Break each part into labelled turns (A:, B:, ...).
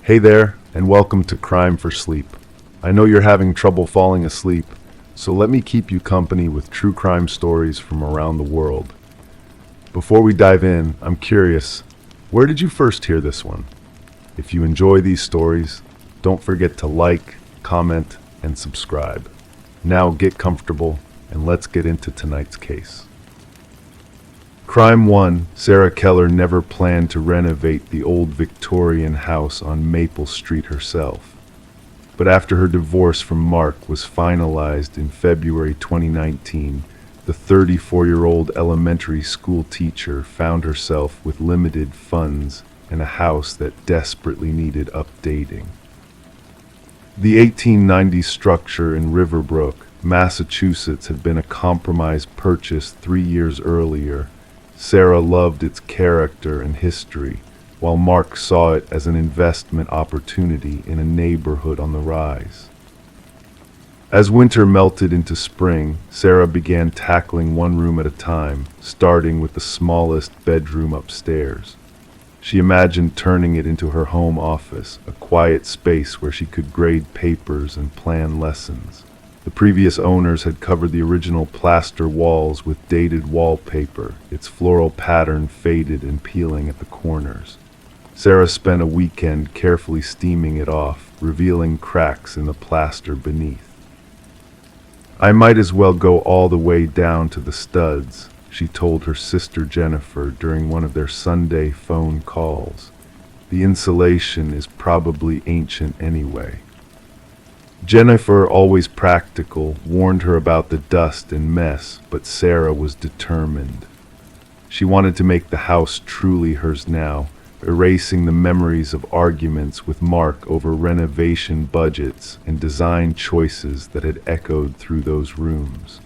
A: Hey there, and welcome to Crime for Sleep. I know you're having trouble falling asleep, so let me keep you company with true crime stories from around the world. Before we dive in, I'm curious, where did you first hear this one? If you enjoy these stories, don't forget to like, comment, and subscribe. Now get comfortable, and let's get into tonight's case. Crime 1. Sarah Keller never planned to renovate the old Victorian house on Maple Street herself. But after her divorce from Mark was finalized in February 2019, the 34-year-old elementary school teacher found herself with limited funds and a house that desperately needed updating. The 1890s structure in Riverbrook, Massachusetts had been a compromise purchase 3 years earlier. Sarah loved its character and history, while Mark saw it as an investment opportunity in a neighborhood on the rise. As winter melted into spring, Sarah began tackling one room at a time, starting with the smallest bedroom upstairs. She imagined turning it into her home office, a quiet space where she could grade papers and plan lessons. The previous owners had covered the original plaster walls with dated wallpaper, its floral pattern faded and peeling at the corners. Sarah spent a weekend carefully steaming it off, revealing cracks in the plaster beneath. "I might as well go all the way down to the studs," she told her sister Jennifer during one of their Sunday phone calls. "The insulation is probably ancient anyway." Jennifer, always practical, warned her about the dust and mess, but Sarah was determined. She wanted to make the house truly hers now, erasing the memories of arguments with Mark over renovation budgets and design choices that had echoed through those rooms.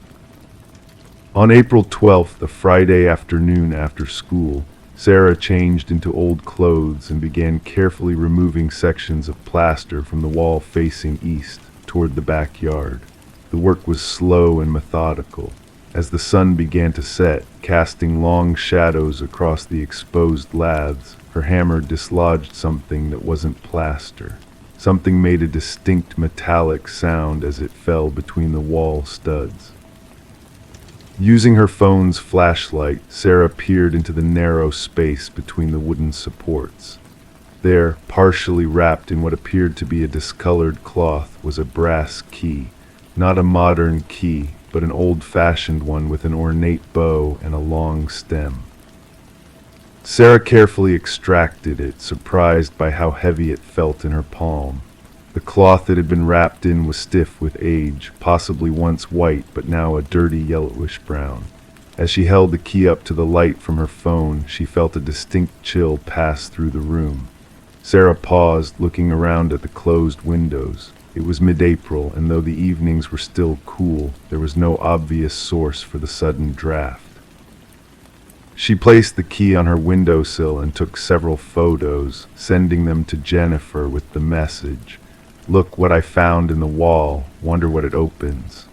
A: On April 12th, a Friday afternoon after school, Sarah changed into old clothes and began carefully removing sections of plaster from the wall facing east toward the backyard. The work was slow and methodical. As the sun began to set, casting long shadows across the exposed laths, her hammer dislodged something that wasn't plaster. Something made a distinct metallic sound as it fell between the wall studs. Using her phone's flashlight, Sarah peered into the narrow space between the wooden supports. There, partially wrapped in what appeared to be a discolored cloth, was a brass key. Not a modern key, but an old-fashioned one with an ornate bow and a long stem. Sarah carefully extracted it, surprised by how heavy it felt in her palm. The cloth it had been wrapped in was stiff with age, possibly once white but now a dirty yellowish brown. As she held the key up to the light from her phone, she felt a distinct chill pass through the room. Sarah paused, looking around at the closed windows. It was mid-April, and though the evenings were still cool, there was no obvious source for the sudden draft. She placed the key on her windowsill and took several photos, sending them to Jennifer with the message, "Look what I found in the wall, wonder what it opens."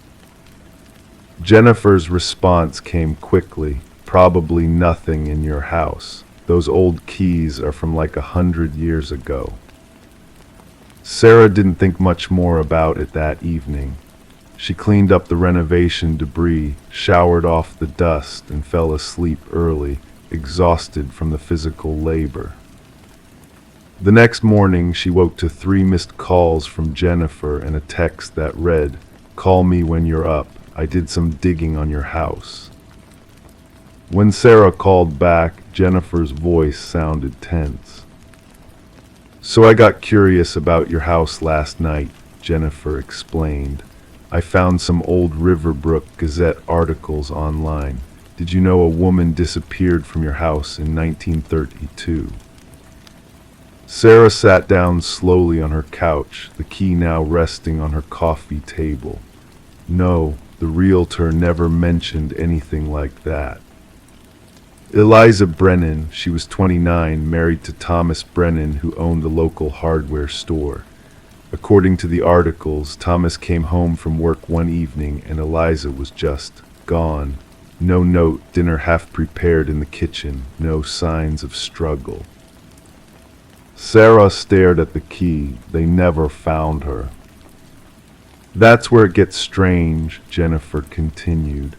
A: Jennifer's response came quickly, "Probably nothing in your house. Those old keys are from like 100 years ago." Sarah didn't think much more about it that evening. She cleaned up the renovation debris, showered off the dust, and fell asleep early, exhausted from the physical labor. The next morning, she woke to 3 missed calls from Jennifer and a text that read, "Call me when you're up. I did some digging on your house." When Sarah called back, Jennifer's voice sounded tense. "So I got curious about your house last night," Jennifer explained. "I found some old Riverbrook Gazette articles online. Did you know a woman disappeared from your house in 1932? Sarah sat down slowly on her couch, the key now resting on her coffee table. No, the realtor never mentioned anything like that. Eliza Brennan, she was 29, married to Thomas Brennan, who owned the local hardware store. According to the articles, Thomas came home from work one evening and Eliza was just gone. No note, dinner half prepared in the kitchen, no signs of struggle. Sarah stared at the key. They never found her. That's where it gets strange, Jennifer continued.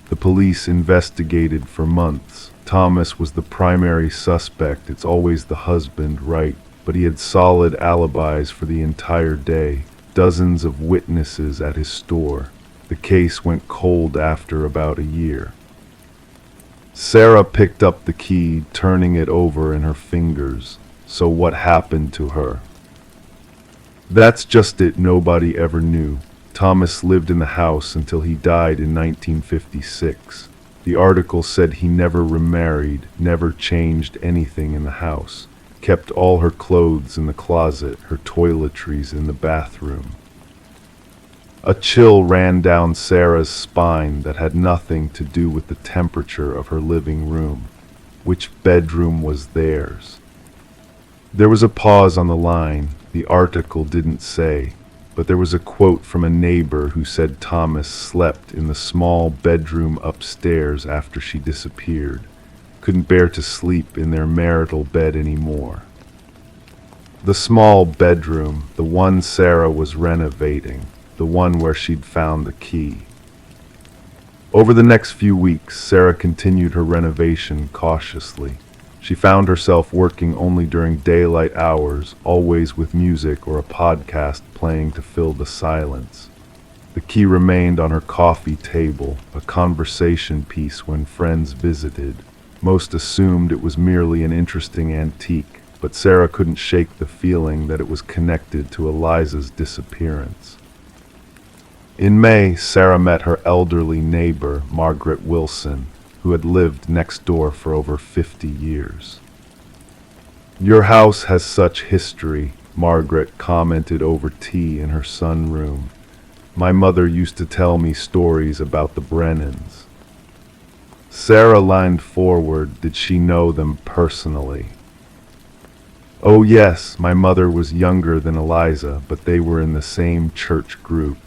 A: The police investigated for months. Thomas was the primary suspect. It's always the husband, right? But he had solid alibis for the entire day. Dozens of witnesses at his store. The case went cold after about a year. Sarah picked up the key, turning it over in her fingers. So what happened to her? That's just it, nobody ever knew. Thomas lived in the house until he died in 1956. The article said he never remarried, never changed anything in the house, kept all her clothes in the closet, her toiletries in the bathroom. A chill ran down Sarah's spine that had nothing to do with the temperature of her living room. Which bedroom was theirs? There was a pause on the line. The article didn't say, but there was a quote from a neighbor who said Thomas slept in the small bedroom upstairs after she disappeared. Couldn't bear to sleep in their marital bed anymore. The small bedroom, the one Sarah was renovating, the one where she'd found the key. Over the next few weeks, Sarah continued her renovation cautiously. She found herself working only during daylight hours, always with music or a podcast playing to fill the silence. The key remained on her coffee table, a conversation piece when friends visited. Most assumed it was merely an interesting antique, but Sarah couldn't shake the feeling that it was connected to Eliza's disappearance. In May, Sarah met her elderly neighbor, Margaret Wilson, who had lived next door for over 50 years. "Your house has such history," Margaret commented over tea in her sunroom. "My mother used to tell me stories about the Brennans." Sarah leaned forward. Did she know them personally? "Oh yes, my mother was younger than Eliza, but they were in the same church group.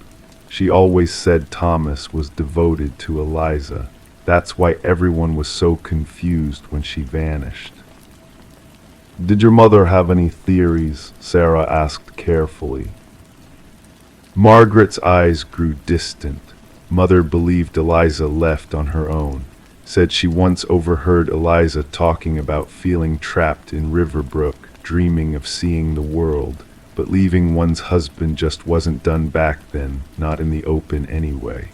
A: She always said Thomas was devoted to Eliza. That's why everyone was so confused when she vanished." "Did your mother have any theories?" Sarah asked carefully. Margaret's eyes grew distant. Mother believed Eliza left on her own. Said she once overheard Eliza talking about feeling trapped in Riverbrook, dreaming of seeing the world, but leaving one's husband just wasn't done back then, not in the open anyway.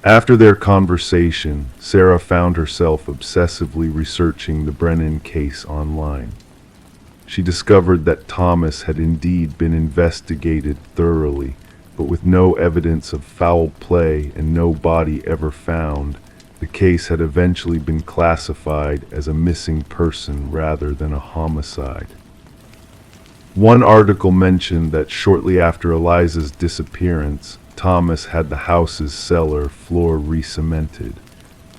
A: After their conversation, Sarah found herself obsessively researching the Brennan case online. She discovered that Thomas had indeed been investigated thoroughly, but with no evidence of foul play and no body ever found. The case had eventually been classified as a missing person rather than a homicide. One article mentioned that shortly after Eliza's disappearance, Thomas had the house's cellar floor re-cemented.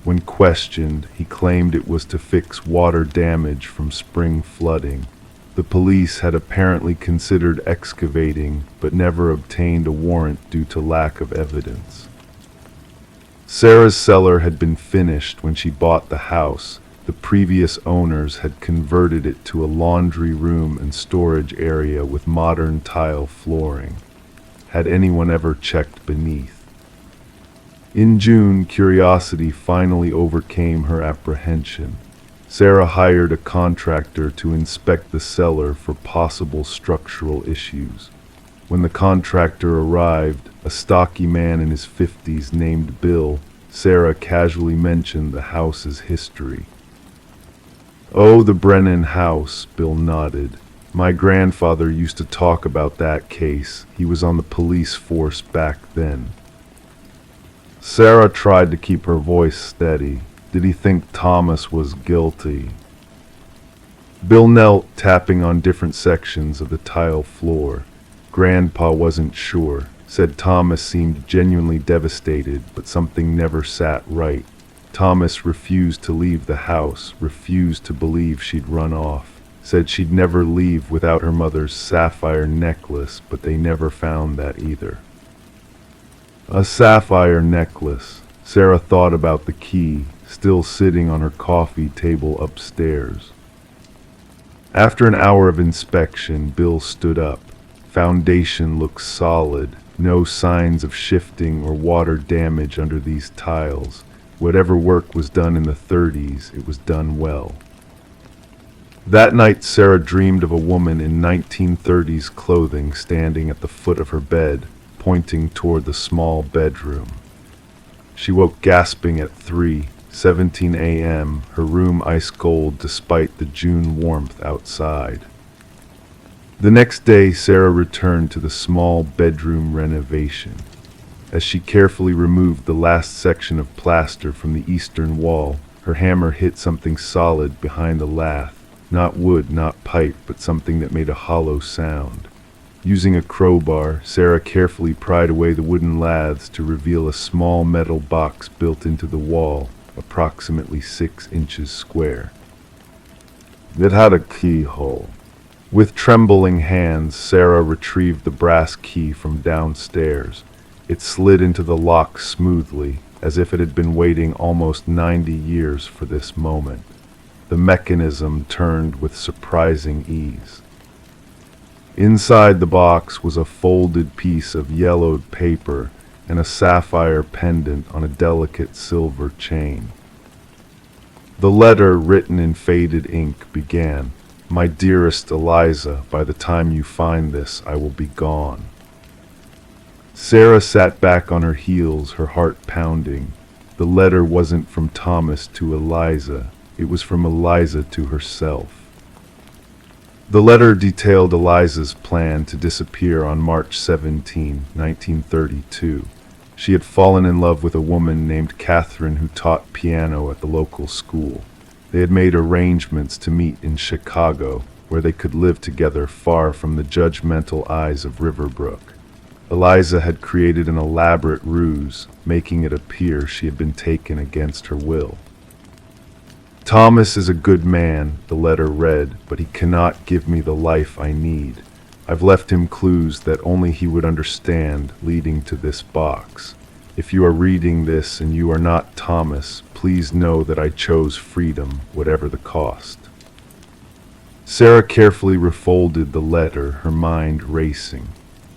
A: When questioned, he claimed it was to fix water damage from spring flooding. The police had apparently considered excavating, but never obtained a warrant due to lack of evidence. Sarah's cellar had been finished when she bought the house. The previous owners had converted it to a laundry room and storage area with modern tile flooring. Had anyone ever checked beneath? In June, curiosity finally overcame her apprehension. Sarah hired a contractor to inspect the cellar for possible structural issues. When the contractor arrived, a stocky man in his 50s named Bill, Sarah casually mentioned the house's history. "Oh, the Brennan house," Bill nodded. "My grandfather used to talk about that case. He was on the police force back then." Sarah tried to keep her voice steady. Did he think Thomas was guilty? Bill knelt, tapping on different sections of the tile floor. Grandpa wasn't sure. Said Thomas seemed genuinely devastated, but something never sat right. Thomas refused to leave the house, refused to believe she'd run off. Said she'd never leave without her mother's sapphire necklace, but they never found that either. A sapphire necklace. Sarah thought about the key, still sitting on her coffee table upstairs. After an hour of inspection, Bill stood up. Foundation looks solid. No signs of shifting or water damage under these tiles. Whatever work was done in the 30s, it was done well. That night, Sarah dreamed of a woman in 1930s clothing standing at the foot of her bed, pointing toward the small bedroom. She woke gasping at 3:17 a.m., her room ice cold despite the June warmth outside. The next day, Sarah returned to the small bedroom renovation. As she carefully removed the last section of plaster from the eastern wall, her hammer hit something solid behind the lath. Not wood, not pipe, but something that made a hollow sound. Using a crowbar, Sarah carefully pried away the wooden laths to reveal a small metal box built into the wall, approximately 6 inches square. It had a keyhole. With trembling hands, Sarah retrieved the brass key from downstairs. It slid into the lock smoothly, as if it had been waiting almost 90 years for this moment. The mechanism turned with surprising ease. Inside the box was a folded piece of yellowed paper and a sapphire pendant on a delicate silver chain. The letter, written in faded ink, began, "My dearest Eliza, by the time you find this, I will be gone." Sarah sat back on her heels, her heart pounding. The letter wasn't from Thomas to Eliza. It was from Eliza to herself. The letter detailed Eliza's plan to disappear on March 17, 1932. She had fallen in love with a woman named Catherine who taught piano at the local school. They had made arrangements to meet in Chicago, where they could live together far from the judgmental eyes of Riverbrook. Eliza had created an elaborate ruse, making it appear she had been taken against her will. "Thomas is a good man," the letter read, "but he cannot give me the life I need. I've left him clues that only he would understand, leading to this box. If you are reading this and you are not Thomas, please know that I chose freedom, whatever the cost." Sarah carefully refolded the letter, her mind racing.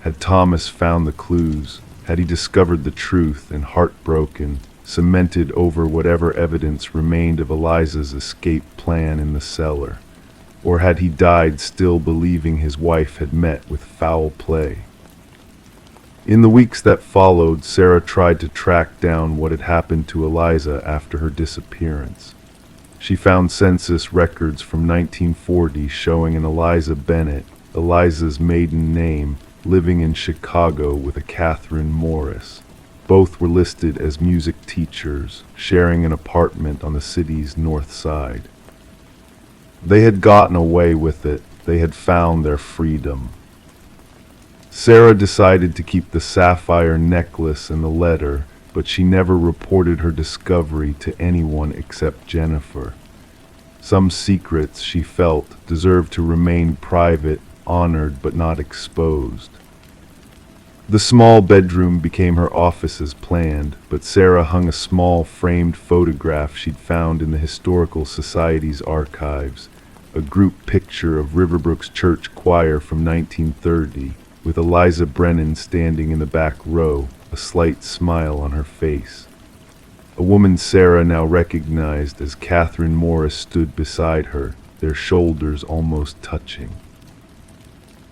A: Had Thomas found the clues? Had he discovered the truth and, heartbroken, cemented over whatever evidence remained of Eliza's escape plan in the cellar? Or had he died still believing his wife had met with foul play? In the weeks that followed, Sarah tried to track down what had happened to Eliza after her disappearance. She found census records from 1940 showing an Eliza Bennett, Eliza's maiden name, living in Chicago with a Catherine Morris. Both were listed as music teachers, sharing an apartment on the city's north side. They had gotten away with it. They had found their freedom. Sarah decided to keep the sapphire necklace and the letter, but she never reported her discovery to anyone except Jennifer. Some secrets, she felt, deserved to remain private, honored but not exposed. The small bedroom became her office as planned, but Sarah hung a small framed photograph she'd found in the Historical Society's archives, a group picture of Riverbrook's church choir from 1930, with Eliza Brennan standing in the back row, a slight smile on her face. A woman Sarah now recognized as Catherine Morris stood beside her, their shoulders almost touching.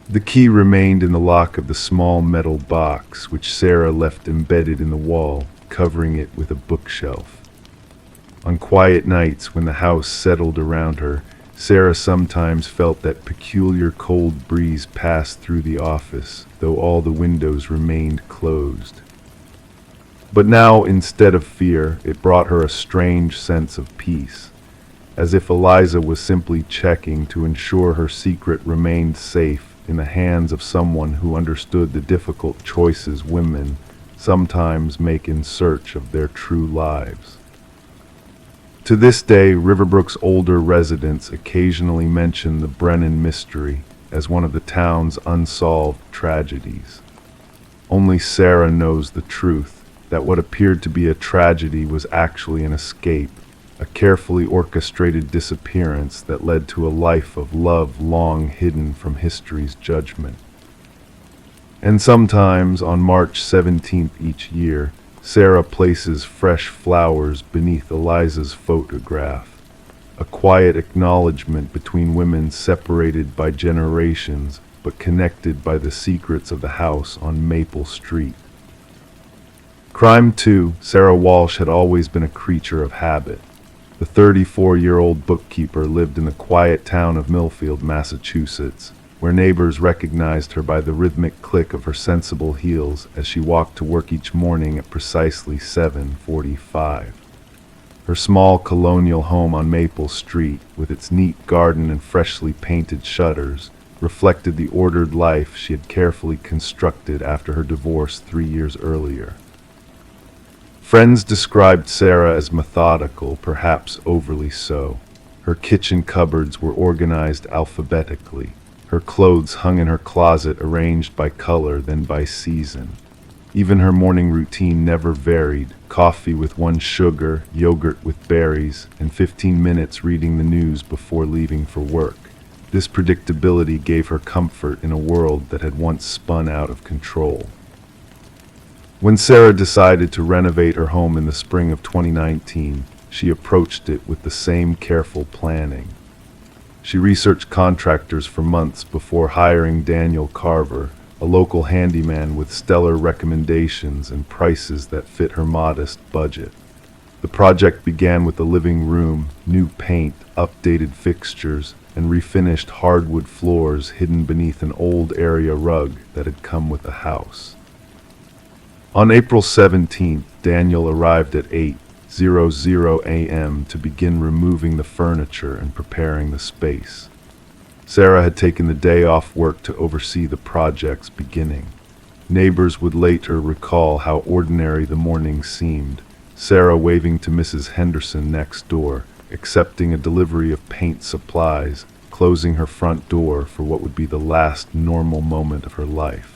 A: The key remained in the lock of the small metal box, which Sarah left embedded in the wall, covering it with a bookshelf. On quiet nights when the house settled around her, Sarah sometimes felt that peculiar cold breeze pass through the office, though all the windows remained closed. But now, instead of fear, it brought her a strange sense of peace, as if Eliza was simply checking to ensure her secret remained safe in the hands of someone who understood the difficult choices women sometimes make in search of their true lives. To this day, Riverbrook's older residents occasionally mention the Brennan mystery as one of the town's unsolved tragedies. Only Sarah knows the truth, that what appeared to be a tragedy was actually an escape, a carefully orchestrated disappearance that led to a life of love long hidden from history's judgment. And sometimes, on March 17th each year, Sarah places fresh flowers beneath Eliza's photograph, a quiet acknowledgement between women separated by generations but connected by the secrets of the house on Maple Street. Crime 2, Sarah Walsh had always been a creature of habit. The 34-year-old bookkeeper lived in the quiet town of Millfield, Massachusetts, where neighbors recognized her by the rhythmic click of her sensible heels as she walked to work each morning at precisely 7:45. Her small colonial home on Maple Street, with its neat garden and freshly painted shutters, reflected the ordered life she had carefully constructed after her divorce 3 years earlier. Friends described Sarah as methodical, perhaps overly so. Her kitchen cupboards were organized alphabetically. Her clothes hung in her closet, arranged by color, then by season. Even her morning routine never varied: coffee with 1 sugar, yogurt with berries, and 15 minutes reading the news before leaving for work. This predictability gave her comfort in a world that had once spun out of control. When Sarah decided to renovate her home in the spring of 2019, she approached it with the same careful planning. She researched contractors for months before hiring Daniel Carver, a local handyman with stellar recommendations and prices that fit her modest budget. The project began with the living room: new paint, updated fixtures, and refinished hardwood floors hidden beneath an old area rug that had come with the house. On April 17th, Daniel arrived at 8:00 a.m. to begin removing the furniture and preparing the space. Sarah had taken the day off work to oversee the project's beginning. Neighbors would later recall how ordinary the morning seemed: Sarah waving to Mrs. Henderson next door, accepting a delivery of paint supplies, closing her front door for what would be the last normal moment of her life.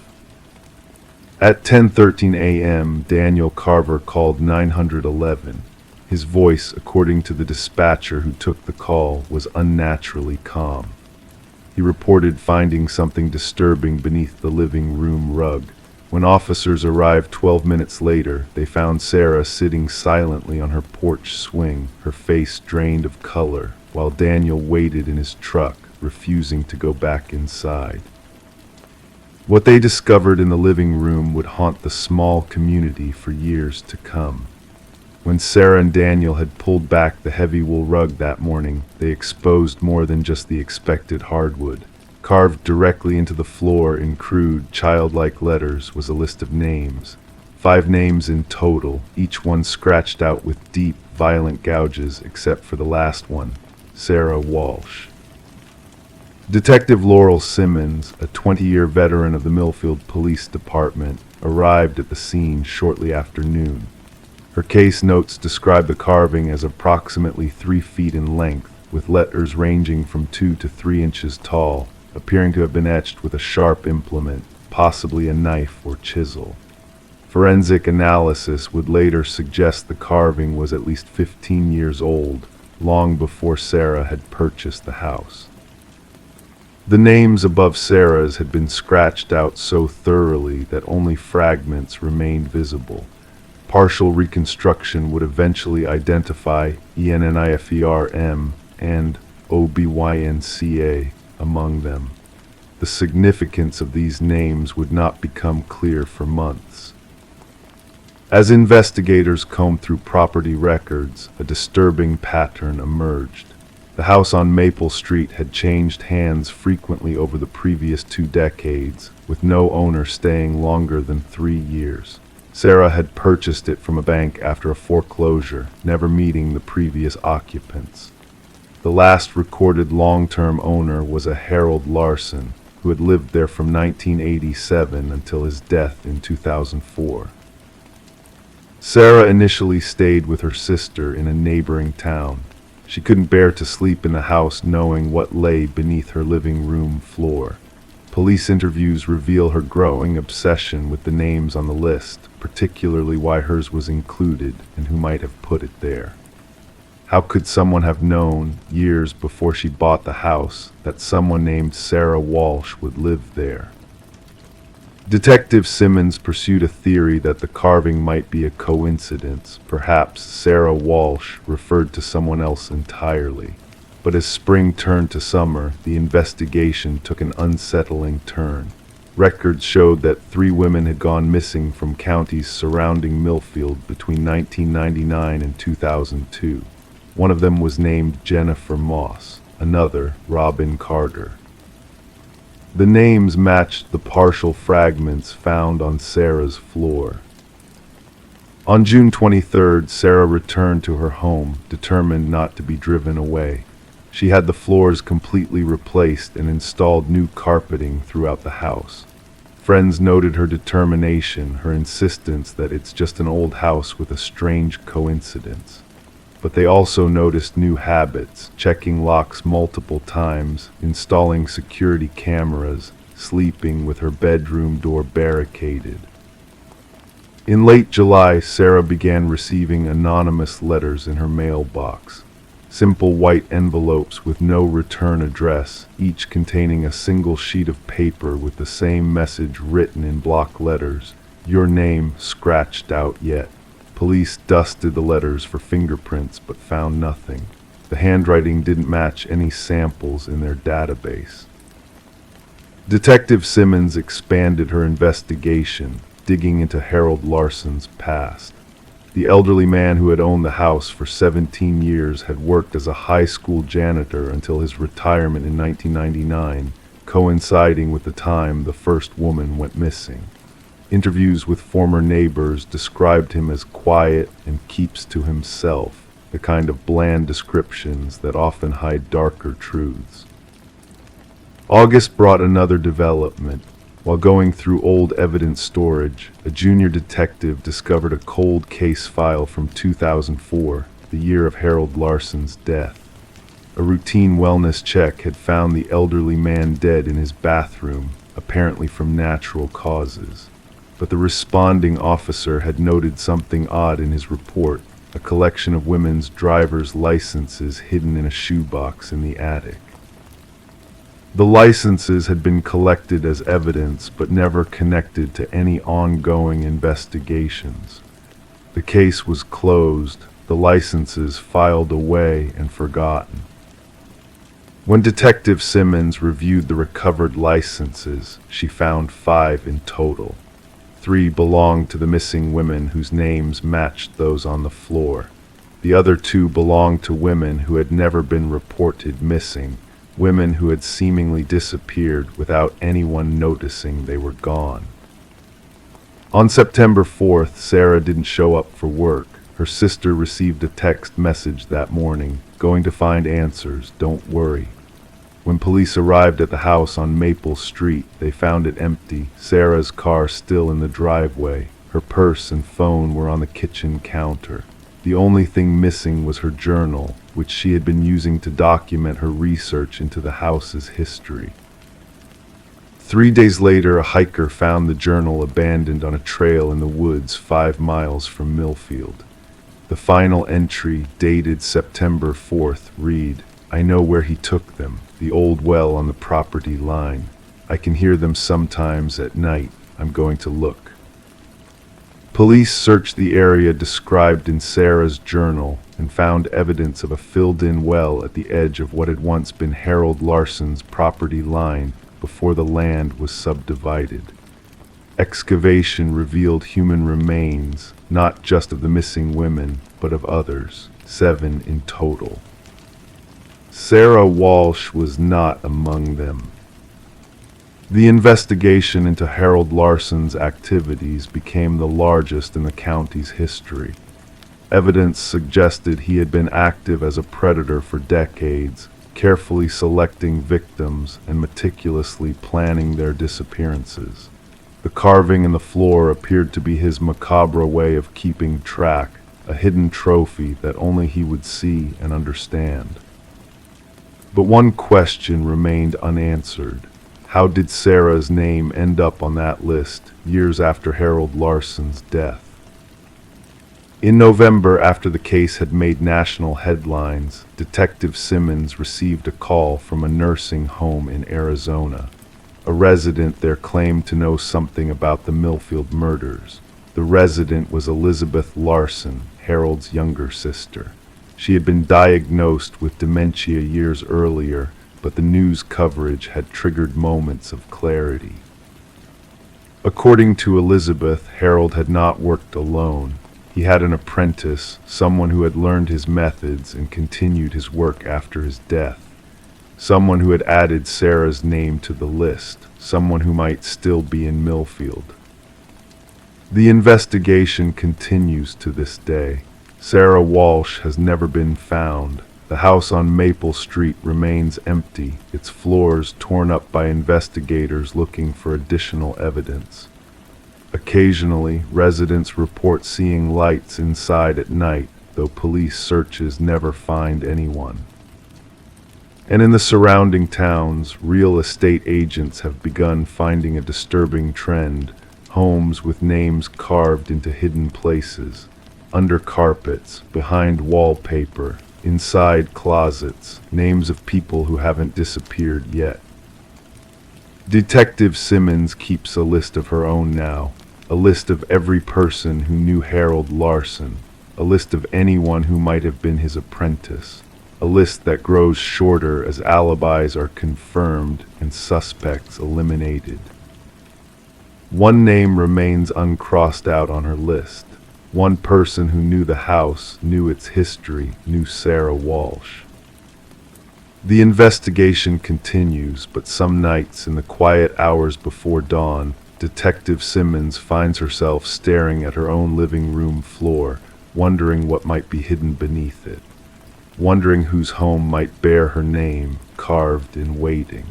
A: At 10:13 a.m., Daniel Carver called 911. His voice, according to the dispatcher who took the call, was unnaturally calm. He reported finding something disturbing beneath the living room rug. When officers arrived 12 minutes later, they found Sarah sitting silently on her porch swing, her face drained of color, while Daniel waited in his truck, refusing to go back inside. What they discovered in the living room would haunt the small community for years to come. When Sarah and Daniel had pulled back the heavy wool rug that morning, they exposed more than just the expected hardwood. Carved directly into the floor in crude, childlike letters was a list of names. 5 names in total, each one scratched out with deep, violent gouges except for the last one: Sarah Walsh. Detective Laurel Simmons, a 20-year veteran of the Millfield Police Department, arrived at the scene shortly after noon. Her case notes describe the carving as approximately 3 feet in length, with letters ranging from 2 to 3 inches tall, appearing to have been etched with a sharp implement, possibly a knife or chisel. Forensic analysis would later suggest the carving was at least 15 years old, long before Sarah had purchased the house. The names above Sarah's had been scratched out so thoroughly that only fragments remained visible. Partial reconstruction would eventually identify ENNIFERM and OBYNCA among them. The significance of these names would not become clear for months. As investigators combed through property records, a disturbing pattern emerged. The house on Maple Street had changed hands frequently over the previous 2 decades, with no owner staying longer than 3 years. Sarah had purchased it from a bank after a foreclosure, never meeting the previous occupants. The last recorded long-term owner was a Harold Larson, who had lived there from 1987 until his death in 2004. Sarah initially stayed with her sister in a neighboring town. She couldn't bear to sleep in the house knowing what lay beneath her living room floor. Police interviews reveal her growing obsession with the names on the list, particularly why hers was included and who might have put it there. How could someone have known, years before she bought the house, that someone named Sarah Walsh would live there? Detective Simmons pursued a theory that the carving might be a coincidence. Perhaps Sarah Walsh referred to someone else entirely. But as spring turned to summer, the investigation took an unsettling turn. Records showed that 3 women had gone missing from counties surrounding Millfield between 1999 and 2002. One of them was named Jennifer Moss, another Robin Carter. The names matched the partial fragments found on Sarah's floor. On June 23rd, Sarah returned to her home, determined not to be driven away. She had the floors completely replaced and installed new carpeting throughout the house. Friends noted her determination, her insistence that it's just an old house with a strange coincidence. But they also noticed new habits, checking locks multiple times, installing security cameras, sleeping with her bedroom door barricaded. In late July, Sarah began receiving anonymous letters in her mailbox. Simple white envelopes with no return address, each containing a single sheet of paper with the same message written in block letters, "Your name scratched out yet." Police dusted the letters for fingerprints but found nothing. The handwriting didn't match any samples in their database. Detective Simmons expanded her investigation, digging into Harold Larson's past. The elderly man who had owned the house for 17 years had worked as a high school janitor until his retirement in 1999, coinciding with the time the first woman went missing. Interviews with former neighbors described him as quiet and keeps to himself, the kind of bland descriptions that often hide darker truths. August brought another development. While going through old evidence storage, a junior detective discovered a cold case file from 2004, the year of Harold Larson's death. A routine wellness check had found the elderly man dead in his bathroom, apparently from natural causes. But the responding officer had noted something odd in his report, a collection of women's driver's licenses hidden in a shoebox in the attic. The licenses had been collected as evidence but never connected to any ongoing investigations. The case was closed, the licenses filed away and forgotten. When Detective Simmons reviewed the recovered licenses, she found 5 in total. 3 belonged to the missing women whose names matched those on the floor. The other 2 belonged to women who had never been reported missing, women who had seemingly disappeared without anyone noticing they were gone. On September 4th, Sarah didn't show up for work. Her sister received a text message that morning, "Going to find answers, don't worry." When police arrived at the house on Maple Street, they found it empty, Sarah's car still in the driveway. Her purse and phone were on the kitchen counter. The only thing missing was her journal, which she had been using to document her research into the house's history. 3 days later, a hiker found the journal abandoned on a trail in the woods 5 miles from Millfield. The final entry, dated September 4th, read, "I know where he took them, the old well on the property line. I can hear them sometimes at night. I'm going to look." Police searched the area described in Sarah's journal and found evidence of a filled-in well at the edge of what had once been Harold Larson's property line before the land was subdivided. Excavation revealed human remains, not just of the missing women, but of others, 7 in total. Sarah Walsh was not among them. The investigation into Harold Larson's activities became the largest in the county's history. Evidence suggested he had been active as a predator for decades, carefully selecting victims and meticulously planning their disappearances. The carving in the floor appeared to be his macabre way of keeping track, a hidden trophy that only he would see and understand. But one question remained unanswered. How did Sarah's name end up on that list years after Harold Larson's death? In November, after the case had made national headlines, Detective Simmons received a call from a nursing home in Arizona. A resident there claimed to know something about the Millfield murders. The resident was Elizabeth Larson, Harold's younger sister. She had been diagnosed with dementia years earlier, but the news coverage had triggered moments of clarity. According to Elizabeth, Harold had not worked alone. He had an apprentice, someone who had learned his methods and continued his work after his death. Someone who had added Sarah's name to the list, someone who might still be in Millfield. The investigation continues to this day. Sarah Walsh has never been found. The house on Maple Street remains empty, its floors torn up by investigators looking for additional evidence. Occasionally, residents report seeing lights inside at night, though police searches never find anyone. And in the surrounding towns, real estate agents have begun finding a disturbing trend: homes with names carved into hidden places, under carpets, behind wallpaper, inside closets, names of people who haven't disappeared yet. Detective Simmons keeps a list of her own now, a list of every person who knew Harold Larson, a list of anyone who might have been his apprentice, a list that grows shorter as alibis are confirmed and suspects eliminated. One name remains uncrossed out on her list. One person who knew the house, knew its history, knew Sarah Walsh. The investigation continues, but some nights in the quiet hours before dawn, Detective Simmons finds herself staring at her own living room floor, wondering what might be hidden beneath it, wondering whose home might bear her name, carved in waiting.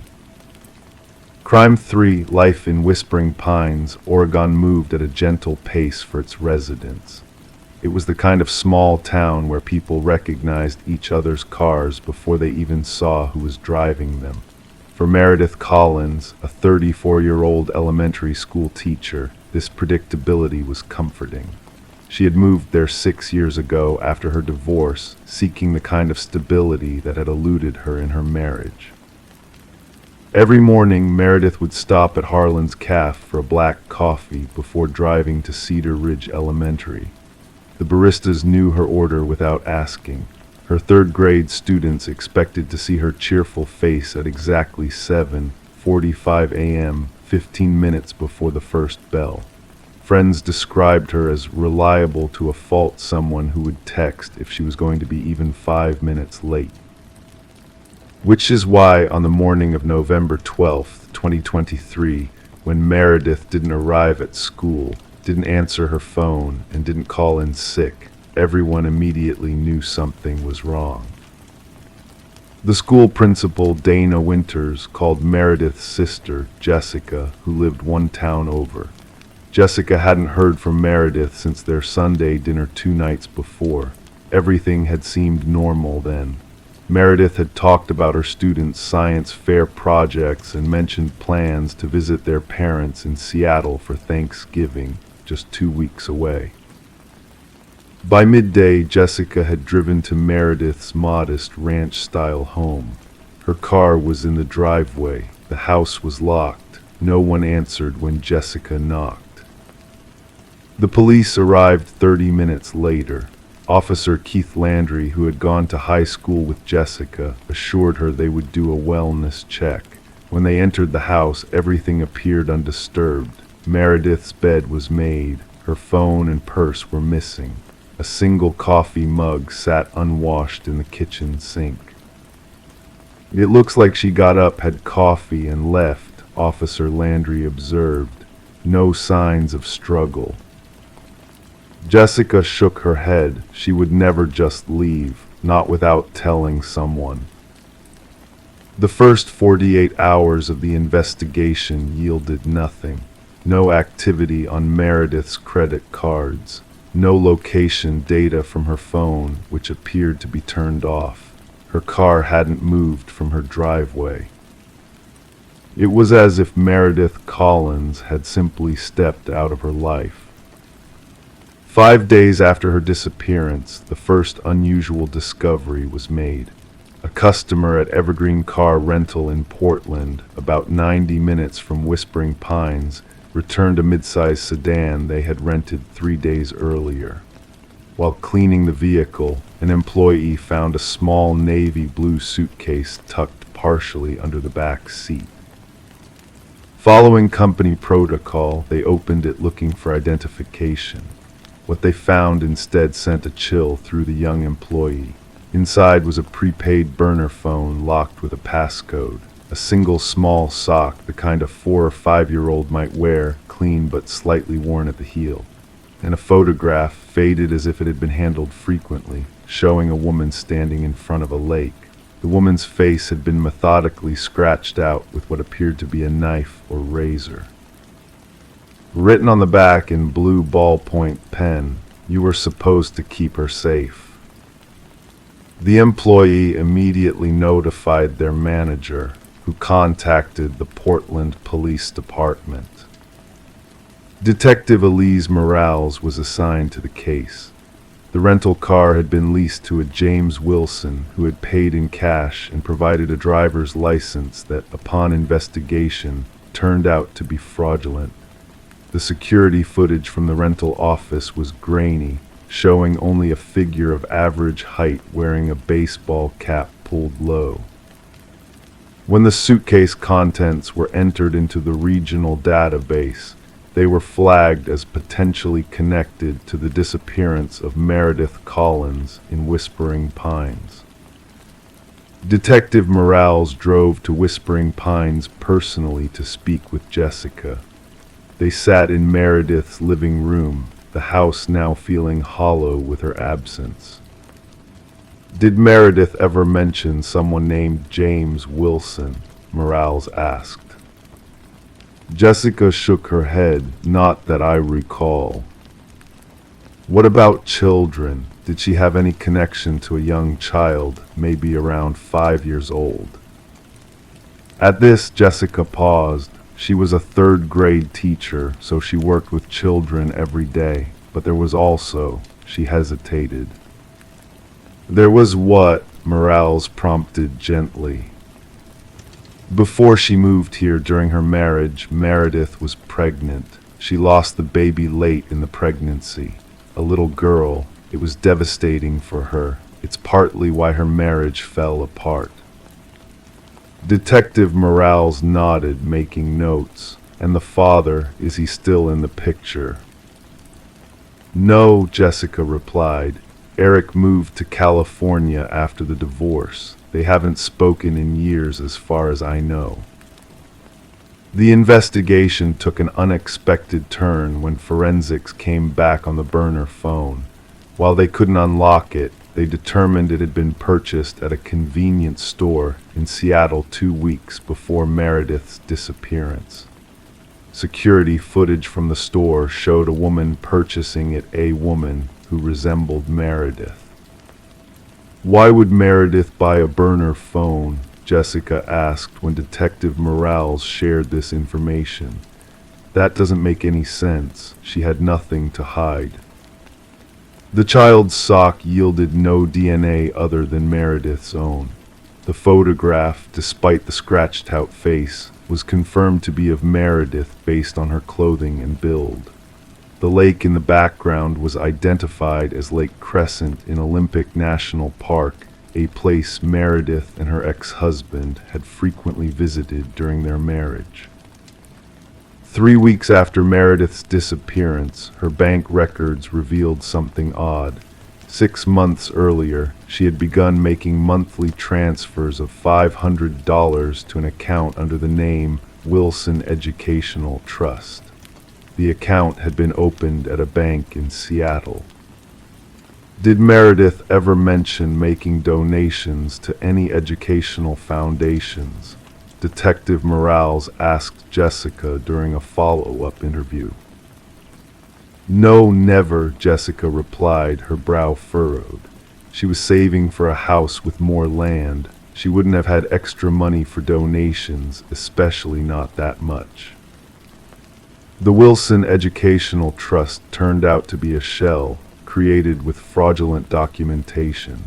A: Crime 3, Life in Whispering Pines, Oregon moved at a gentle pace for its residents. It was the kind of small town where people recognized each other's cars before they even saw who was driving them. For Meredith Collins, a 34-year-old elementary school teacher, this predictability was comforting. She had moved there 6 years ago after her divorce, seeking the kind of stability that had eluded her in her marriage. Every morning, Meredith would stop at Harlan's Cafe for a black coffee before driving to Cedar Ridge Elementary. The baristas knew her order without asking. Her third-grade students expected to see her cheerful face at exactly 7:45 a.m., 15 minutes before the first bell. Friends described her as reliable to a fault, someone who would text if she was going to be even 5 minutes late. Which is why, on the morning of November 12th, 2023, when Meredith didn't arrive at school, didn't answer her phone, and didn't call in sick, everyone immediately knew something was wrong. The school principal, Dana Winters, called Meredith's sister, Jessica, who lived one town over. Jessica hadn't heard from Meredith since their Sunday dinner 2 nights before. Everything had seemed normal then. Meredith had talked about her students' science fair projects and mentioned plans to visit their parents in Seattle for Thanksgiving, just 2 weeks away. By midday, Jessica had driven to Meredith's modest ranch-style home. Her car was in the driveway. The house was locked. No one answered when Jessica knocked. The police arrived 30 minutes later. Officer Keith Landry, who had gone to high school with Jessica, assured her they would do a wellness check. When they entered the house, everything appeared undisturbed. Meredith's bed was made. Her phone and purse were missing. A single coffee mug sat unwashed in the kitchen sink. "It looks like she got up, had coffee, and left," Officer Landry observed. "No signs of struggle." Jessica shook her head. She would never just leave, not without telling someone. The first 48 hours of the investigation yielded nothing. No activity on Meredith's credit cards. No location data from her phone, which appeared to be turned off. Her car hadn't moved from her driveway. It was as if Meredith Collins had simply stepped out of her life. 5 days after her disappearance, the first unusual discovery was made. A customer at Evergreen Car Rental in Portland, about 90 minutes from Whispering Pines, returned a mid-sized sedan they had rented 3 days earlier. While cleaning the vehicle, an employee found a small navy blue suitcase tucked partially under the back seat. Following company protocol, they opened it looking for identification. What they found instead sent a chill through the young employee. Inside was a prepaid burner phone locked with a passcode, a single small sock, the kind a 4 or 5-year-old might wear, clean but slightly worn at the heel, and a photograph, faded as if it had been handled frequently, showing a woman standing in front of a lake. The woman's face had been methodically scratched out with what appeared to be a knife or razor. Written on the back in blue ballpoint pen, "You were supposed to keep her safe." The employee immediately notified their manager, who contacted the Portland Police Department. Detective Elise Morales was assigned to the case. The rental car had been leased to a James Wilson, who had paid in cash and provided a driver's license that, upon investigation, turned out to be fraudulent. The security footage from the rental office was grainy, showing only a figure of average height wearing a baseball cap pulled low. When the suitcase contents were entered into the regional database, they were flagged as potentially connected to the disappearance of Meredith Collins in Whispering Pines. Detective Morales drove to Whispering Pines personally to speak with Jessica. They sat in Meredith's living room, the house now feeling hollow with her absence. "Did Meredith ever mention someone named James Wilson?" Morales asked. Jessica shook her head. "Not that I recall." "What about children? Did she have any connection to a young child, maybe around 5 years old?" At this, Jessica paused. She was a third-grade teacher, so she worked with children every day, but there was also, she hesitated. "There was what?" Morales prompted gently. "Before she moved here during her marriage, Meredith was pregnant. She lost the baby late in the pregnancy. A little girl. It was devastating for her. It's partly why her marriage fell apart." Detective Morales nodded, making notes. "And the father, is he still in the picture?" "No," Jessica replied. "Eric moved to California after the divorce. They haven't spoken in years as far as I know." The investigation took an unexpected turn when forensics came back on the burner phone. While they couldn't unlock it, they determined it had been purchased at a convenience store in Seattle 2 weeks before Meredith's disappearance. Security footage from the store showed a woman purchasing it, a woman who resembled Meredith. "Why would Meredith buy a burner phone?" Jessica asked when Detective Morales shared this information. "That doesn't make any sense. She had nothing to hide." The child's sock yielded no DNA other than Meredith's own. The photograph, despite the scratched-out face, was confirmed to be of Meredith based on her clothing and build. The lake in the background was identified as Lake Crescent in Olympic National Park, a place Meredith and her ex-husband had frequently visited during their marriage. 3 weeks after Meredith's disappearance, her bank records revealed something odd. 6 months earlier, she had begun making monthly transfers of $500 to an account under the name Wilson Educational Trust. The account had been opened at a bank in Seattle. Did Meredith ever mention making donations to any educational foundations? Detective Morales asked Jessica during a follow-up interview. "No, never," Jessica replied, her brow furrowed. She was saving for a house with more land. She wouldn't have had extra money for donations, especially not that much. The Wilson Educational Trust turned out to be a shell created with fraudulent documentation.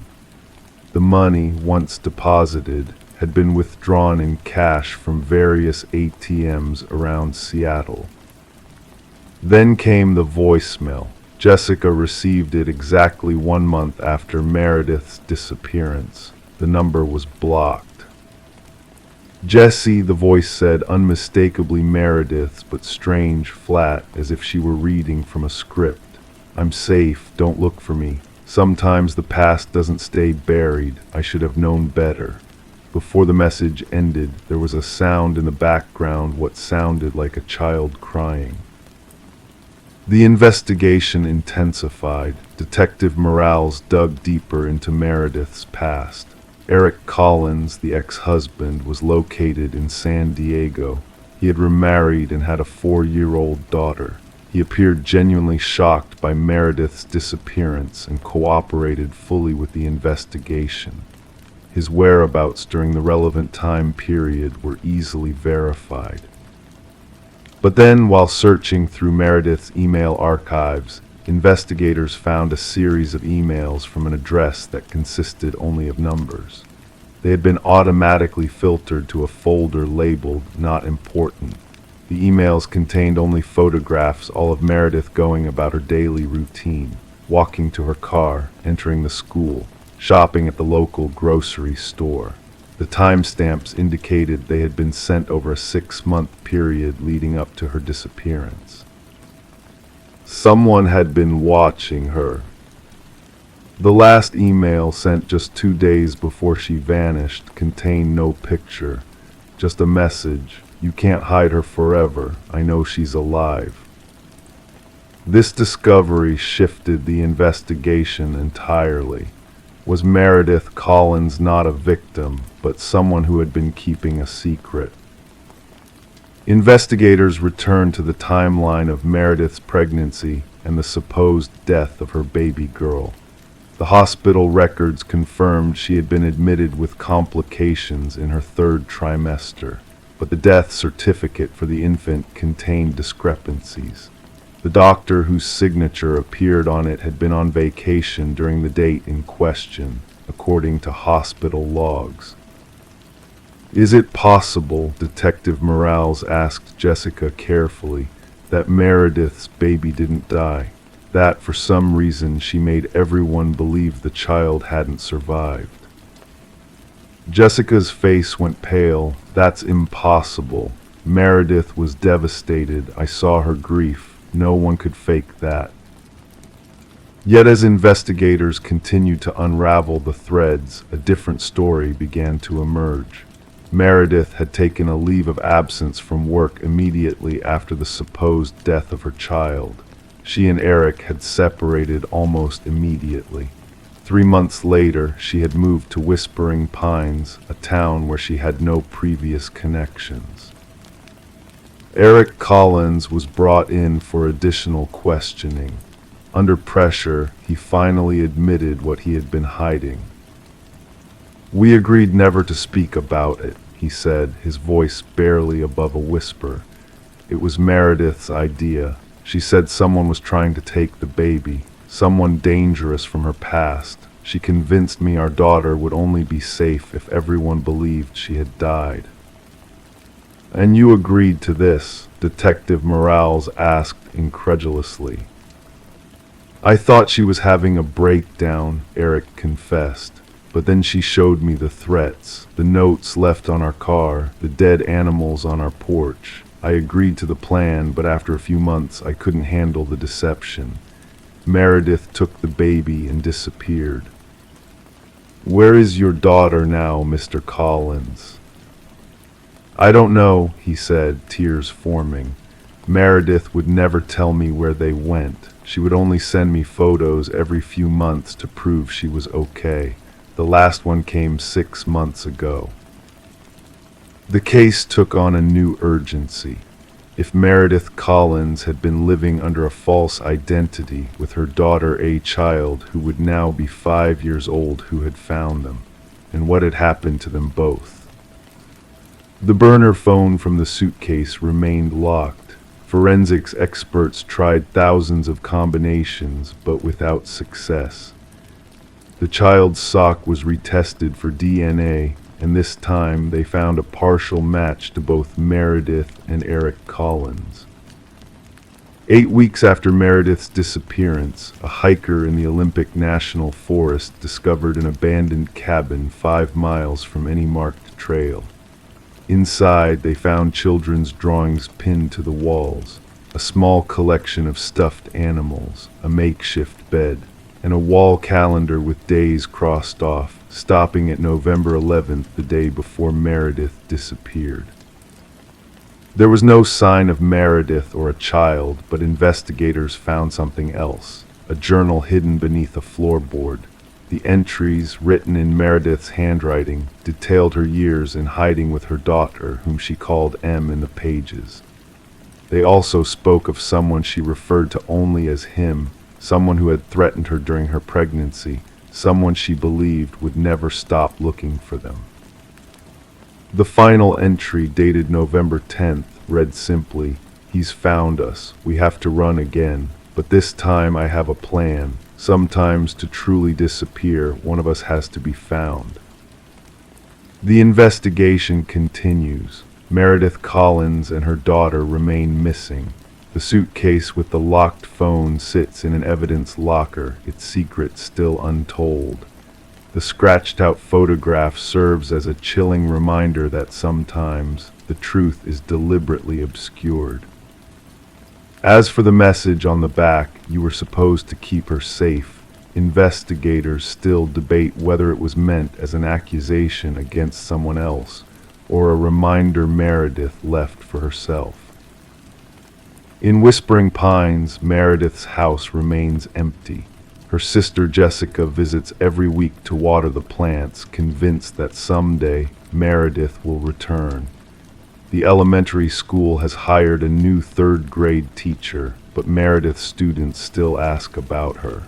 A: The money, once deposited, had been withdrawn in cash from various ATMs around Seattle. Then came the voicemail. Jessica received it exactly 1 month after Meredith's disappearance. The number was blocked. Jessie, the voice said, unmistakably Meredith's, but strange, flat, as if she were reading from a script. I'm safe, don't look for me. Sometimes the past doesn't stay buried. I should have known better. Before the message ended, there was a sound in the background, what sounded like a child crying. The investigation intensified. Detective Morales dug deeper into Meredith's past. Eric Collins, the ex-husband, was located in San Diego. He had remarried and had a 4-year-old daughter. He appeared genuinely shocked by Meredith's disappearance and cooperated fully with the investigation. His whereabouts during the relevant time period were easily verified. But then, while searching through Meredith's email archives, investigators found a series of emails from an address that consisted only of numbers. They had been automatically filtered to a folder labeled "Not Important." The emails contained only photographs, all of Meredith going about her daily routine, walking to her car, entering the school, shopping at the local grocery store. The timestamps indicated they had been sent over a 6-month period leading up to her disappearance. Someone had been watching her. The last email, sent just 2 days before she vanished, contained no picture, just a message: "You can't hide her forever. I know she's alive." This discovery shifted the investigation entirely. Was Meredith Collins not a victim, but someone who had been keeping a secret? Investigators returned to the timeline of Meredith's pregnancy and the supposed death of her baby girl. The hospital records confirmed she had been admitted with complications in her 3rd trimester, but the death certificate for the infant contained discrepancies. The doctor whose signature appeared on it had been on vacation during the date in question, according to hospital logs. Is it possible, Detective Morales asked Jessica carefully, that Meredith's baby didn't die? That, for some reason, she made everyone believe the child hadn't survived? Jessica's face went pale. That's impossible. Meredith was devastated. I saw her grief. No one could fake that. Yet as investigators continued to unravel the threads, a different story began to emerge. Meredith had taken a leave of absence from work immediately after the supposed death of her child. She and Eric had separated almost immediately. 3 months later, she had moved to Whispering Pines, a town where she had no previous connections. Eric Collins was brought in for additional questioning. Under pressure, he finally admitted what he had been hiding. "We agreed never to speak about it," he said, his voice barely above a whisper. "It was Meredith's idea. She said someone was trying to take the baby, someone dangerous from her past. She convinced me our daughter would only be safe if everyone believed she had died." "And you agreed to this?" Detective Morales asked incredulously. "I thought she was having a breakdown," Eric confessed. "But then she showed me the threats, the notes left on our car, the dead animals on our porch. I agreed to the plan, but after a few months I couldn't handle the deception. Meredith took the baby and disappeared." "Where is your daughter now, Mr. Collins?" "I don't know," he said, tears forming. "Meredith would never tell me where they went. She would only send me photos every few months to prove she was okay. The last one came 6 months ago." The case took on a new urgency. If Meredith Collins had been living under a false identity with her daughter, a child who would now be 5 years old, who had found them, and what had happened to them both? The burner phone from the suitcase remained locked. Forensics experts tried thousands of combinations, but without success. The child's sock was retested for DNA, and this time they found a partial match to both Meredith and Eric Collins. 8 weeks after Meredith's disappearance, a hiker in the Olympic National Forest discovered an abandoned cabin 5 miles from any marked trail. Inside, they found children's drawings pinned to the walls, a small collection of stuffed animals, a makeshift bed, and a wall calendar with days crossed off, stopping at November 11th, the day before Meredith disappeared. There was no sign of Meredith or a child, but investigators found something else, a journal hidden beneath a floorboard. The entries, written in Meredith's handwriting, detailed her years in hiding with her daughter, whom she called M in the pages. They also spoke of someone she referred to only as him, someone who had threatened her during her pregnancy, someone she believed would never stop looking for them. The final entry, dated November 10th, read simply, "He's found us. We have to run again. But this time I have a plan. Sometimes to truly disappear, one of us has to be found." The investigation continues. Meredith Collins and her daughter remain missing. The suitcase with the locked phone sits in an evidence locker, its secret still untold. The scratched-out photograph serves as a chilling reminder that sometimes the truth is deliberately obscured. As for the message on the back, "You were supposed to keep her safe," investigators still debate whether it was meant as an accusation against someone else or a reminder Meredith left for herself. In Whispering Pines, Meredith's house remains empty. Her sister Jessica visits every week to water the plants, convinced that someday Meredith will return. The elementary school has hired a new third-grade teacher, but Meredith's students still ask about her.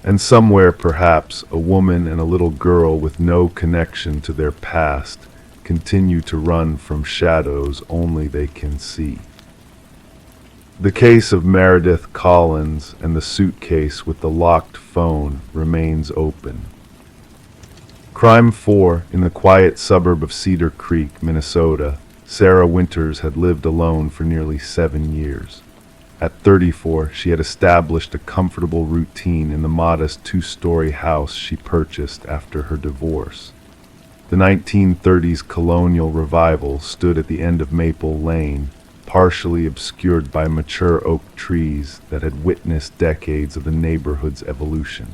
A: And somewhere, perhaps, a woman and a little girl with no connection to their past continue to run from shadows only they can see. The case of Meredith Collins and the suitcase with the locked phone remains open. Crime 4, in the quiet suburb of Cedar Creek, Minnesota, Sarah Winters had lived alone for nearly 7 years. At 34, she had established a comfortable routine in the modest 2-story house she purchased after her divorce. The 1930s colonial revival stood at the end of Maple Lane, partially obscured by mature oak trees that had witnessed decades of the neighborhood's evolution.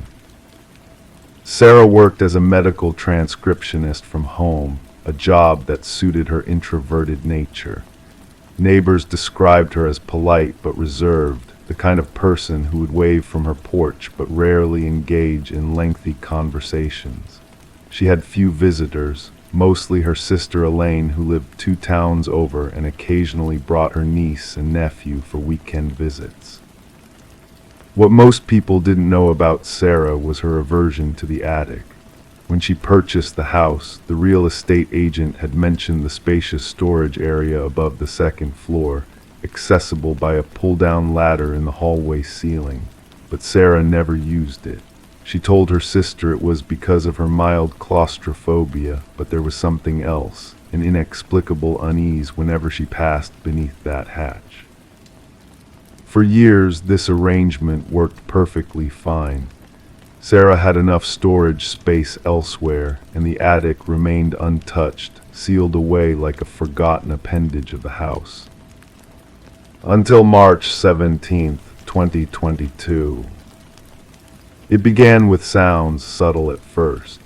A: Sarah worked as a medical transcriptionist from home, a job that suited her introverted nature. Neighbors described her as polite but reserved, the kind of person who would wave from her porch but rarely engage in lengthy conversations. She had few visitors, mostly her sister Elaine, who lived 2 towns over and occasionally brought her niece and nephew for weekend visits. What most people didn't know about Sarah was her aversion to the attic. When she purchased the house, the real estate agent had mentioned the spacious storage area above the 2nd floor, accessible by a pull-down ladder in the hallway ceiling, but Sarah never used it. She told her sister it was because of her mild claustrophobia, but there was something else, an inexplicable unease whenever she passed beneath that hatch. For years, this arrangement worked perfectly fine. Sarah had enough storage space elsewhere, and the attic remained untouched, sealed away like a forgotten appendage of the house. Until March 17th, 2022. It began with sounds subtle at first.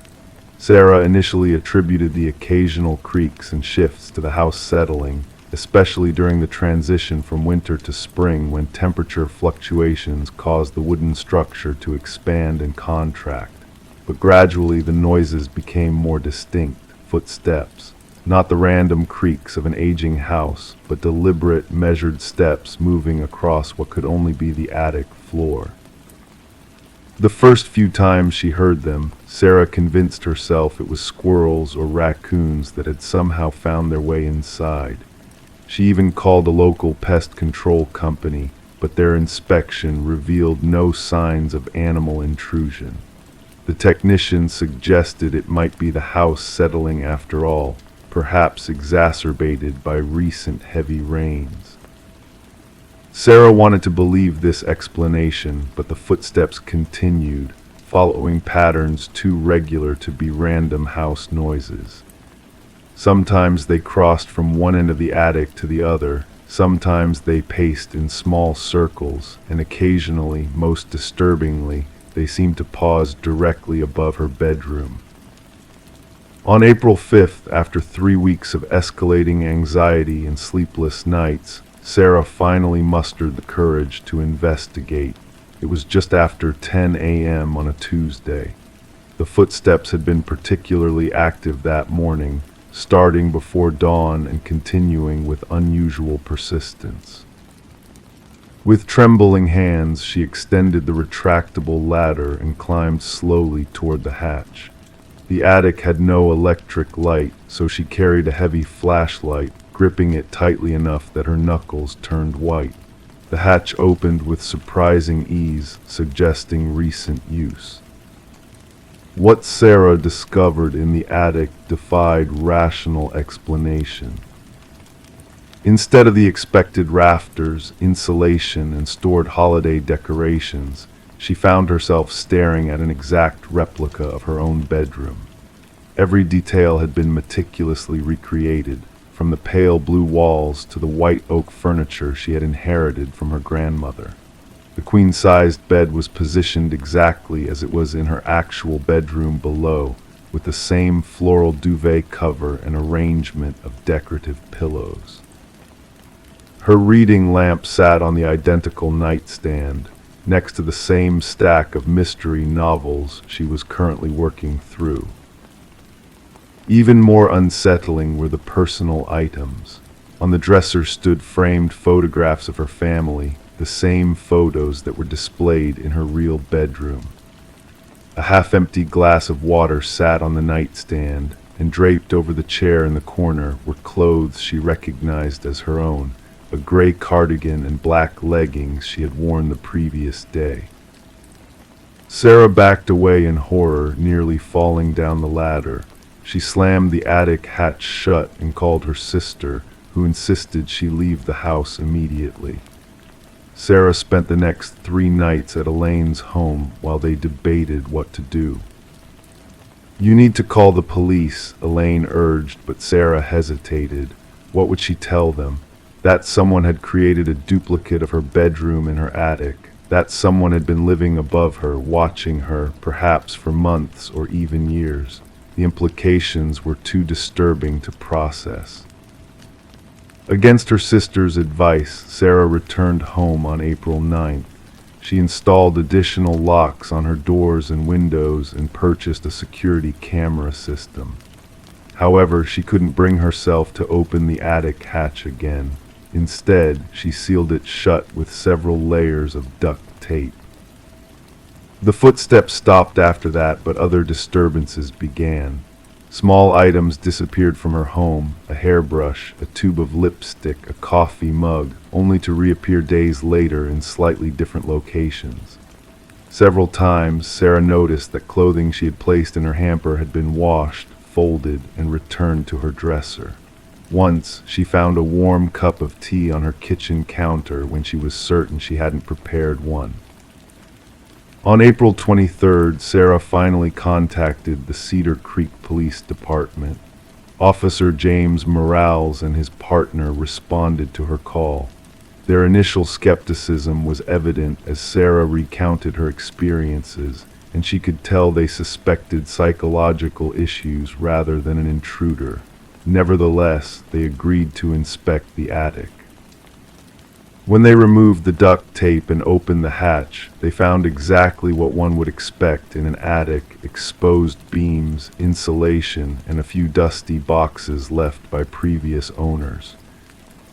A: Sarah initially attributed the occasional creaks and shifts to the house settling, especially during the transition from winter to spring when temperature fluctuations caused the wooden structure to expand and contract. But gradually the noises became more distinct, footsteps, not the random creaks of an aging house, but deliberate, measured steps moving across what could only be the attic floor. The first few times she heard them, Sarah convinced herself it was squirrels or raccoons that had somehow found their way inside. She even called a local pest control company, but their inspection revealed no signs of animal intrusion. The technician suggested it might be the house settling after all, perhaps exacerbated by recent heavy rains. Sarah wanted to believe this explanation, but the footsteps continued, following patterns too regular to be random house noises. Sometimes they crossed from one end of the attic to the other, sometimes they paced in small circles, and occasionally, most disturbingly, they seemed to pause directly above her bedroom. On April 5th, after 3 weeks of escalating anxiety and sleepless nights, Sarah finally mustered the courage to investigate. It was just after 10 a.m. on a Tuesday. The footsteps had been particularly active that morning, starting before dawn and continuing with unusual persistence. With trembling hands, she extended the retractable ladder and climbed slowly toward the hatch. The attic had no electric light, so she carried a heavy flashlight, gripping it tightly enough that her knuckles turned white. The hatch opened with surprising ease, suggesting recent use. What Sarah discovered in the attic defied rational explanation. Instead of the expected rafters, insulation, and stored holiday decorations, she found herself staring at an exact replica of her own bedroom. Every detail had been meticulously recreated, from the pale blue walls to the white oak furniture she had inherited from her grandmother. The queen-sized bed was positioned exactly as it was in her actual bedroom below, with the same floral duvet cover and arrangement of decorative pillows. Her reading lamp sat on the identical nightstand, next to the same stack of mystery novels she was currently working through. Even more unsettling were the personal items. On the dresser stood framed photographs of her family, the same photos that were displayed in her real bedroom. A half-empty glass of water sat on the nightstand, and draped over the chair in the corner were clothes she recognized as her own, a gray cardigan and black leggings she had worn the previous day. Sarah backed away in horror, nearly falling down the ladder. She slammed the attic hatch shut and called her sister, who insisted she leave the house immediately. Sarah spent the next 3 nights at Elaine's home while they debated what to do. "You need to call the police," Elaine urged, but Sarah hesitated. What would she tell them? That someone had created a duplicate of her bedroom in her attic. That someone had been living above her, watching her, perhaps for months or even years. The implications were too disturbing to process. Against her sister's advice, Sarah returned home on April 9th. She installed additional locks on her doors and windows and purchased a security camera system. However, she couldn't bring herself to open the attic hatch again. Instead, she sealed it shut with several layers of duct tape. The footsteps stopped after that, but other disturbances began. Small items disappeared from her home, a hairbrush, a tube of lipstick, a coffee mug, only to reappear days later in slightly different locations. Several times, Sarah noticed that clothing she had placed in her hamper had been washed, folded, and returned to her dresser. Once, she found a warm cup of tea on her kitchen counter when she was certain she hadn't prepared one. On April 23rd, Sarah finally contacted the Cedar Creek Police Department. Officer James Morales and his partner responded to her call. Their initial skepticism was evident as Sarah recounted her experiences, and she could tell they suspected psychological issues rather than an intruder. Nevertheless, they agreed to inspect the attic. When they removed the duct tape and opened the hatch, they found exactly what one would expect in an attic: exposed beams, insulation, and a few dusty boxes left by previous owners.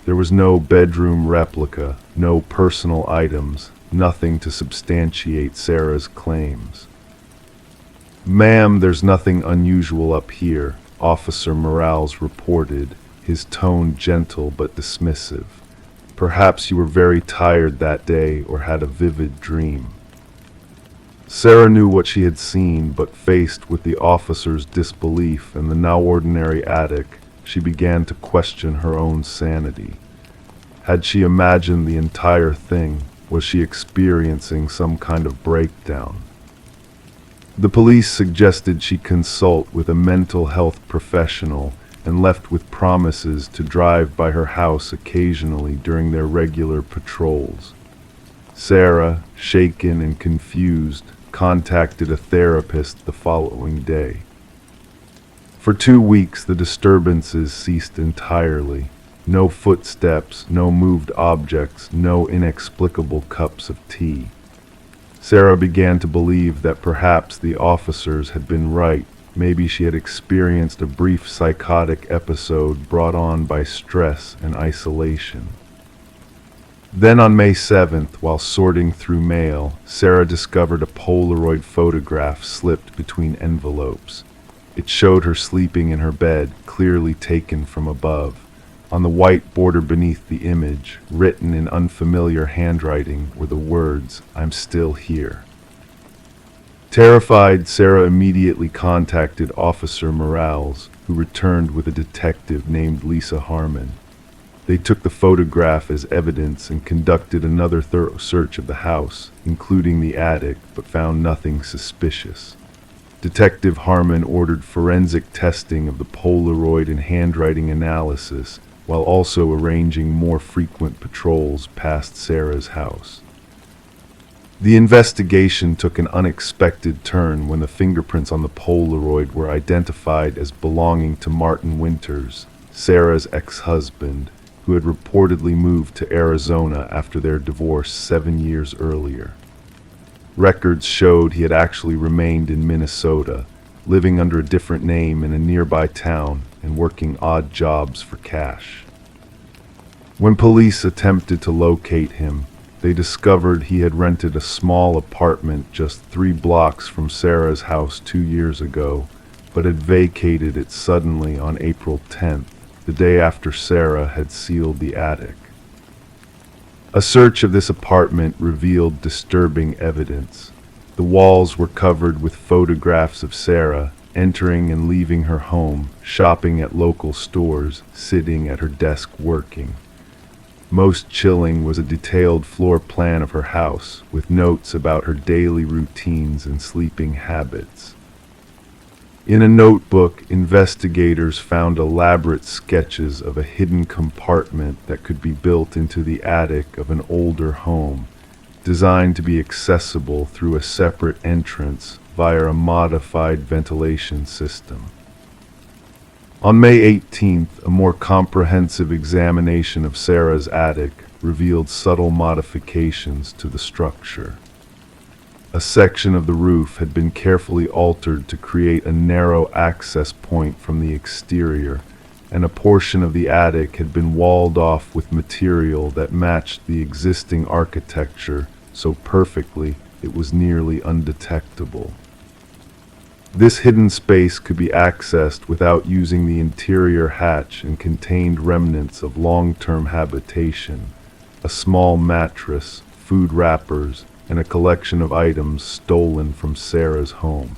A: There was no bedroom replica, no personal items, nothing to substantiate Sarah's claims. "Ma'am, there's nothing unusual up here," Officer Morales reported, his tone gentle but dismissive. "Perhaps you were very tired that day or had a vivid dream." Sarah knew what she had seen, but faced with the officer's disbelief and the now ordinary attic, she began to question her own sanity. Had she imagined the entire thing? Was she experiencing some kind of breakdown? The police suggested she consult with a mental health professional and left with promises to drive by her house occasionally during their regular patrols. Sarah, shaken and confused, contacted a therapist the following day. For 2 weeks, the disturbances ceased entirely. No footsteps, no moved objects, no inexplicable cups of tea. Sarah began to believe that perhaps the officers had been right. Maybe she had experienced a brief psychotic episode brought on by stress and isolation. Then on May 7th, while sorting through mail, Sarah discovered a Polaroid photograph slipped between envelopes. It showed her sleeping in her bed, clearly taken from above. On the white border beneath the image, written in unfamiliar handwriting, were the words, "I'm still here." Terrified, Sarah immediately contacted Officer Morales, who returned with a detective named Lisa Harmon. They took the photograph as evidence and conducted another thorough search of the house, including the attic, but found nothing suspicious. Detective Harmon ordered forensic testing of the Polaroid and handwriting analysis, while also arranging more frequent patrols past Sarah's house. The investigation took an unexpected turn when the fingerprints on the Polaroid were identified as belonging to Martin Winters, Sarah's ex-husband, who had reportedly moved to Arizona after their divorce 7 years earlier. Records showed he had actually remained in Minnesota, living under a different name in a nearby town and working odd jobs for cash. When police attempted to locate him, they discovered he had rented a small apartment just 3 blocks from Sarah's house 2 years ago, but had vacated it suddenly on April 10th, the day after Sarah had sealed the attic. A search of this apartment revealed disturbing evidence. The walls were covered with photographs of Sarah entering and leaving her home, shopping at local stores, sitting at her desk working. Most chilling was a detailed floor plan of her house, with notes about her daily routines and sleeping habits. In a notebook, investigators found elaborate sketches of a hidden compartment that could be built into the attic of an older home, designed to be accessible through a separate entrance via a modified ventilation system. On May 18th, a more comprehensive examination of Sarah's attic revealed subtle modifications to the structure. A section of the roof had been carefully altered to create a narrow access point from the exterior, and a portion of the attic had been walled off with material that matched the existing architecture so perfectly it was nearly undetectable. This hidden space could be accessed without using the interior hatch and contained remnants of long-term habitation, a small mattress, food wrappers, and a collection of items stolen from Sarah's home.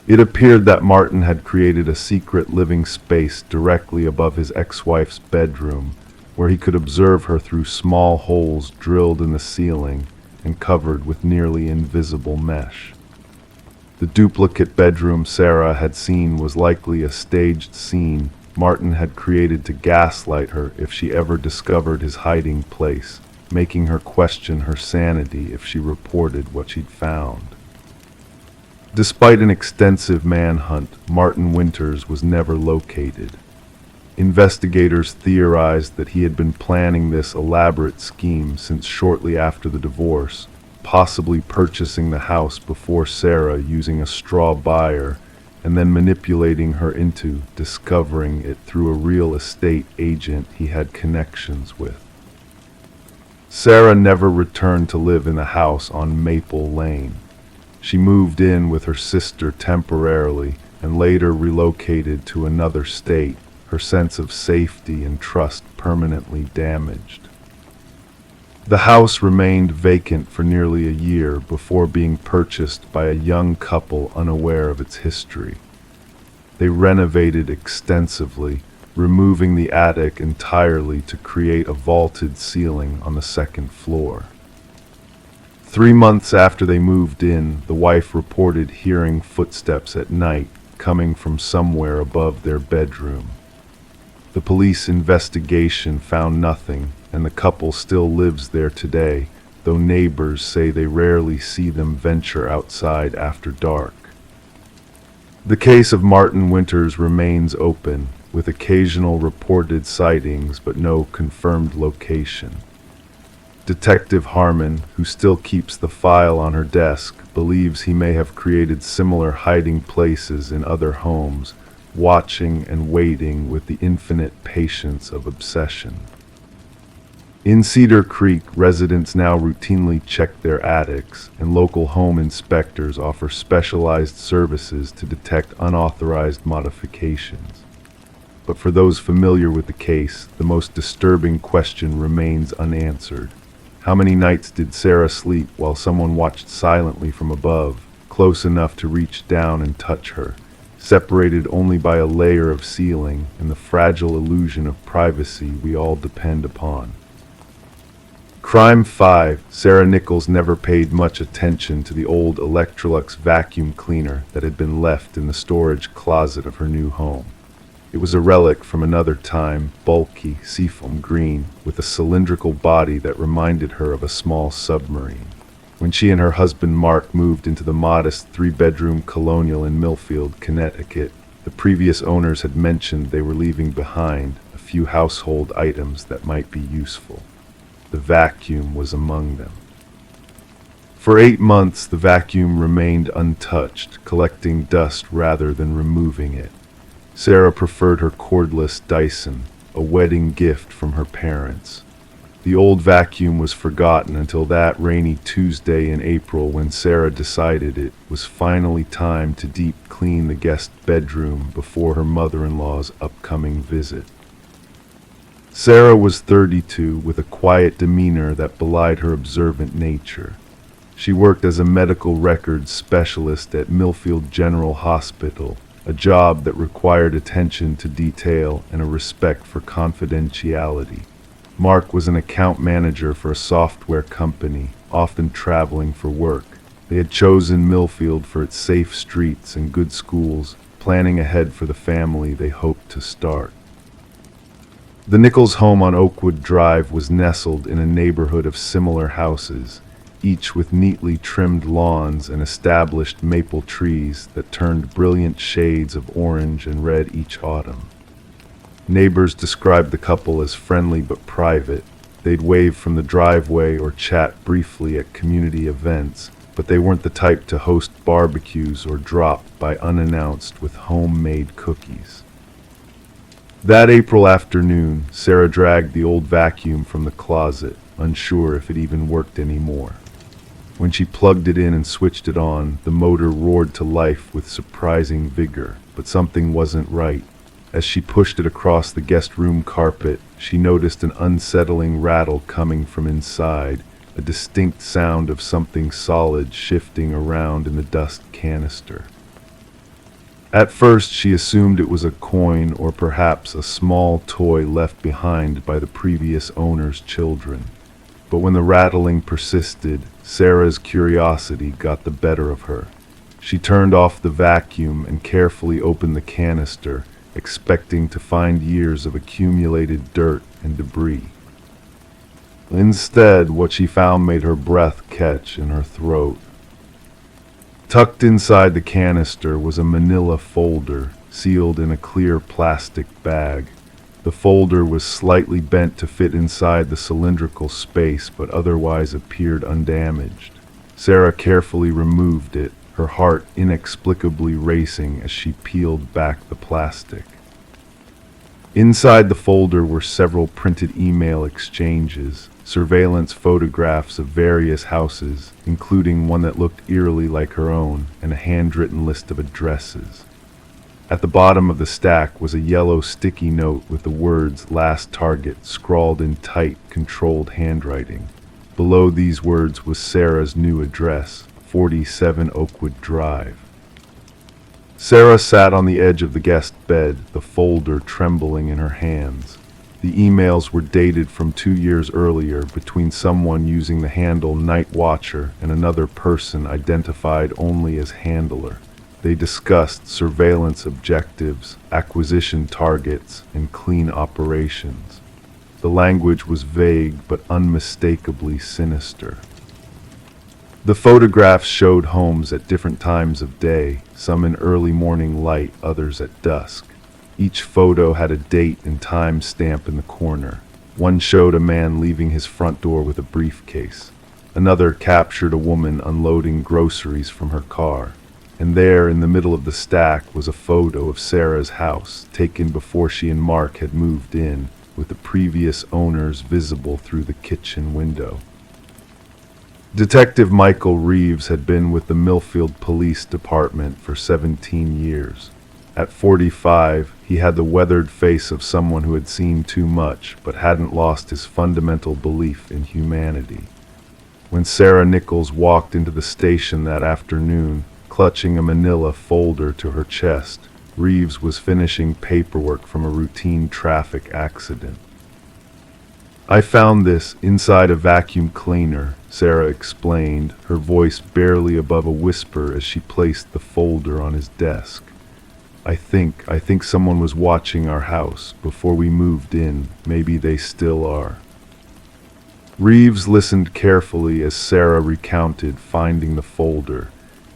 A: It appeared that Martin had created a secret living space directly above his ex-wife's bedroom, where he could observe her through small holes drilled in the ceiling and covered with nearly invisible mesh. The duplicate bedroom Sarah had seen was likely a staged scene Martin had created to gaslight her if she ever discovered his hiding place, making her question her sanity if she reported what she'd found. Despite an extensive manhunt, Martin Winters was never located. Investigators theorized that he had been planning this elaborate scheme since shortly after the divorce, possibly purchasing the house before Sarah using a straw buyer and then manipulating her into discovering it through a real estate agent he had connections with. Sarah never returned to live in the house on Maple Lane. She moved in with her sister temporarily and later relocated to another state, her sense of safety and trust permanently damaged. The house remained vacant for nearly a year before being purchased by a young couple unaware of its history. They renovated extensively, removing the attic entirely to create a vaulted ceiling on the second floor. 3 months after they moved in, the wife reported hearing footsteps at night coming from somewhere above their bedroom. The police investigation found nothing, and the couple still lives there today, though neighbors say they rarely see them venture outside after dark. The case of Martin Winters remains open, with occasional reported sightings but no confirmed location. Detective Harmon, who still keeps the file on her desk, believes he may have created similar hiding places in other homes, watching and waiting with the infinite patience of obsession. In Cedar Creek, residents now routinely check their attics, and local home inspectors offer specialized services to detect unauthorized modifications. But for those familiar with the case, the most disturbing question remains unanswered. How many nights did Sarah sleep while someone watched silently from above, close enough to reach down and touch her, separated only by a layer of ceiling and the fragile illusion of privacy we all depend upon? Crime 5. Sarah Nichols never paid much attention to the old Electrolux vacuum cleaner that had been left in the storage closet of her new home. It was a relic from another time, bulky, seafoam green, with a cylindrical body that reminded her of a small submarine. When she and her husband Mark moved into the modest 3-bedroom colonial in Millfield, Connecticut, the previous owners had mentioned they were leaving behind a few household items that might be useful. The vacuum was among them. For 8 months, the vacuum remained untouched, collecting dust rather than removing it. Sarah preferred her cordless Dyson, a wedding gift from her parents. The old vacuum was forgotten until that rainy Tuesday in April when Sarah decided it was finally time to deep clean the guest bedroom before her mother-in-law's upcoming visit. Sarah was 32, with a quiet demeanor that belied her observant nature. She worked as a medical records specialist at Millfield General Hospital, a job that required attention to detail and a respect for confidentiality. Mark was an account manager for a software company, often traveling for work. They had chosen Millfield for its safe streets and good schools, planning ahead for the family they hoped to start. The Nichols home on Oakwood Drive was nestled in a neighborhood of similar houses, each with neatly trimmed lawns and established maple trees that turned brilliant shades of orange and red each autumn. Neighbors described the couple as friendly but private. They'd wave from the driveway or chat briefly at community events, but they weren't the type to host barbecues or drop by unannounced with homemade cookies. That April afternoon, Sarah dragged the old vacuum from the closet, unsure if it even worked anymore. When she plugged it in and switched it on, the motor roared to life with surprising vigor, but something wasn't right. As she pushed it across the guest room carpet, she noticed an unsettling rattle coming from inside, a distinct sound of something solid shifting around in the dust canister. At first, she assumed it was a coin or perhaps a small toy left behind by the previous owner's children. But when the rattling persisted, Sarah's curiosity got the better of her. She turned off the vacuum and carefully opened the canister, expecting to find years of accumulated dirt and debris. Instead, what she found made her breath catch in her throat. Tucked inside the canister was a manila folder, sealed in a clear plastic bag. The folder was slightly bent to fit inside the cylindrical space, but otherwise appeared undamaged. Sarah carefully removed it, her heart inexplicably racing as she peeled back the plastic. Inside the folder were several printed email exchanges, surveillance photographs of various houses, including one that looked eerily like her own, and a handwritten list of addresses. At the bottom of the stack was a yellow sticky note with the words "Last Target" scrawled in tight, controlled handwriting. Below these words was Sarah's new address, 47 Oakwood Drive. Sarah sat on the edge of the guest bed, the folder trembling in her hands. The emails were dated from 2 years earlier between someone using the handle Night Watcher and another person identified only as Handler. They discussed surveillance objectives, acquisition targets, and clean operations. The language was vague but unmistakably sinister. The photographs showed homes at different times of day, some in early morning light, others at dusk. Each photo had a date and time stamp in the corner. One showed a man leaving his front door with a briefcase. Another captured a woman unloading groceries from her car. And there, in the middle of the stack, was a photo of Sarah's house, taken before she and Mark had moved in, with the previous owners visible through the kitchen window. Detective Michael Reeves had been with the Millfield Police Department for 17 years. At 45, he had the weathered face of someone who had seen too much, but hadn't lost his fundamental belief in humanity. When Sarah Nichols walked into the station that afternoon, clutching a manila folder to her chest, Reeves was finishing paperwork from a routine traffic accident. "I found this inside a vacuum cleaner," Sarah explained, her voice barely above a whisper as she placed the folder on his desk. I think someone was watching our house before we moved in. Maybe they still are." Reeves listened carefully as Sarah recounted finding the folder.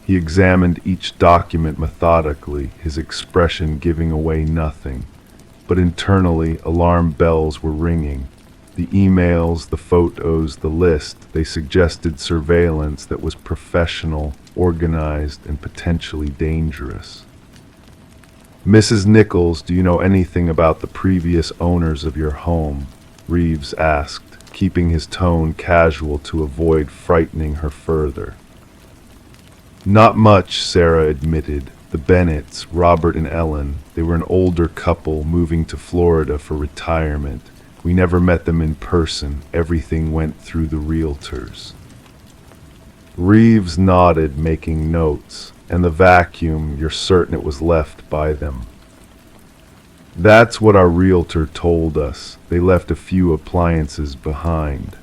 A: He examined each document methodically, his expression giving away nothing. But internally, alarm bells were ringing. The emails, the photos, the list, they suggested surveillance that was professional, organized, and potentially dangerous. "Mrs. Nichols, do you know anything about the previous owners of your home?" Reeves asked, keeping his tone casual to avoid frightening her further. "Not much," Sarah admitted. "The Bennetts, Robert and Ellen, they were an older couple moving to Florida for retirement. We never met them in person. Everything went through the realtors." Reeves nodded, making notes. "And the vacuum, you're certain it was left by them?" "That's what our realtor told us. They left a few appliances behind."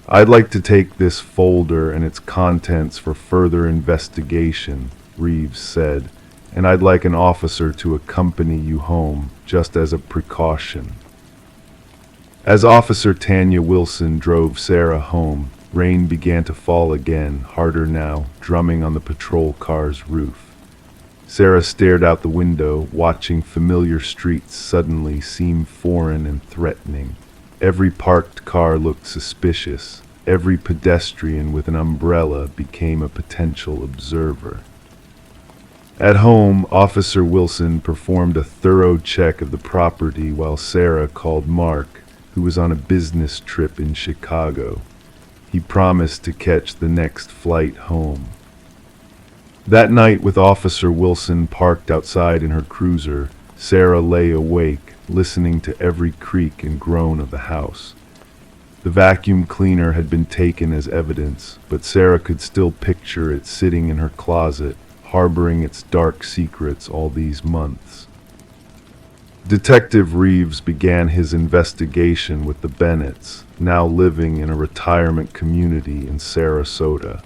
A: "I'd like to take this folder and its contents for further investigation," Reeves said, "and I'd like an officer to accompany you home, just as a precaution." As Officer Tanya Wilson drove Sarah home, rain began to fall again, harder now, drumming on the patrol car's roof. Sarah stared out the window, watching familiar streets suddenly seem foreign and threatening. Every parked car looked suspicious. Every pedestrian with an umbrella became a potential observer. At home, Officer Wilson performed a thorough check of the property while Sarah called Mark, who was on a business trip in Chicago. He promised to catch the next flight home. That night, with Officer Wilson parked outside in her cruiser, Sarah lay awake, listening to every creak and groan of the house. The vacuum cleaner had been taken as evidence, but Sarah could still picture it sitting in her closet, harboring its dark secrets all these months. Detective Reeves began his investigation with the Bennetts, now living in a retirement community in Sarasota.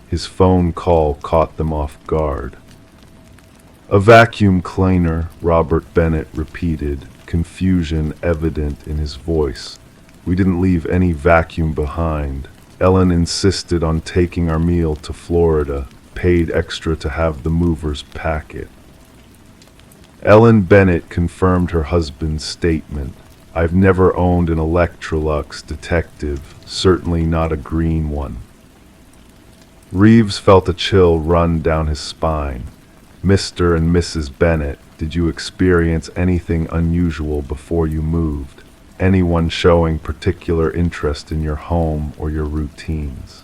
A: His phone call caught them off guard. "A vacuum cleaner," Robert Bennett repeated, confusion evident in his voice. "We didn't leave any vacuum behind. Ellen insisted on taking our meal to Florida, paid extra to have the movers pack it." Ellen Bennett confirmed her husband's statement. "I've never owned an Electrolux, detective, certainly not a green one." Reeves felt a chill run down his spine. "Mr. and Mrs. Bennett, did you experience anything unusual before you moved? Anyone showing particular interest in your home or your routines?"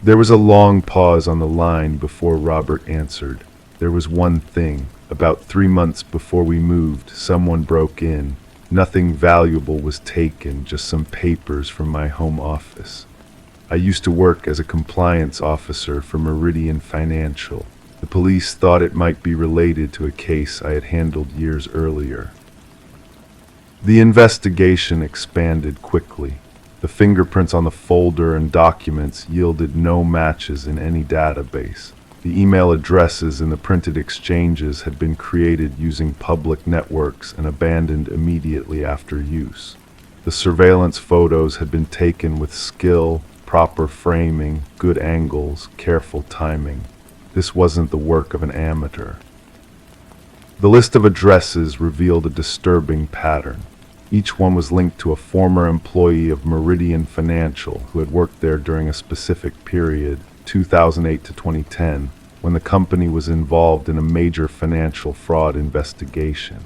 A: There was a long pause on the line before Robert answered. There was one thing. About 3 months before we moved, someone broke in. Nothing valuable was taken, just some papers from my home office. I used to work as a compliance officer for Meridian Financial. The police thought it might be related to a case I had handled years earlier. The investigation expanded quickly. The fingerprints on the folder and documents yielded no matches in any database. The email addresses in the printed exchanges had been created using public networks and abandoned immediately after use. The surveillance photos had been taken with skill, proper framing, good angles, careful timing. This wasn't the work of an amateur. The list of addresses revealed a disturbing pattern. Each one was linked to a former employee of Meridian Financial who had worked there during a specific period, 2008 to 2010, when the company was involved in a major financial fraud investigation.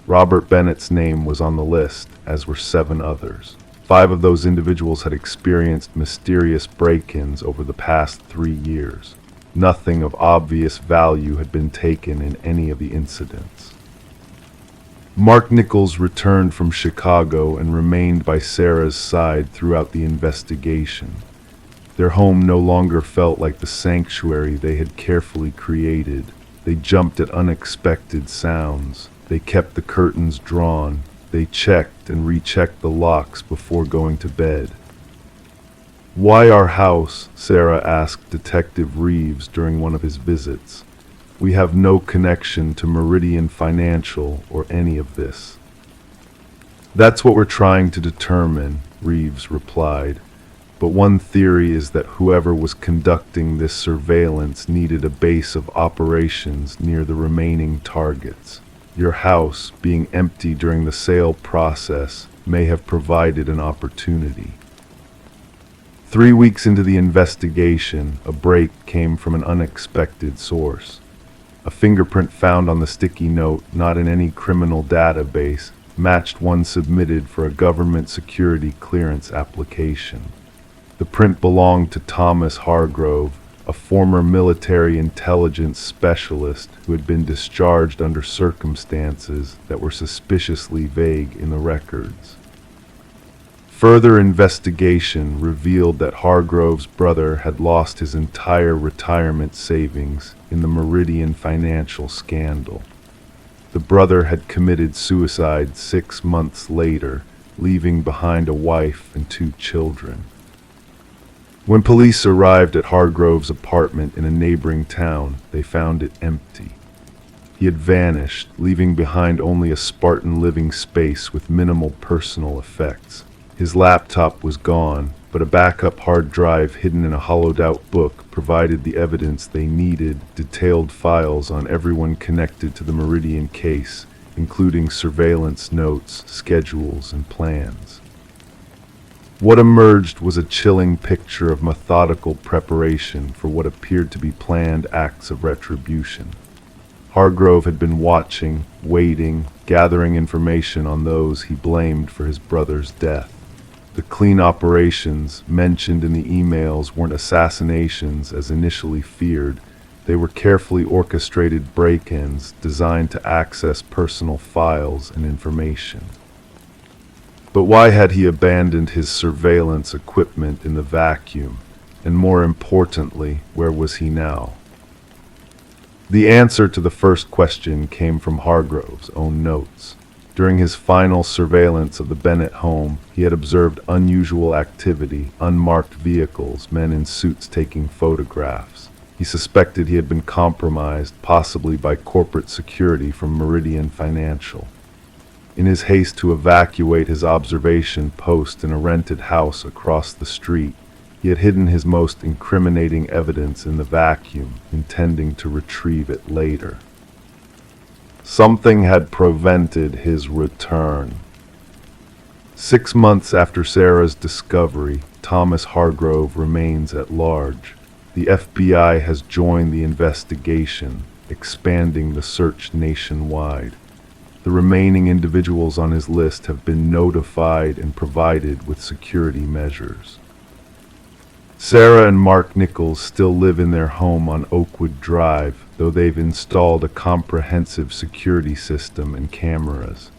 A: Robert Bennett's name was on the list, as were 7 others. 5 of those individuals had experienced mysterious break-ins over the past 3 years. Nothing of obvious value had been taken in any of the incidents. Mark Nichols returned from Chicago and remained by Sarah's side throughout the investigation. Their home no longer felt like the sanctuary they had carefully created. They jumped at unexpected sounds. They kept the curtains drawn. They checked and rechecked the locks before going to bed. "Why our house?" Sarah asked Detective Reeves during one of his visits. "We have no connection to Meridian Financial or any of this." "That's what we're trying to determine," Reeves replied. "But one theory is that whoever was conducting this surveillance needed a base of operations near the remaining targets. Your house, being empty during the sale process, may have provided an opportunity." 3 weeks into the investigation, a break came from an unexpected source. A fingerprint found on the sticky note, not in any criminal database, matched one submitted for a government security clearance application. The print belonged to Thomas Hargrove, a former military intelligence specialist who had been discharged under circumstances that were suspiciously vague in the records. Further investigation revealed that Hargrove's brother had lost his entire retirement savings in the Meridian Financial scandal. The brother had committed suicide 6 months later, leaving behind a wife and 2 children. When police arrived at Hargrove's apartment in a neighboring town, they found it empty. He had vanished, leaving behind only a Spartan living space with minimal personal effects. His laptop was gone, but a backup hard drive hidden in a hollowed-out book provided the evidence they needed: detailed files on everyone connected to the Meridian case, including surveillance notes, schedules, and plans. What emerged was a chilling picture of methodical preparation for what appeared to be planned acts of retribution. Hargrove had been watching, waiting, gathering information on those he blamed for his brother's death. The clean operations mentioned in the emails weren't assassinations as initially feared. They were carefully orchestrated break-ins designed to access personal files and information. But why had he abandoned his surveillance equipment in the vacuum? And more importantly, where was he now? The answer to the first question came from Hargrove's own notes. During his final surveillance of the Bennett home, he had observed unusual activity, unmarked vehicles, men in suits taking photographs. He suspected he had been compromised, possibly by corporate security from Meridian Financial. In his haste to evacuate his observation post in a rented house across the street, he had hidden his most incriminating evidence in the vacuum, intending to retrieve it later. Something had prevented his return. 6 months after Sarah's discovery, Thomas Hargrove remains at large. The FBI has joined the investigation, expanding the search nationwide. The remaining individuals on his list have been notified and provided with security measures. Sarah and Mark Nichols still live in their home on Oakwood Drive, though they've installed a comprehensive security system and cameras.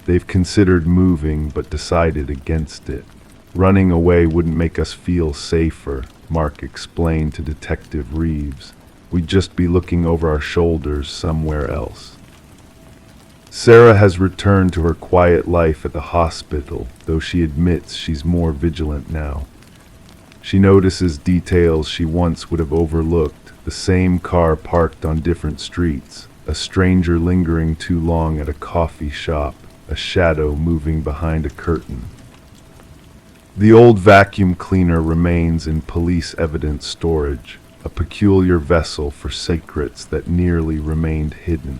A: They've considered moving but decided against it. Running away wouldn't make us feel safer, Mark explained to Detective Reeves. We'd just be looking over our shoulders somewhere else. Sarah has returned to her quiet life at the hospital, though she admits she's more vigilant now. She notices details she once would have overlooked: the same car parked on different streets, a stranger lingering too long at a coffee shop, a shadow moving behind a curtain. The old vacuum cleaner remains in police evidence storage, a peculiar vessel for secrets that nearly remained hidden.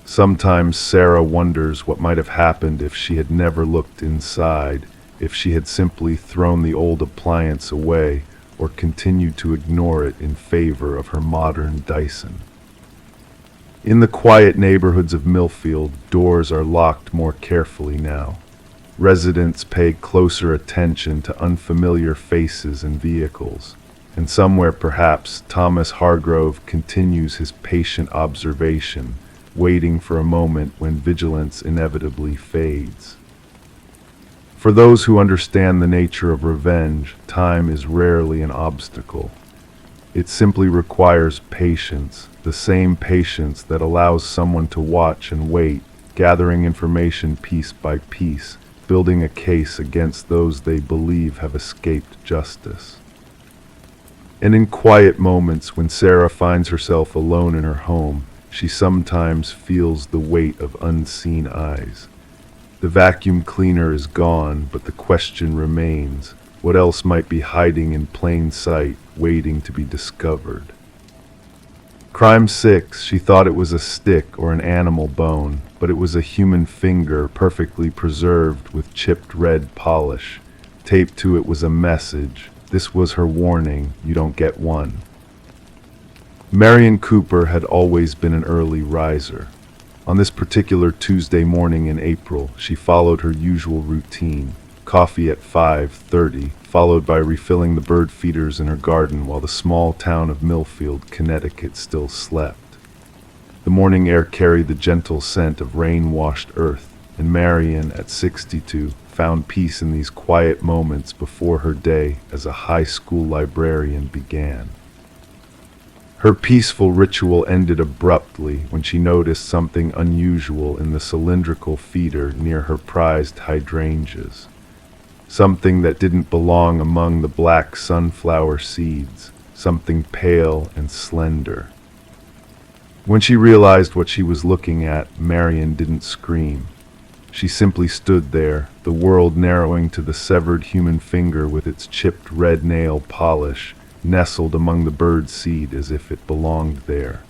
A: Sometimes Sarah wonders what might have happened if she had never looked inside, if she had simply thrown the old appliance away or continued to ignore it in favor of her modern Dyson. In the quiet neighborhoods of Millfield, doors are locked more carefully now. Residents pay closer attention to unfamiliar faces and vehicles, and somewhere perhaps Thomas Hargrove continues his patient observation, waiting for a moment when vigilance inevitably fades. For those who understand the nature of revenge, time is rarely an obstacle. It simply requires patience, the same patience that allows someone to watch and wait, gathering information piece by piece, building a case against those they believe have escaped justice. And in quiet moments when Sarah finds herself alone in her home, she sometimes feels the weight of unseen eyes. The vacuum cleaner is gone, but the question remains: what else might be hiding in plain sight, waiting to be discovered? Crime 6, she thought it was a stick or an animal bone, but it was a human finger perfectly preserved with chipped red polish. Taped to it was a message. This was her warning: you don't get one. Marion Cooper had always been an early riser. On this particular Tuesday morning in April, she followed her usual routine: coffee at 5:30, followed by refilling the bird feeders in her garden while the small town of Millfield, Connecticut still slept. The morning air carried the gentle scent of rain-washed earth, and Marion, at 62, found peace in these quiet moments before her day as a high school librarian began. Her peaceful ritual ended abruptly when she noticed something unusual in the cylindrical feeder near her prized hydrangeas. Something that didn't belong among the black sunflower seeds, something pale and slender. When she realized what she was looking at, Marion didn't scream. She simply stood there, the world narrowing to the severed human finger with its chipped red nail polish, nestled among the bird seed as if it belonged there.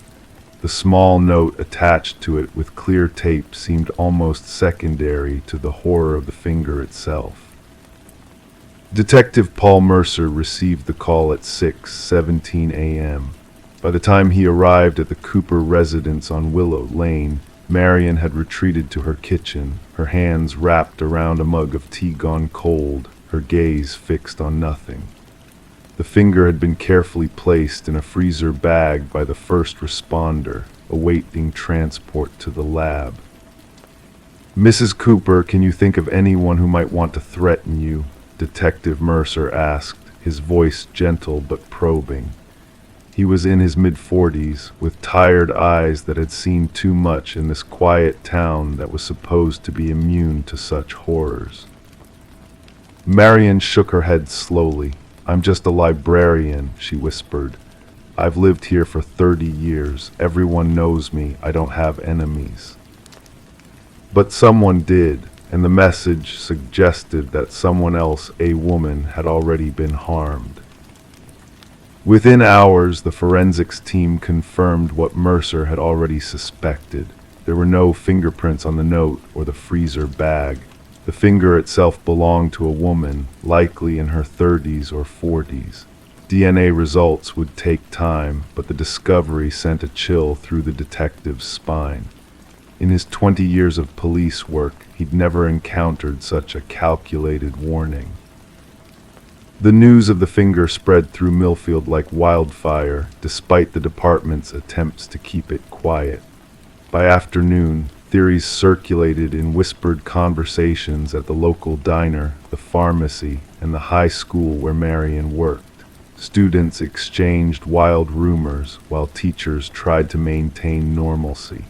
A: The small note attached to it with clear tape seemed almost secondary to the horror of the finger itself. Detective Paul Mercer received the call at 6:17 a.m. By the time he arrived at the Cooper residence on Willow Lane, Marion had retreated to her kitchen, her hands wrapped around a mug of tea gone cold, her gaze fixed on nothing. The finger had been carefully placed in a freezer bag by the first responder, awaiting transport to the lab. "Mrs. Cooper, can you think of anyone who might want to threaten you?" Detective Mercer asked, his voice gentle but probing. He was in his mid-40s, with tired eyes that had seen too much in this quiet town that was supposed to be immune to such horrors. Marion shook her head slowly. "I'm just a librarian," she whispered. "I've lived here for 30 years. Everyone knows me. I don't have enemies." But someone did, and the message suggested that someone else, a woman, had already been harmed. Within hours, the forensics team confirmed what Mercer had already suspected. There were no fingerprints on the note or the freezer bag. The finger itself belonged to a woman, likely in her 30s or 40s. DNA results would take time, but the discovery sent a chill through the detective's spine. In his 20 years of police work, he'd never encountered such a calculated warning. The news of the finger spread through Millfield like wildfire, despite the department's attempts to keep it quiet. By afternoon, theories circulated in whispered conversations at the local diner, the pharmacy, and the high school where Marion worked. Students exchanged wild rumors while teachers tried to maintain normalcy.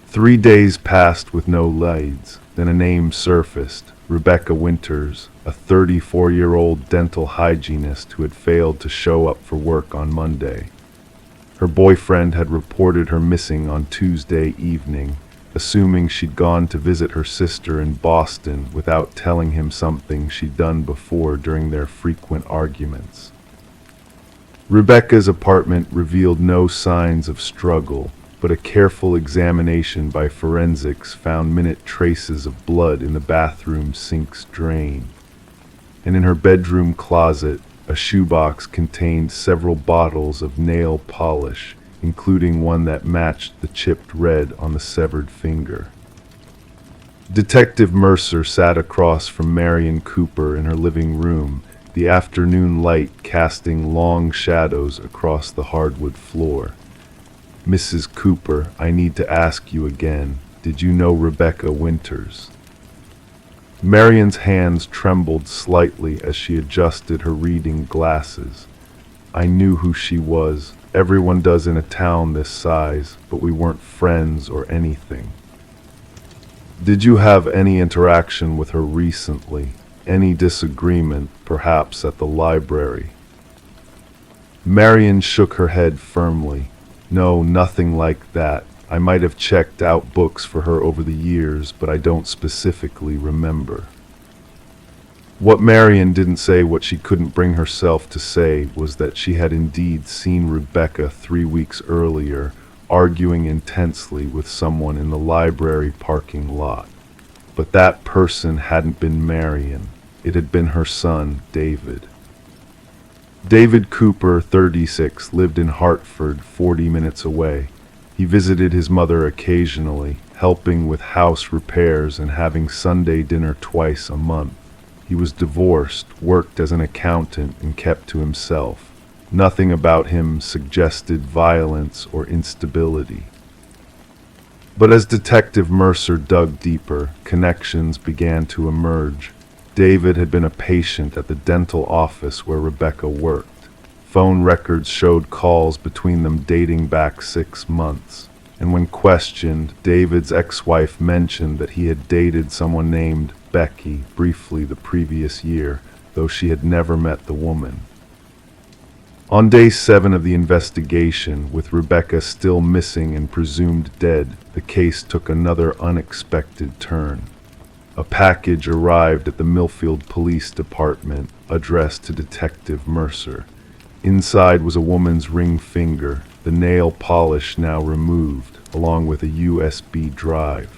A: 3 days passed with no leads. Then a name surfaced: Rebecca Winters, a 34-year-old dental hygienist who had failed to show up for work on Monday. Her boyfriend had reported her missing on Tuesday evening, assuming she'd gone to visit her sister in Boston without telling him something she'd done before during their frequent arguments. Rebecca's apartment revealed no signs of struggle, but a careful examination by forensics found minute traces of blood in the bathroom sink's drain. And in her bedroom closet, a shoebox contained several bottles of nail polish, including one that matched the chipped red on the severed finger. Detective Mercer sat across from Marion Cooper in her living room, the afternoon light casting long shadows across the hardwood floor. "Mrs. Cooper, I need to ask you again. Did you know Rebecca Winters?" Marion's hands trembled slightly as she adjusted her reading glasses. "I knew who she was. Everyone does in a town this size, but we weren't friends or anything." "Did you have any interaction with her recently? Any disagreement, perhaps at the library?" Marion shook her head firmly. "No, nothing like that. I might have checked out books for her over the years, but I don't specifically remember." What Marion didn't say, what she couldn't bring herself to say, was that she had indeed seen Rebecca 3 weeks earlier, arguing intensely with someone in the library parking lot. But that person hadn't been Marion. It had been her son, David. David Cooper, 36, lived in Hartford, 40 minutes away. He visited his mother occasionally, helping with house repairs and having Sunday dinner twice a month. He was divorced, worked as an accountant, and kept to himself. Nothing about him suggested violence or instability. But as Detective Mercer dug deeper, connections began to emerge. David had been a patient at the dental office where Rebecca worked. Phone records showed calls between them dating back 6 months. And when questioned, David's ex-wife mentioned that he had dated someone named Becky briefly the previous year, though she had never met the woman. On day 7 of the investigation, with Rebecca still missing and presumed dead, the case took another unexpected turn. A package arrived at the Millfield Police Department, addressed to Detective Mercer. Inside was a woman's ring finger, the nail polish now removed, along with a USB drive.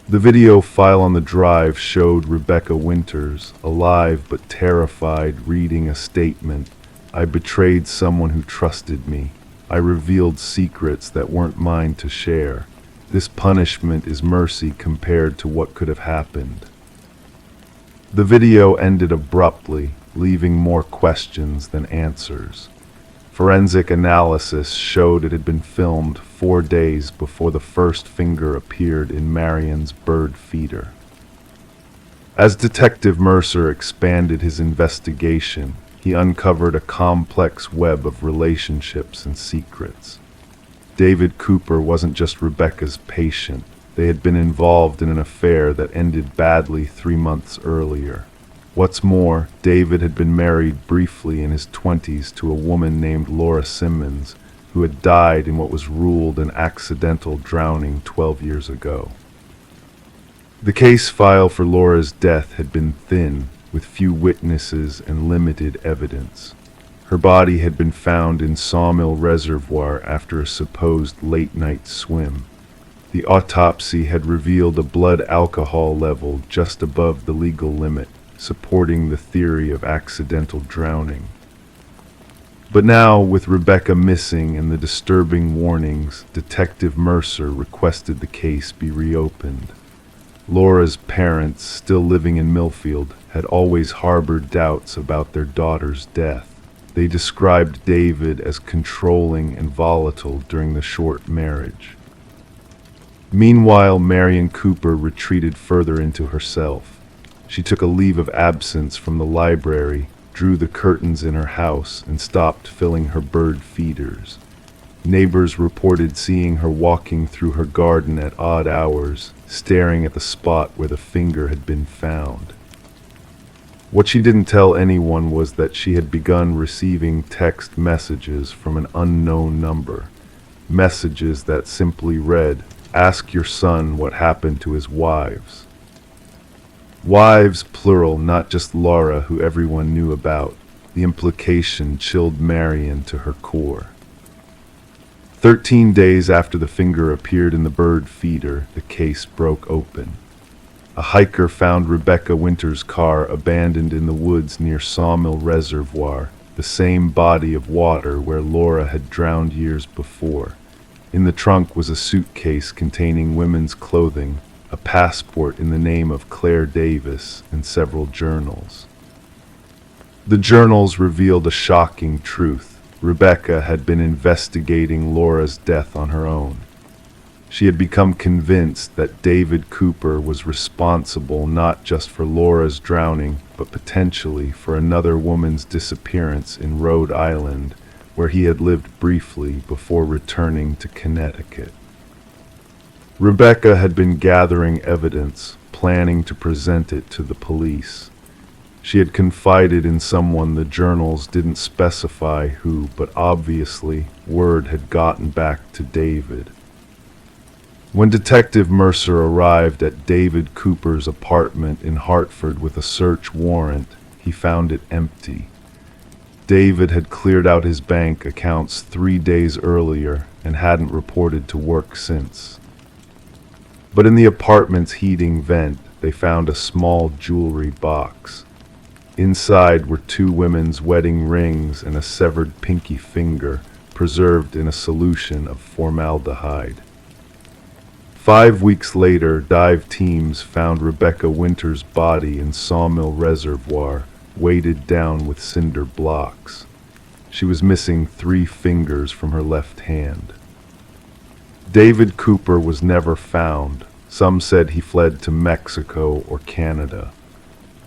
A: The video file on the drive showed Rebecca Winters, alive but terrified, reading a statement. "I betrayed someone who trusted me. I revealed secrets that weren't mine to share. This punishment is mercy compared to what could have happened." The video ended abruptly, leaving more questions than answers. Forensic analysis showed it had been filmed 4 days before the first finger appeared in Marion's bird feeder. As Detective Mercer expanded his investigation, he uncovered a complex web of relationships and secrets. David Cooper wasn't just Rebecca's patient. They had been involved in an affair that ended badly 3 months earlier. What's more, David had been married briefly in his 20s to a woman named Laura Simmons, who had died in what was ruled an accidental drowning 12 years ago. The case file for Laura's death had been thin, with few witnesses and limited evidence. Her body had been found in Sawmill Reservoir after a supposed late-night swim. The autopsy had revealed a blood alcohol level just above the legal limit, supporting the theory of accidental drowning. But now, with Rebecca missing and the disturbing warnings, Detective Mercer requested the case be reopened. Laura's parents, still living in Millfield, had always harbored doubts about their daughter's death. They described David as controlling and volatile during the short marriage. Meanwhile, Marion Cooper retreated further into herself. She took a leave of absence from the library, drew the curtains in her house, and stopped filling her bird feeders. Neighbors reported seeing her walking through her garden at odd hours, staring at the spot where the finger had been found. What she didn't tell anyone was that she had begun receiving text messages from an unknown number. Messages that simply read, "Ask your son what happened to his wives." Wives, plural, not just Laura, who everyone knew about. The implication chilled Marion to her core. 13 days after the finger appeared in the bird feeder, the case broke open. A hiker found Rebecca Winter's car abandoned in the woods near Sawmill Reservoir, the same body of water where Laura had drowned years before. In the trunk was a suitcase containing women's clothing, a passport in the name of Claire Davis, and several journals. The journals revealed a shocking truth. Rebecca had been investigating Laura's death on her own. She had become convinced that David Cooper was responsible not just for Laura's drowning, but potentially for another woman's disappearance in Rhode Island, where he had lived briefly before returning to Connecticut. Rebecca had been gathering evidence, planning to present it to the police. She had confided in someone the journals didn't specify who, but obviously word had gotten back to David. When Detective Mercer arrived at David Cooper's apartment in Hartford with a search warrant, he found it empty. David had cleared out his bank accounts 3 days earlier and hadn't reported to work since. But in the apartment's heating vent, they found a small jewelry box. Inside were 2 women's wedding rings and a severed pinky finger, preserved in a solution of formaldehyde. 5 weeks later, dive teams found Rebecca Winter's body in Sawmill Reservoir, weighted down with cinder blocks. She was missing 3 fingers from her left hand. David Cooper was never found. Some said he fled to Mexico or Canada.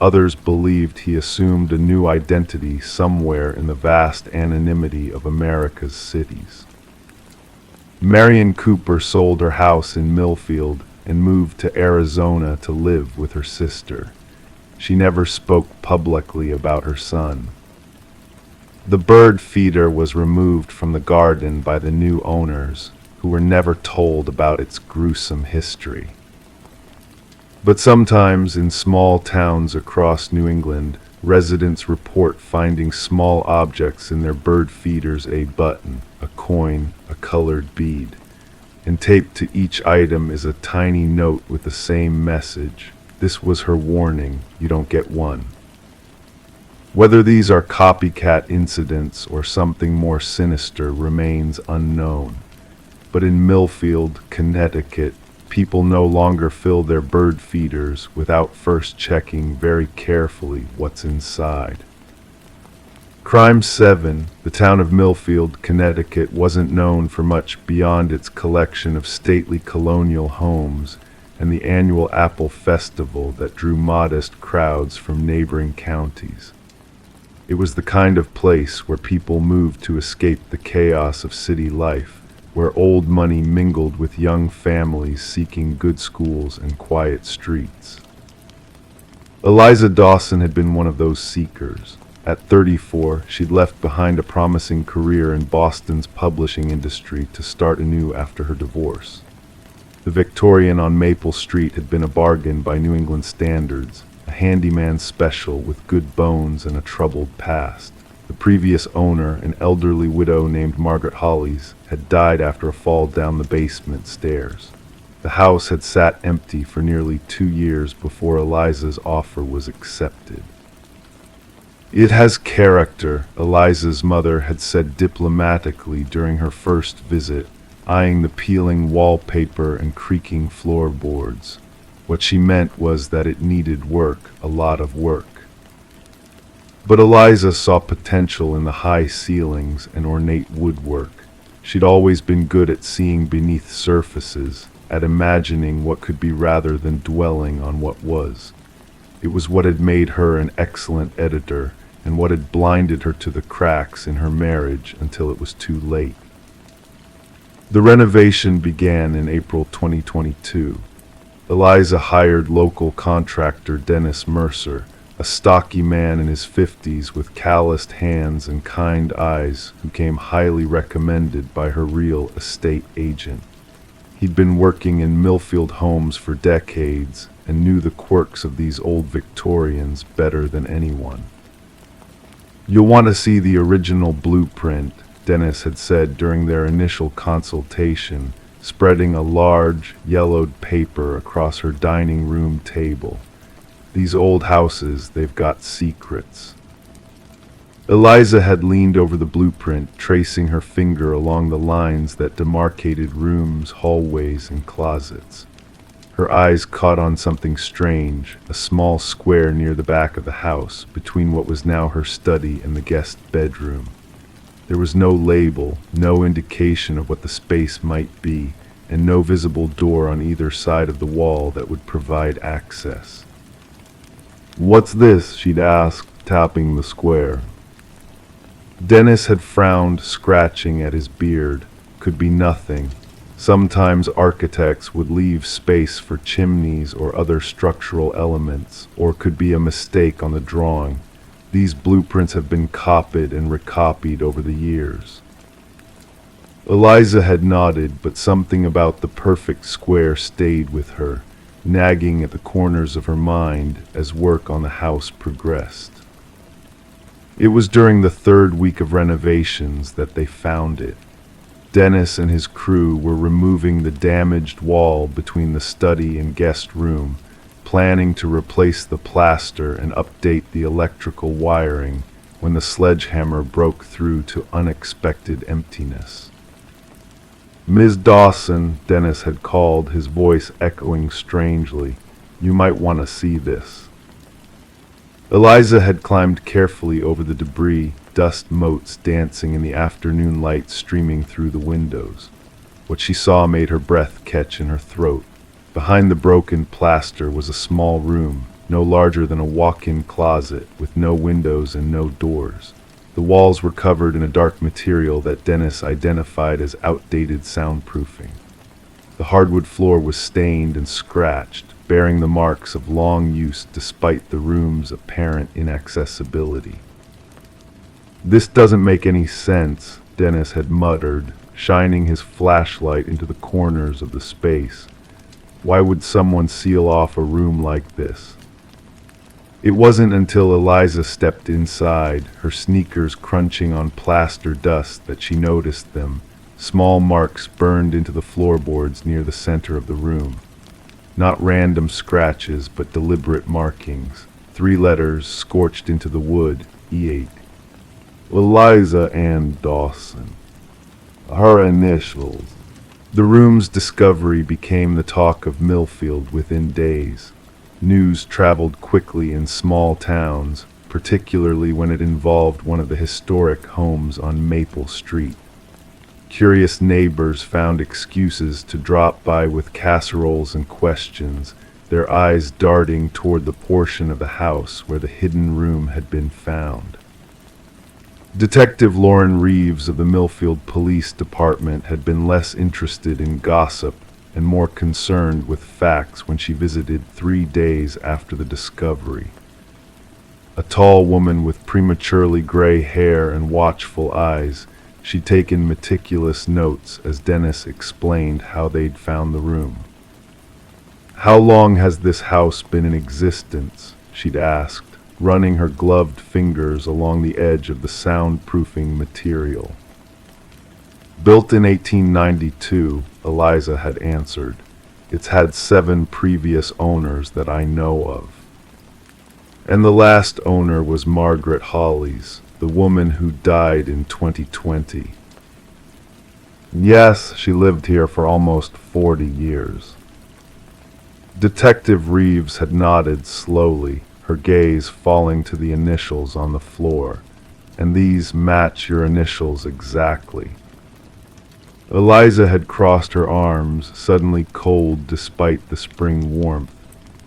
A: Others believed he assumed a new identity somewhere in the vast anonymity of America's cities. Marion Cooper sold her house in Millfield and moved to Arizona to live with her sister. She never spoke publicly about her son. The bird feeder was removed from the garden by the new owners, who were never told about its gruesome history. But sometimes in small towns across New England, residents report finding small objects in their bird feeders: a button, a coin, a colored bead. And taped to each item is a tiny note with the same message. This was her warning, you don't get one. Whether these are copycat incidents or something more sinister remains unknown. But in Millfield, Connecticut, people no longer fill their bird feeders without first checking very carefully what's inside. Crime 7, the town of Millfield, Connecticut, wasn't known for much beyond its collection of stately colonial homes and the annual Apple Festival that drew modest crowds from neighboring counties. It was the kind of place where people moved to escape the chaos of city life, where old money mingled with young families seeking good schools and quiet streets. Eliza Dawson had been one of those seekers. At 34, she'd left behind a promising career in Boston's publishing industry to start anew after her divorce. The Victorian on Maple Street had been a bargain by New England standards, a handyman special with good bones and a troubled past. The previous owner, an elderly widow named Margaret Hollies, had died after a fall down the basement stairs. The house had sat empty for nearly 2 years before Eliza's offer was accepted. "It has character," Eliza's mother had said diplomatically during her first visit, eyeing the peeling wallpaper and creaking floorboards. What she meant was that it needed work, a lot of work. But Eliza saw potential in the high ceilings and ornate woodwork. She'd always been good at seeing beneath surfaces, at imagining what could be rather than dwelling on what was. It was what had made her an excellent editor, and what had blinded her to the cracks in her marriage until it was too late. The renovation began in April 2022. Eliza hired local contractor Dennis Mercer, a stocky man in his 50s with calloused hands and kind eyes who came highly recommended by her real estate agent. He'd been working in Millfield homes for decades and knew the quirks of these old Victorians better than anyone. "You'll want to see the original blueprint," Dennis had said during their initial consultation, spreading a large, yellowed paper across her dining room table. "These old houses, they've got secrets." Eliza had leaned over the blueprint, tracing her finger along the lines that demarcated rooms, hallways, and closets. Her eyes caught on something strange, a small square near the back of the house, between what was now her study and the guest bedroom. There was no label, no indication of what the space might be, and no visible door on either side of the wall that would provide access. "What's this?" she'd asked, tapping the square. Dennis had frowned, scratching at his beard. Could be nothing. Sometimes architects would leave space for chimneys or other structural elements, or could be a mistake on the drawing. These blueprints have been copied and recopied over the years. Eliza had nodded, but something about the perfect square stayed with her, nagging at the corners of her mind as work on the house progressed. It was during the third week of renovations that they found it. Dennis and his crew were removing the damaged wall between the study and guest room, planning to replace the plaster and update the electrical wiring when the sledgehammer broke through to unexpected emptiness. "Ms. Dawson," Dennis had called, his voice echoing strangely, "you might want to see this." Eliza had climbed carefully over the debris, dust motes dancing in the afternoon light streaming through the windows. What she saw made her breath catch in her throat. Behind the broken plaster was a small room, no larger than a walk-in closet, with no windows and no doors. The walls were covered in a dark material that Dennis identified as outdated soundproofing. The hardwood floor was stained and scratched, bearing the marks of long use despite the room's apparent inaccessibility. "This doesn't make any sense," Dennis had muttered, shining his flashlight into the corners of the space. "Why would someone seal off a room like this?" It wasn't until Eliza stepped inside, her sneakers crunching on plaster dust, that she noticed them, small marks burned into the floorboards near the center of the room. Not random scratches, but deliberate markings. 3 letters scorched into the wood, E8. Eliza Ann Dawson. Her initials. The room's discovery became the talk of Millfield within days. News traveled quickly in small towns, particularly when it involved one of the historic homes on Maple Street. Curious neighbors found excuses to drop by with casseroles and questions, their eyes darting toward the portion of the house where the hidden room had been found. Detective Lauren Reeves of the Millfield Police Department had been less interested in gossip and more concerned with facts when she visited 3 days after the discovery. A tall woman with prematurely gray hair and watchful eyes, she'd taken meticulous notes as Dennis explained how they'd found the room. "How long has this house been in existence?" she'd asked, running her gloved fingers along the edge of the soundproofing material. "Built in 1892, Eliza had answered. "It's had 7 previous owners that I know of. And the last owner was Margaret Hollies, the woman who died in 2020. Yes, she lived here for almost 40 years. Detective Reeves had nodded slowly, her gaze falling to the initials on the floor. And these match your initials exactly. Eliza had crossed her arms, suddenly cold despite the spring warmth.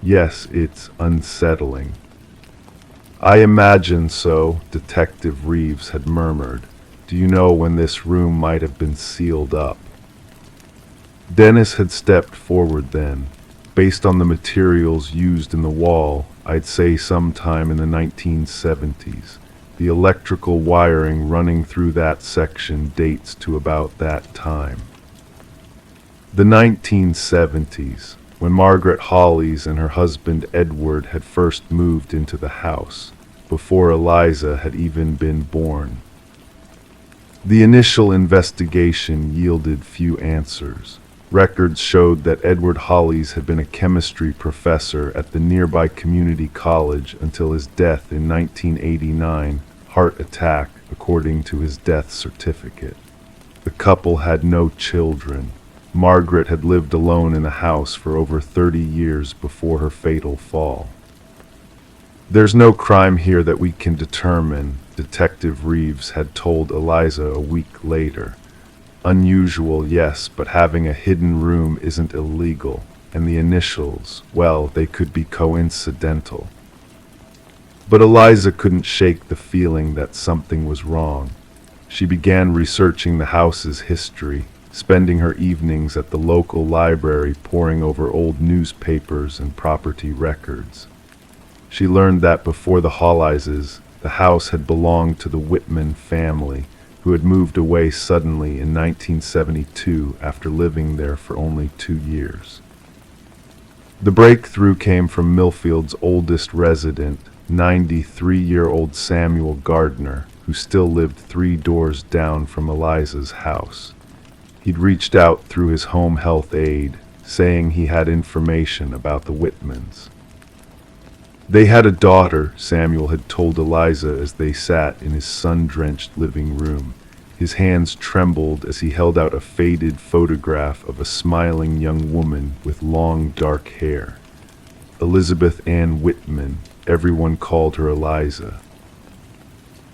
A: Yes, it's unsettling. I imagine so, Detective Reeves had murmured. Do you know when this room might have been sealed up? Dennis had stepped forward then. Based on the materials used in the wall, I'd say sometime in the 1970s. The electrical wiring running through that section dates to about that time. The 1970s, when Margaret Hollies and her husband Edward had first moved into the house, before Eliza had even been born. The initial investigation yielded few answers. Records showed that Edward Hollies had been a chemistry professor at the nearby community college until his death in 1989, heart attack, according to his death certificate. The couple had no children. Margaret had lived alone in the house for over 30 years before her fatal fall. There's no crime here that we can determine, Detective Reeves had told Eliza a week later. Unusual, yes, but having a hidden room isn't illegal, and the initials, well, they could be coincidental. But Eliza couldn't shake the feeling that something was wrong. She began researching the house's history, spending her evenings at the local library poring over old newspapers and property records. She learned that before the Hollieses, the house had belonged to the Whitman family, who had moved away suddenly in 1972 after living there for only 2 years. The breakthrough came from Millfield's oldest resident, 93-year-old Samuel Gardner, who still lived 3 doors down from Eliza's house. He'd reached out through his home health aide, saying he had information about the Whitmans. They had a daughter, Samuel had told Eliza as they sat in his sun-drenched living room. His hands trembled as he held out a faded photograph of a smiling young woman with long dark hair. Elizabeth Ann Whitman, everyone called her Eliza.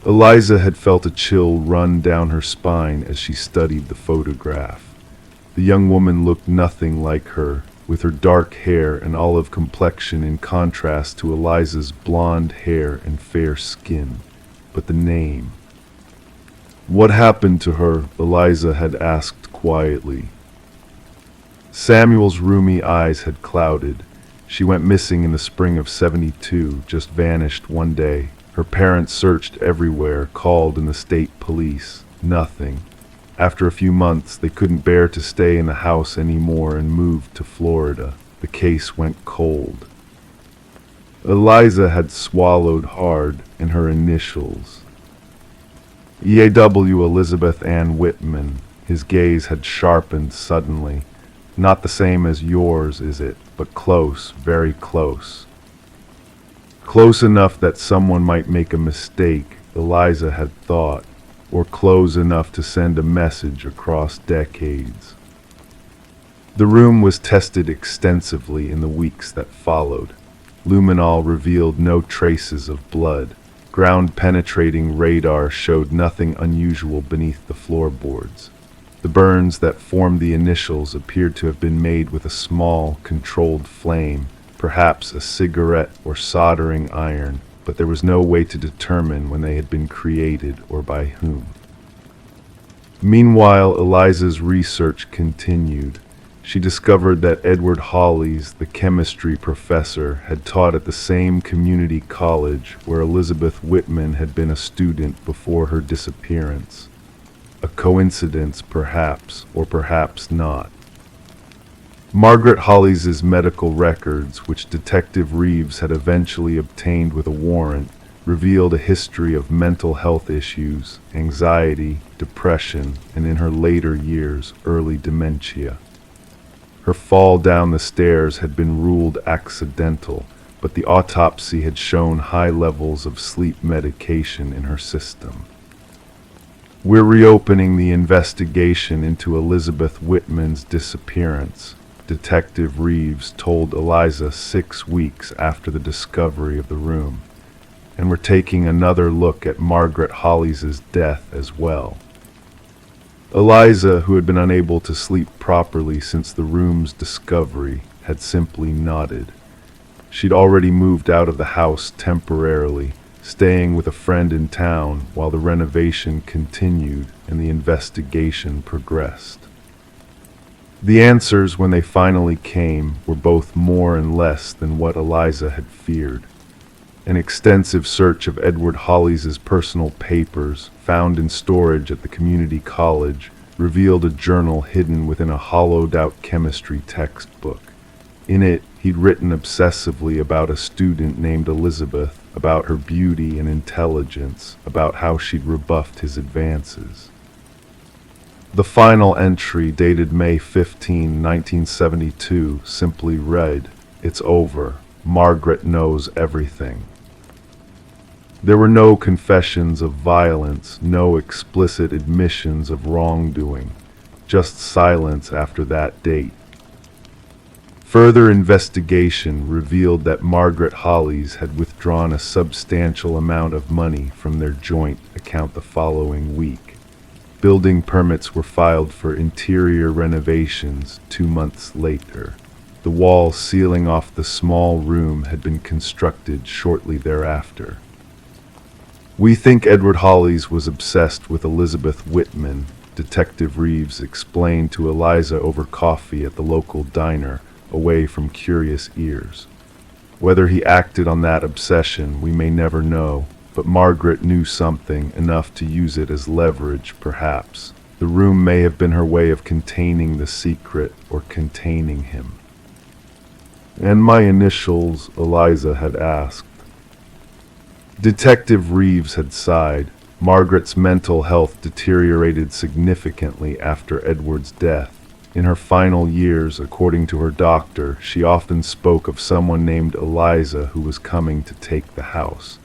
A: Eliza had felt a chill run down her spine as she studied the photograph. The young woman looked nothing like her, with her dark hair and olive complexion in contrast to Eliza's blonde hair and fair skin. But the name. What happened to her? Eliza had asked quietly. Samuel's roomy eyes had clouded. She went missing in the spring of '72, just vanished one day. Her parents searched everywhere, called in the state police. Nothing. After a few months, they couldn't bear to stay in the house anymore and moved to Florida. The case went cold. Eliza had swallowed hard, and her initials. EAW Elizabeth Ann Whitman. His gaze had sharpened suddenly. Not the same as yours, is it? But close, very close. Close enough that someone might make a mistake, Eliza had thought, or close enough to send a message across decades. The room was tested extensively in the weeks that followed. Luminol revealed no traces of blood. Ground-penetrating radar showed nothing unusual beneath the floorboards. The burns that formed the initials appeared to have been made with a small, controlled flame, perhaps a cigarette or soldering iron, but there was no way to determine when they had been created or by whom. Meanwhile, Eliza's research continued. She discovered that Edward Hollies, the chemistry professor, had taught at the same community college where Elizabeth Whitman had been a student before her disappearance. A coincidence, perhaps, or perhaps not. Margaret Hollies' medical records, which Detective Reeves had eventually obtained with a warrant, revealed a history of mental health issues, anxiety, depression, and in her later years, early dementia. Her fall down the stairs had been ruled accidental, but the autopsy had shown high levels of sleep medication in her system. We're reopening the investigation into Elizabeth Whitman's disappearance. Detective Reeves told Eliza 6 weeks after the discovery of the room. And we're taking another look at Margaret Hollies' death as well. Eliza, who had been unable to sleep properly since the room's discovery, had simply nodded. She'd already moved out of the house temporarily, staying with a friend in town while the renovation continued and the investigation progressed. The answers, when they finally came, were both more and less than what Eliza had feared. An extensive search of Edward Hollies' personal papers, found in storage at the community college, revealed a journal hidden within a hollowed-out chemistry textbook. In it, he'd written obsessively about a student named Elizabeth, about her beauty and intelligence, about how she'd rebuffed his advances. The final entry, dated May 15, 1972, simply read, "It's over. Margaret knows everything." There were no confessions of violence, no explicit admissions of wrongdoing, just silence after that date. Further investigation revealed that Margaret Hollies had withdrawn a substantial amount of money from their joint account the following week. Building permits were filed for interior renovations 2 months later. The wall sealing off the small room had been constructed shortly thereafter. "We think Edward Hollies was obsessed with Elizabeth Whitman," Detective Reeves explained to Eliza over coffee at the local diner, away from curious ears. "Whether he acted on that obsession, we may never know, but Margaret knew something, enough to use it as leverage, perhaps. The room may have been her way of containing the secret, or containing him." "And my initials?" Eliza had asked. Detective Reeves had sighed. Margaret's mental health deteriorated significantly after Edward's death. In her final years, according to her doctor, she often spoke of someone named Eliza who was coming to take the house.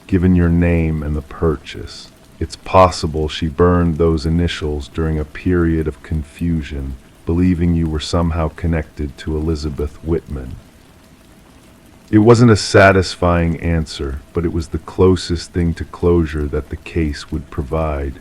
A: Given your name and the purchase, it's possible she burned those initials during a period of confusion, believing you were somehow connected to Elizabeth Whitman. It wasn't a satisfying answer, but it was the closest thing to closure that the case would provide.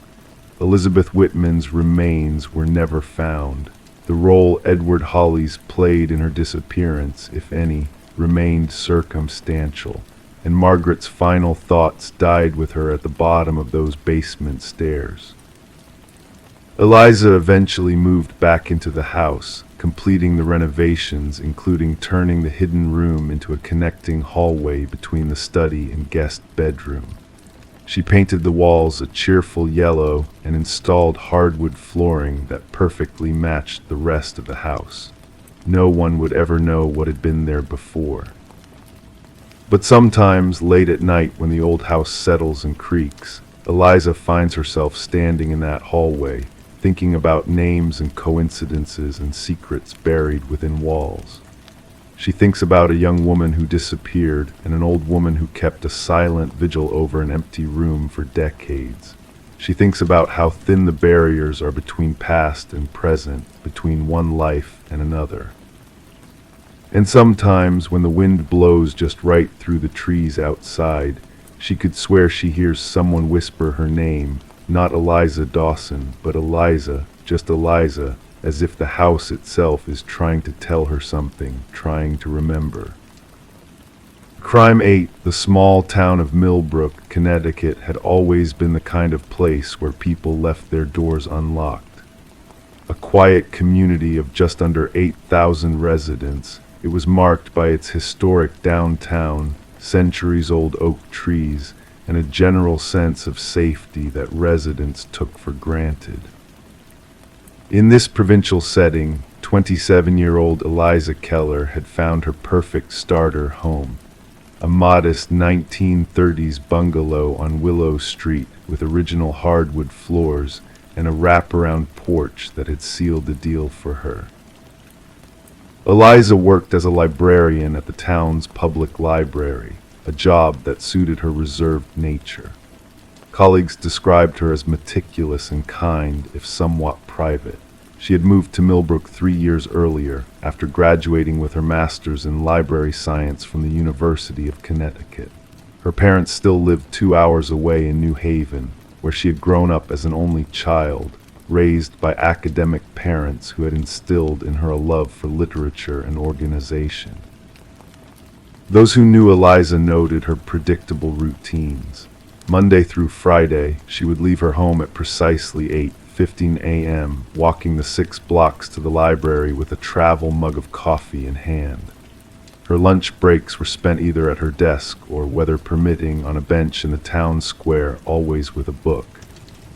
A: Elizabeth Whitman's remains were never found. The role Edward Hollies played in her disappearance, if any, remained circumstantial, and Margaret's final thoughts died with her at the bottom of those basement stairs. Eliza eventually moved back into the house, completing the renovations, including turning the hidden room into a connecting hallway between the study and guest bedroom. She painted the walls a cheerful yellow and installed hardwood flooring that perfectly matched the rest of the house. No one would ever know what had been there before. But sometimes, late at night when the old house settles and creaks, Eliza finds herself standing in that hallway, thinking about names and coincidences and secrets buried within walls. She thinks about a young woman who disappeared and an old woman who kept a silent vigil over an empty room for decades. She thinks about how thin the barriers are between past and present, between one life and another. And sometimes, when the wind blows just right through the trees outside, she could swear she hears someone whisper her name, not Eliza Dawson, but Eliza, just Eliza, as if the house itself is trying to tell her something, trying to remember. Crime 8, the small town of Millbrook, Connecticut, had always been the kind of place where people left their doors unlocked. A quiet community of just under 8,000 residents, it was marked by its historic downtown, centuries-old oak trees, and a general sense of safety that residents took for granted. In this provincial setting, 27-year-old Eliza Keller had found her perfect starter home, a modest 1930s bungalow on Willow Street with original hardwood floors and a wraparound porch that had sealed the deal for her. Eliza worked as a librarian at the town's public library, a job that suited her reserved nature. Colleagues described her as meticulous and kind, if somewhat private. She had moved to Millbrook 3 years earlier, after graduating with her master's in library science from the University of Connecticut. Her parents still lived 2 hours away in New Haven, where she had grown up as an only child, raised by academic parents who had instilled in her a love for literature and organization. Those who knew Eliza noted her predictable routines. Monday through Friday, she would leave her home at precisely 8:15 a.m., walking the 6 blocks to the library with a travel mug of coffee in hand. Her lunch breaks were spent either at her desk or, weather permitting, on a bench in the town square, always with a book.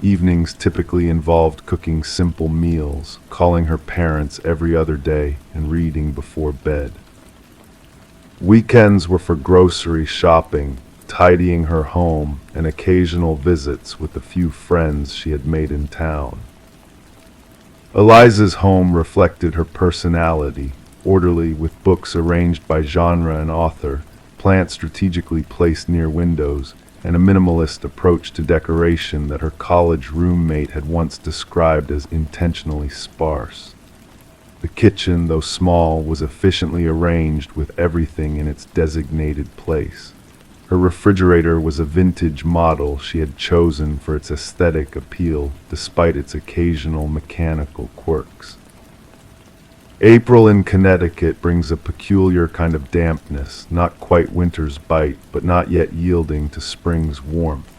A: Evenings typically involved cooking simple meals, calling her parents every other day, and reading before bed. Weekends were for grocery shopping, tidying her home, and occasional visits with the few friends she had made in town. Eliza's home reflected her personality, orderly, with books arranged by genre and author, plants strategically placed near windows, and a minimalist approach to decoration that her college roommate had once described as intentionally sparse. The kitchen, though small, was efficiently arranged with everything in its designated place. Her refrigerator was a vintage model she had chosen for its aesthetic appeal, despite its occasional mechanical quirks. April in Connecticut brings a peculiar kind of dampness, not quite winter's bite, but not yet yielding to spring's warmth.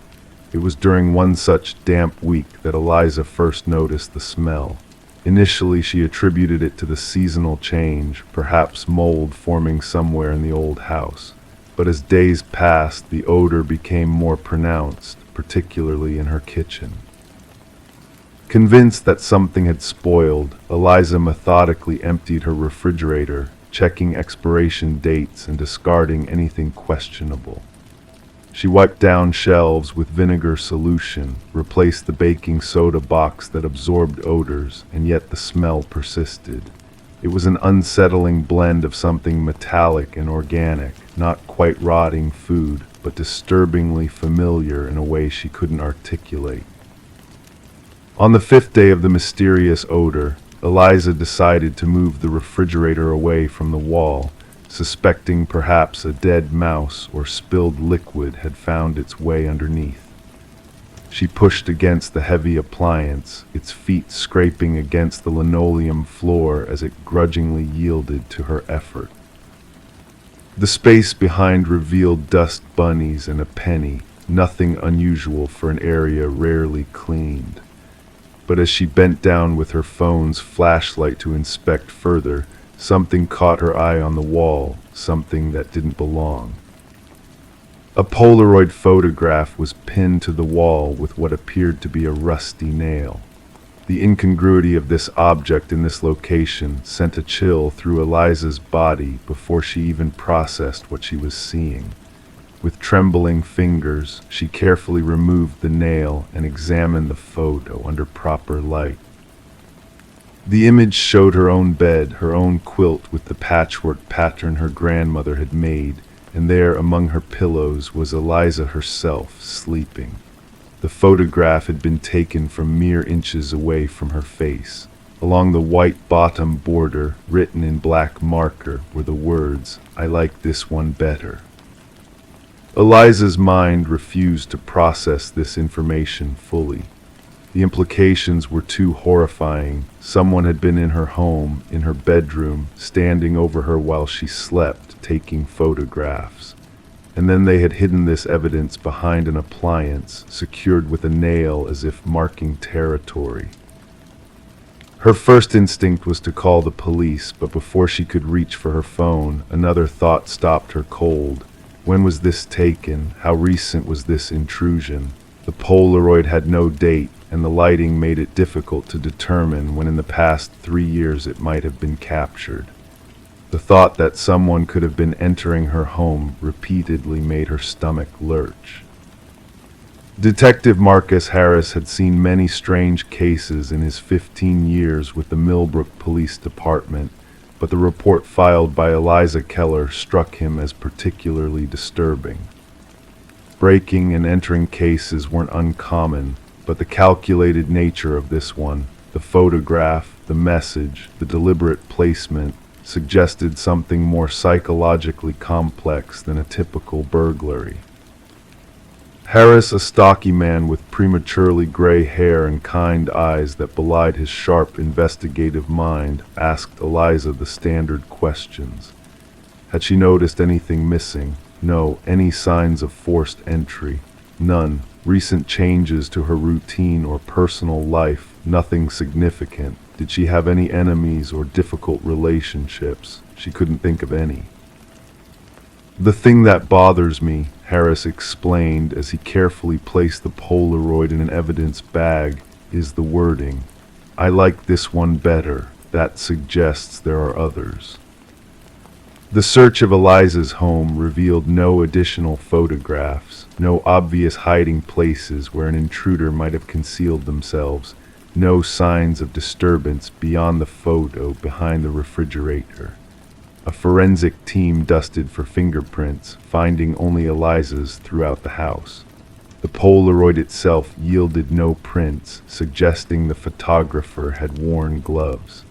A: It was during one such damp week that Eliza first noticed the smell. Initially, she attributed it to the seasonal change, perhaps mold forming somewhere in the old house. But as days passed, the odor became more pronounced, particularly in her kitchen. Convinced that something had spoiled, Eliza methodically emptied her refrigerator, checking expiration dates and discarding anything questionable. She wiped down shelves with vinegar solution, replaced the baking soda box that absorbed odors, and yet the smell persisted. It was an unsettling blend of something metallic and organic, not quite rotting food, but disturbingly familiar in a way she couldn't articulate. On the 5th day of the mysterious odor, Eliza decided to move the refrigerator away from the wall, suspecting perhaps a dead mouse or spilled liquid had found its way underneath. She pushed against the heavy appliance, its feet scraping against the linoleum floor as it grudgingly yielded to her effort. The space behind revealed dust bunnies and a penny, nothing unusual for an area rarely cleaned. But as she bent down with her phone's flashlight to inspect further, something caught her eye on the wall, something that didn't belong. A Polaroid photograph was pinned to the wall with what appeared to be a rusty nail. The incongruity of this object in this location sent a chill through Eliza's body before she even processed what she was seeing. With trembling fingers, she carefully removed the nail and examined the photo under proper light. The image showed her own bed, her own quilt with the patchwork pattern her grandmother had made, and there among her pillows was Eliza herself, sleeping. The photograph had been taken from mere inches away from her face. Along the white bottom border, written in black marker, were the words, "I like this one better." Eliza's mind refused to process this information fully. The implications were too horrifying. Someone had been in her home, in her bedroom, standing over her while she slept, taking photographs. And then they had hidden this evidence behind an appliance, secured with a nail as if marking territory. Her first instinct was to call the police, but before she could reach for her phone, another thought stopped her cold. When was this taken? How recent was this intrusion? The Polaroid had no date, and the lighting made it difficult to determine when in the past 3 years it might have been captured. The thought that someone could have been entering her home repeatedly made her stomach lurch. Detective Marcus Harris had seen many strange cases in his 15 years with the Millbrook Police Department, but the report filed by Eliza Keller struck him as particularly disturbing. Breaking and entering cases weren't uncommon, but the calculated nature of this one, The photograph, the message, the deliberate placement suggested something more psychologically complex than a typical burglary. Harris, a stocky man with prematurely gray hair and kind eyes that belied his sharp, investigative mind, asked Eliza the standard questions. Had she noticed anything missing? No. Any signs of forced entry? None. Recent changes to her routine or personal life? Nothing significant. Did she have any enemies or difficult relationships? She couldn't think of any. "The thing that bothers me," Harris explained as he carefully placed the Polaroid in an evidence bag, "is the wording. I like this one better. That suggests there are others." The search of Eliza's home revealed no additional photographs, no obvious hiding places where an intruder might have concealed themselves, no signs of disturbance beyond the photo behind the refrigerator. A forensic team dusted for fingerprints, finding only Eliza's throughout the house. The Polaroid itself yielded no prints, suggesting the photographer had worn gloves.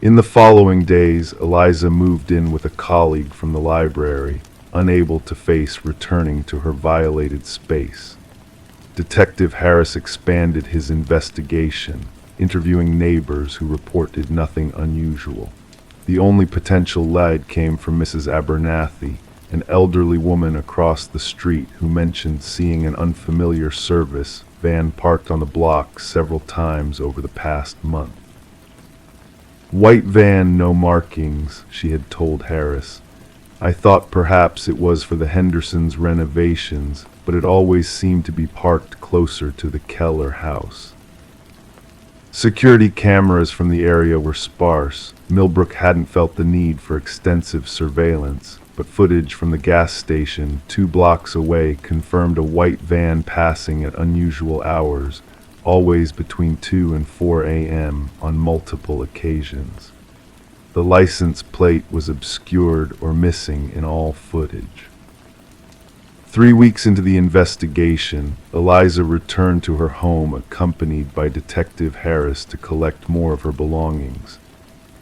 A: In the following days, Eliza moved in with a colleague from the library, unable to face returning to her violated space. Detective Harris expanded his investigation, interviewing neighbors who reported nothing unusual. The only potential lead came from Mrs. Abernathy, an elderly woman across the street who mentioned seeing an unfamiliar service van parked on the block several times over the past month. "White van, no markings," she had told Harris. "I thought perhaps it was for the Hendersons' renovations, but it always seemed to be parked closer to the Keller house." Security cameras from the area were sparse. Millbrook hadn't felt the need for extensive surveillance, but footage from the gas station 2 blocks away confirmed a white van passing at unusual hours, always between 2 and 4 a.m. on multiple occasions. The license plate was obscured or missing in all footage. 3 weeks into the investigation, Eliza returned to her home accompanied by Detective Harris to collect more of her belongings.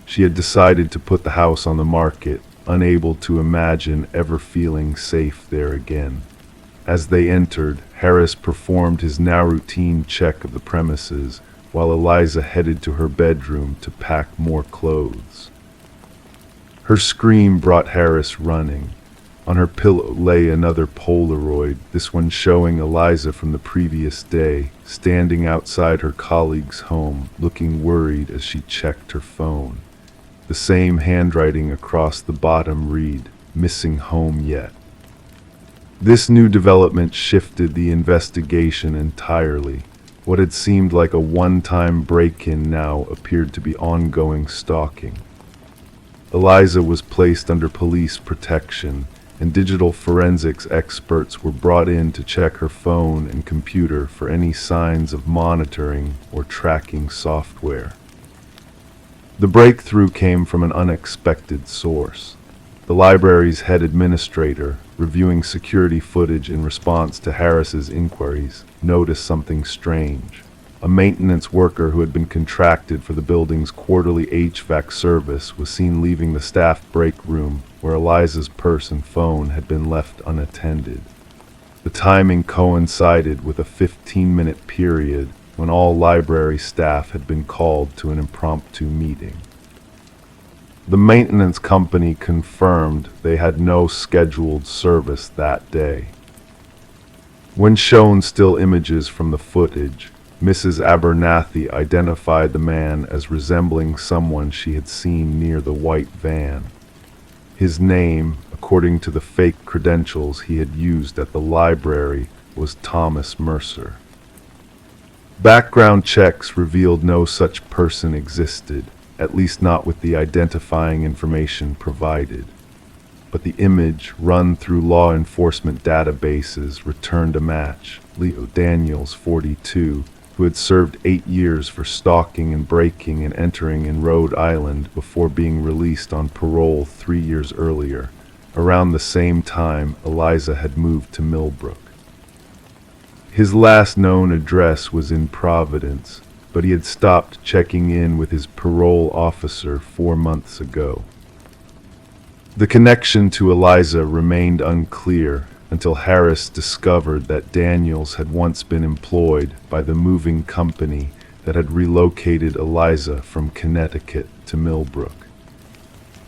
A: She had decided to put the house on the market, unable to imagine ever feeling safe there again. As they entered, Harris performed his now routine check of the premises, while Eliza headed to her bedroom to pack more clothes. Her scream brought Harris running. On her pillow lay another Polaroid, this one showing Eliza from the previous day, standing outside her colleague's home, looking worried as she checked her phone. The same handwriting across the bottom read, "Missing home yet." This new development shifted the investigation entirely. What had seemed like a one-time break-in now appeared to be ongoing stalking. Eliza was placed under police protection, and digital forensics experts were brought in to check her phone and computer for any signs of monitoring or tracking software. The breakthrough came from an unexpected source. The library's head administrator, reviewing security footage in response to Harris's inquiries, noticed something strange. A maintenance worker who had been contracted for the building's quarterly HVAC service was seen leaving the staff break room where Eliza's purse and phone had been left unattended. The timing coincided with a 15-minute period when all library staff had been called to an impromptu meeting. The maintenance company confirmed they had no scheduled service that day. When shown still images from the footage, Mrs. Abernathy identified the man as resembling someone she had seen near the white van. His name, according to the fake credentials he had used at the library, was Thomas Mercer. Background checks revealed no such person existed, at least not with the identifying information provided. But the image run through law enforcement databases returned a match. Leo Daniels, 42, who had served 8 years for stalking and breaking and entering in Rhode Island before being released on parole 3 years earlier. Around the same time, Eliza had moved to Millbrook. His last known address was in Providence, but he had stopped checking in with his parole officer 4 months ago. The connection to Eliza remained unclear until Harris discovered that Daniels had once been employed by the moving company that had relocated Eliza from Connecticut to Millbrook.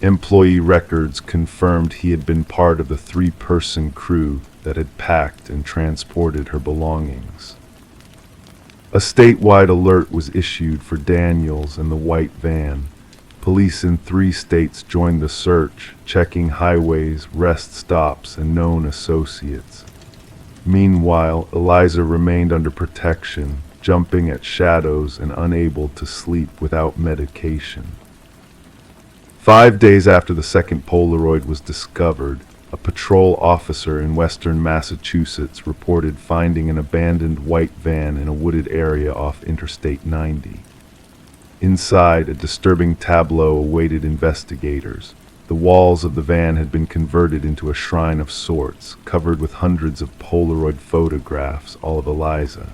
A: Employee records confirmed he had been part of the 3-person crew that had packed and transported her belongings. A statewide alert was issued for Daniels and the white van. Police in 3 states joined the search, checking highways, rest stops, and known associates. Meanwhile, Eliza remained under protection, jumping at shadows and unable to sleep without medication. 5 days after the second Polaroid was discovered, a patrol officer in western Massachusetts reported finding an abandoned white van in a wooded area off Interstate 90. Inside, a disturbing tableau awaited investigators. The walls of the van had been converted into a shrine of sorts, covered with hundreds of Polaroid photographs, all of Eliza.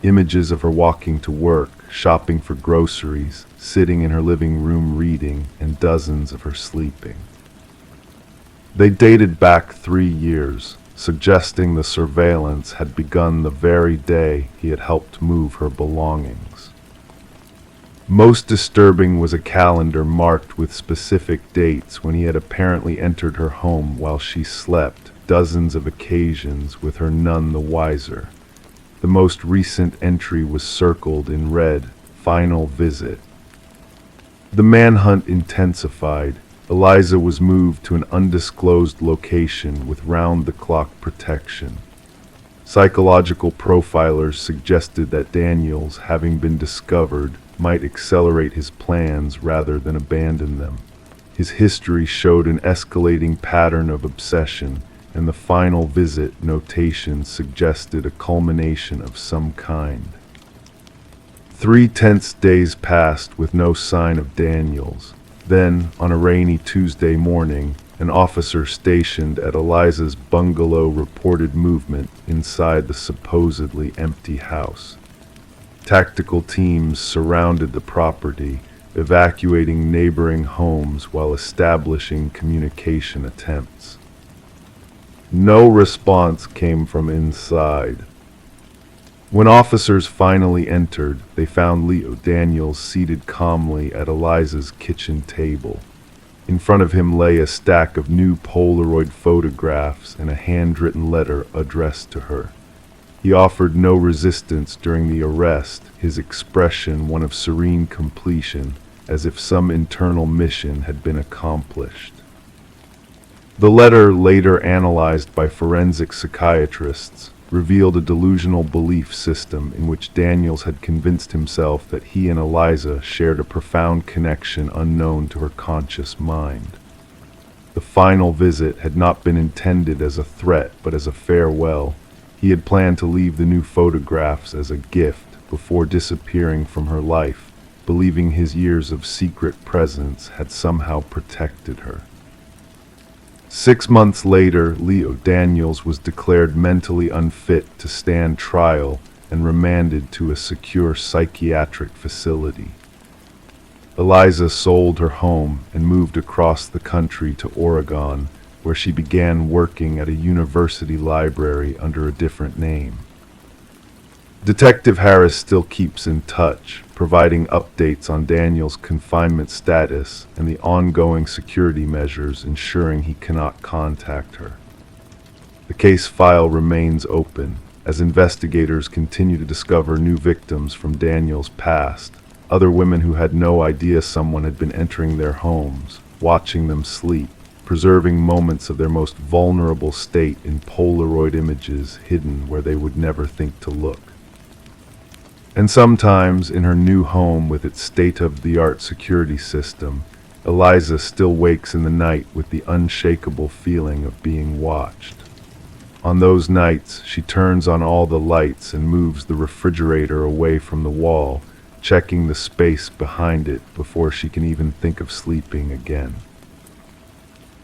A: Images of her walking to work, shopping for groceries, sitting in her living room reading, and dozens of her sleeping. They dated back 3 years, suggesting the surveillance had begun the very day he had helped move her belongings. Most disturbing was a calendar marked with specific dates when he had apparently entered her home while she slept, dozens of occasions with her none the wiser. The most recent entry was circled in red, "Final visit." The manhunt intensified. Eliza was moved to an undisclosed location with round-the-clock protection. Psychological profilers suggested that Daniels, having been discovered, might accelerate his plans rather than abandon them. His history showed an escalating pattern of obsession, and the final visit notation suggested a culmination of some kind. 3 tense days passed with no sign of Daniels. Then, on a rainy Tuesday morning, an officer stationed at Eliza's bungalow reported movement inside the supposedly empty house. Tactical teams surrounded the property, evacuating neighboring homes while establishing communication attempts. No response came from inside. When officers finally entered, they found Leo Daniels seated calmly at Eliza's kitchen table. In front of him lay a stack of new Polaroid photographs and a handwritten letter addressed to her. He offered no resistance during the arrest, his expression one of serene completion, as if some internal mission had been accomplished. The letter, later analyzed by forensic psychiatrists, revealed a delusional belief system in which Daniels had convinced himself that he and Eliza shared a profound connection unknown to her conscious mind. The final visit had not been intended as a threat but as a farewell. He had planned to leave the new photographs as a gift before disappearing from her life, believing his years of secret presence had somehow protected her. 6 months later, Leo Daniels was declared mentally unfit to stand trial and remanded to a secure psychiatric facility. Eliza sold her home and moved across the country to Oregon, where she began working at a university library under a different name. Detective Harris still keeps in touch, providing updates on Daniel's confinement status and the ongoing security measures ensuring he cannot contact her. The case file remains open as investigators continue to discover new victims from Daniel's past, other women who had no idea someone had been entering their homes, watching them sleep, preserving moments of their most vulnerable state in Polaroid images hidden where they would never think to look. And sometimes, in her new home with its state-of-the-art security system, Eliza still wakes in the night with the unshakable feeling of being watched. On those nights, she turns on all the lights and moves the refrigerator away from the wall, checking the space behind it before she can even think of sleeping again.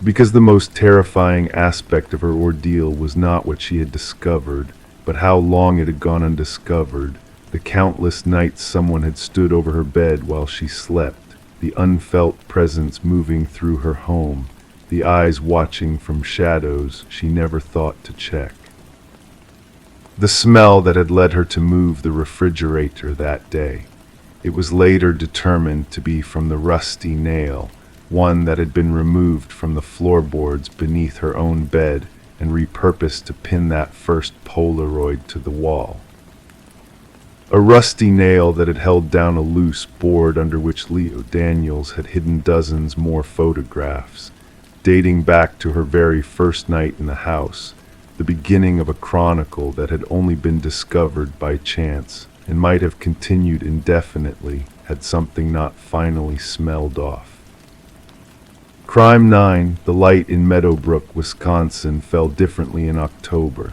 A: Because the most terrifying aspect of her ordeal was not what she had discovered, but how long it had gone undiscovered, the countless nights someone had stood over her bed while she slept, the unfelt presence moving through her home, the eyes watching from shadows she never thought to check. The smell that had led her to move the refrigerator that day. It was later determined to be from the rusty nail, one that had been removed from the floorboards beneath her own bed and repurposed to pin that first Polaroid to the wall. A rusty nail that had held down a loose board under which Leo Daniels had hidden dozens more photographs, dating back to her very first night in the house, the beginning of a chronicle that had only been discovered by chance and might have continued indefinitely had something not finally smelled off. Crime 9, The Light in Meadowbrook, Wisconsin, fell differently in October.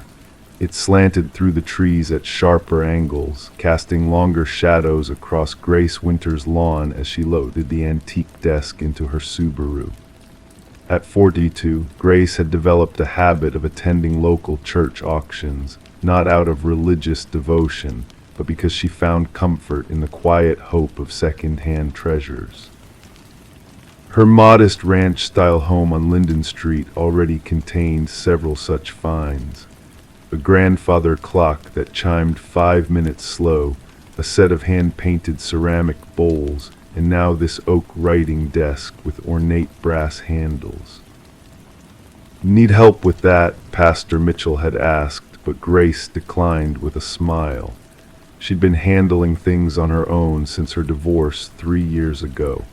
A: It slanted through the trees at sharper angles, casting longer shadows across Grace Winter's lawn as she loaded the antique desk into her Subaru. At 42, Grace had developed a habit of attending local church auctions, not out of religious devotion, but because she found comfort in the quiet hope of second-hand treasures. Her modest ranch-style home on Linden Street already contained several such finds. A grandfather clock that chimed 5 minutes slow, a set of hand-painted ceramic bowls, and now this oak writing desk with ornate brass handles. "Need help with that?" Pastor Mitchell had asked, but Grace declined with a smile. She'd been handling things on her own since her divorce 3 years ago.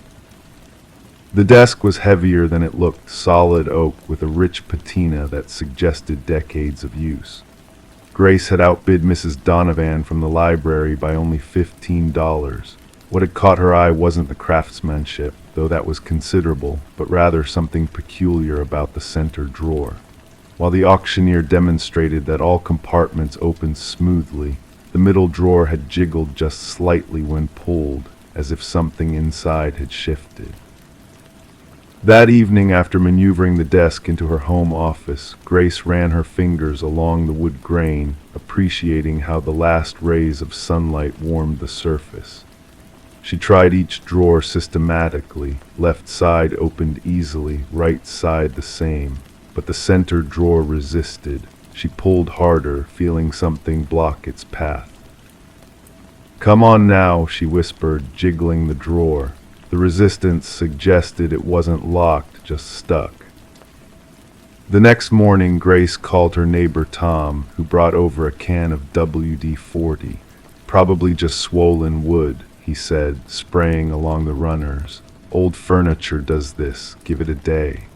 A: The desk was heavier than it looked, solid oak with a rich patina that suggested decades of use. Grace had outbid Mrs. Donovan from the library by only $15. What had caught her eye wasn't the craftsmanship, though that was considerable, but rather something peculiar about the center drawer. While the auctioneer demonstrated that all compartments opened smoothly, the middle drawer had jiggled just slightly when pulled, as if something inside had shifted. That evening, after maneuvering the desk into her home office, Grace ran her fingers along the wood grain, appreciating how the last rays of sunlight warmed the surface. She tried each drawer systematically. Left side opened easily, right side the same, but the center drawer resisted. She pulled harder, feeling something block its path. "Come on now," she whispered, jiggling the drawer. The resistance suggested it wasn't locked, just stuck. The next morning, Grace called her neighbor Tom, who brought over a can of WD-40. "Probably just swollen wood," he said, spraying along the runners. "Old furniture does this. Give it a day."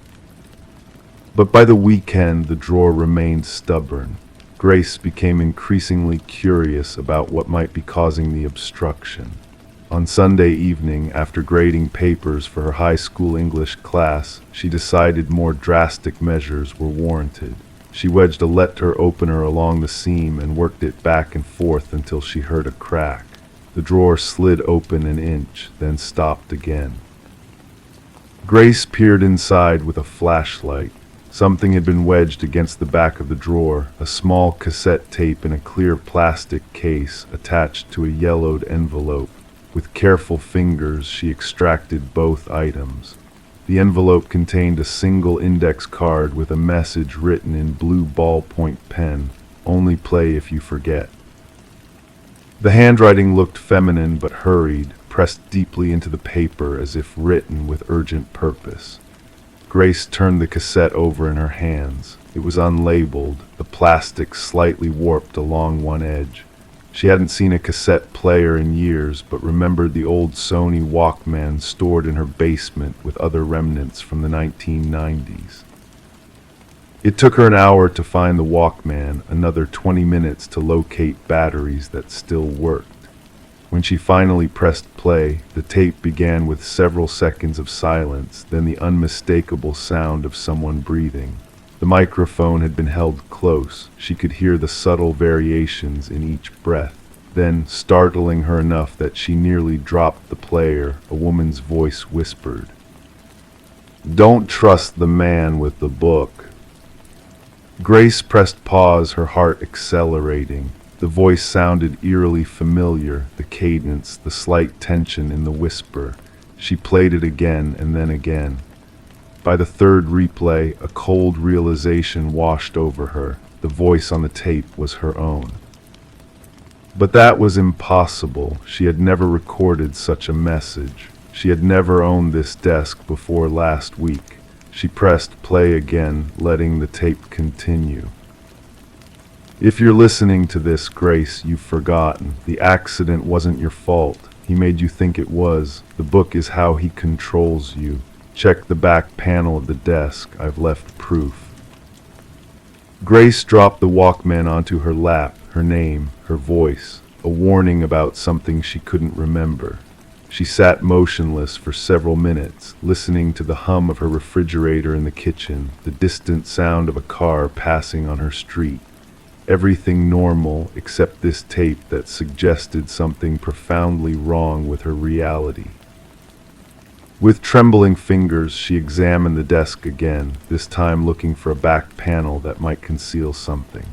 A: But by the weekend, the drawer remained stubborn. Grace became increasingly curious about what might be causing the obstruction. On Sunday evening, after grading papers for her high school English class, she decided more drastic measures were warranted. She wedged a letter opener along the seam and worked it back and forth until she heard a crack. The drawer slid open an inch, then stopped again. Grace peered inside with a flashlight. Something had been wedged against the back of the drawer, a small cassette tape in a clear plastic case attached to a yellowed envelope. With careful fingers, she extracted both items. The envelope contained a single index card with a message written in blue ballpoint pen, "Only play if you forget." The handwriting looked feminine but hurried, pressed deeply into the paper as if written with urgent purpose. Grace turned the cassette over in her hands. It was unlabeled, the plastic slightly warped along one edge. She hadn't seen a cassette player in years, but remembered the old Sony Walkman stored in her basement with other remnants from the 1990s. It took her an hour to find the Walkman, another 20 minutes to locate batteries that still worked. When she finally pressed play, the tape began with several seconds of silence, then the unmistakable sound of someone breathing. The microphone had been held close. She could hear the subtle variations in each breath. Then, startling her enough that she nearly dropped the player, a woman's voice whispered, "Don't trust the man with the book." Grace pressed pause, her heart accelerating. The voice sounded eerily familiar, the cadence, the slight tension in the whisper. She played it again and then again. By the third replay, a cold realization washed over her. The voice on the tape was her own. But that was impossible. She had never recorded such a message. She had never owned this desk before last week. She pressed play again, letting the tape continue. If you're listening to this, Grace, you've forgotten. The accident wasn't your fault. He made you think it was. The book is how he controls you. Check the back panel of the desk. I've left proof. Grace dropped the Walkman onto her lap, her name, her voice, a warning about something she couldn't remember. She sat motionless for several minutes, listening to the hum of her refrigerator in the kitchen, the distant sound of a car passing on her street. Everything normal except this tape that suggested something profoundly wrong with her reality. With trembling fingers, she examined the desk again, this time looking for a back panel that might conceal something.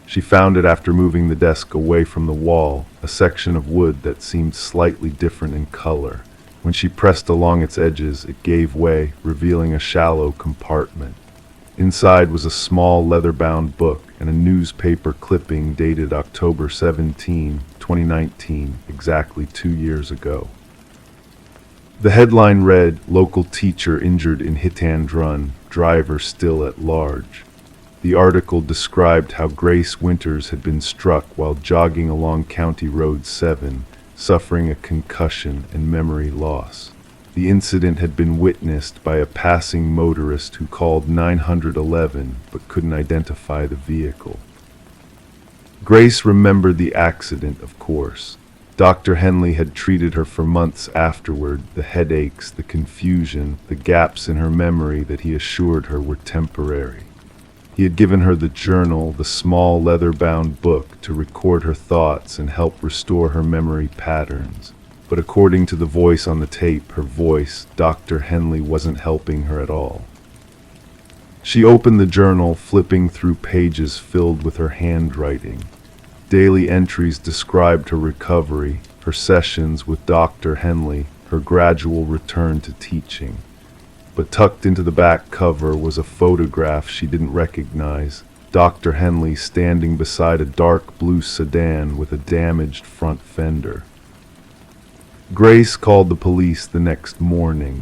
A: She found it after moving the desk away from the wall, a section of wood that seemed slightly different in color. When she pressed along its edges, it gave way, revealing a shallow compartment. Inside was a small leather-bound book and a newspaper clipping dated October 17, 2019, exactly 2 years ago. The headline read, "Local teacher injured in hit-and-run, driver still at large." The article described how Grace Winters had been struck while jogging along County Road 7, suffering a concussion and memory loss. The incident had been witnessed by a passing motorist who called 911 but couldn't identify the vehicle. Grace remembered the accident, of course. Dr. Henley had treated her for months afterward, the headaches, the confusion, the gaps in her memory that he assured her were temporary. He had given her the journal, the small leather-bound book, to record her thoughts and help restore her memory patterns. But according to the voice on the tape, her voice, Dr. Henley wasn't helping her at all. She opened the journal, flipping through pages filled with her handwriting. Daily entries described her recovery, her sessions with Dr. Henley, her gradual return to teaching. But tucked into the back cover was a photograph she didn't recognize, Dr. Henley standing beside a dark blue sedan with a damaged front fender. Grace called the police the next morning.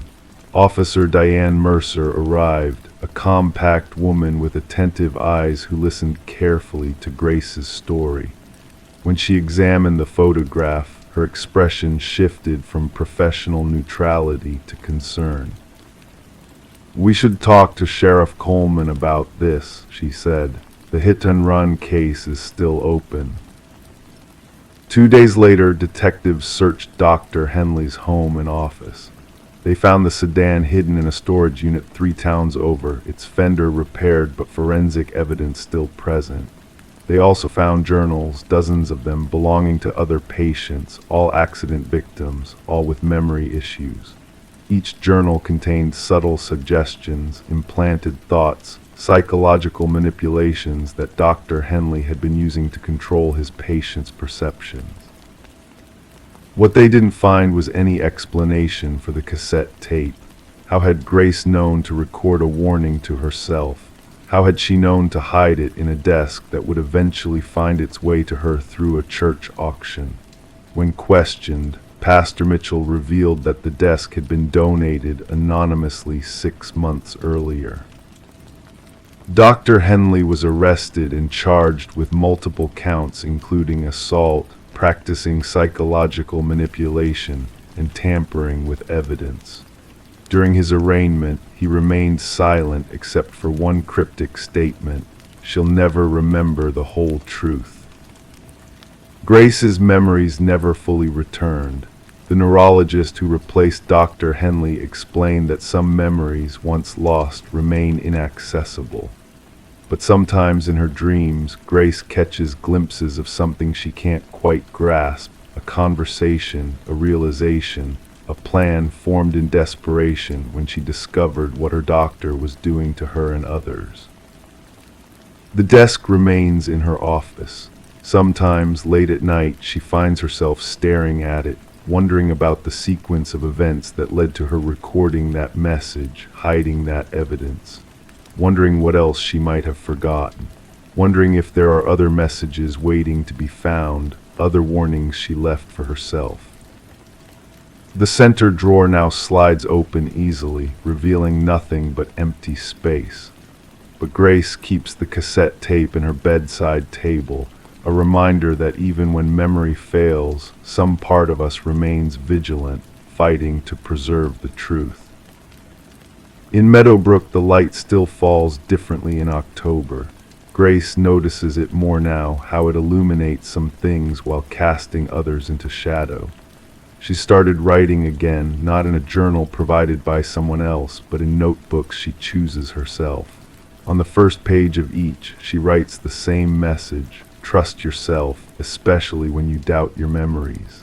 A: Officer Diane Mercer arrived, a compact woman with attentive eyes who listened carefully to Grace's story. When she examined the photograph, her expression shifted from professional neutrality to concern. "We should talk to Sheriff Coleman about this," she said. "The hit-and-run case is still open." 2 days later, detectives searched Dr. Henley's home and office. They found the sedan hidden in a storage unit 3 towns over, its fender repaired but forensic evidence still present. They also found journals, dozens of them, belonging to other patients, all accident victims, all with memory issues. Each journal contained subtle suggestions, implanted thoughts, psychological manipulations that Dr. Henley had been using to control his patients' perceptions. What they didn't find was any explanation for the cassette tape. How had Grace known to record a warning to herself? How had she known to hide it in a desk that would eventually find its way to her through a church auction? When questioned, Pastor Mitchell revealed that the desk had been donated anonymously 6 months earlier. Dr. Henley was arrested and charged with multiple counts including assault, practicing psychological manipulation, and tampering with evidence. During his arraignment, he remained silent except for one cryptic statement: "She'll never remember the whole truth." Grace's memories never fully returned. The neurologist who replaced Dr. Henley explained that some memories, once lost, remain inaccessible. But sometimes in her dreams, Grace catches glimpses of something she can't quite grasp: a conversation, a realization, a plan formed in desperation when she discovered what her doctor was doing to her and others. The desk remains in her office, Sometimes, late at night, she finds herself staring at it, wondering about the sequence of events that led to her recording that message, hiding that evidence, wondering what else she might have forgotten, wondering if there are other messages waiting to be found, other warnings she left for herself. The center drawer now slides open easily, revealing nothing but empty space. But Grace keeps the cassette tape in her bedside table, a reminder that even when memory fails, some part of us remains vigilant, fighting to preserve the truth. In Meadowbrook, the light still falls differently in October. Grace notices it more now, how it illuminates some things while casting others into shadow. She started writing again, not in a journal provided by someone else, but in notebooks she chooses herself. On the first page of each, she writes the same message: trust yourself, especially when you doubt your memories.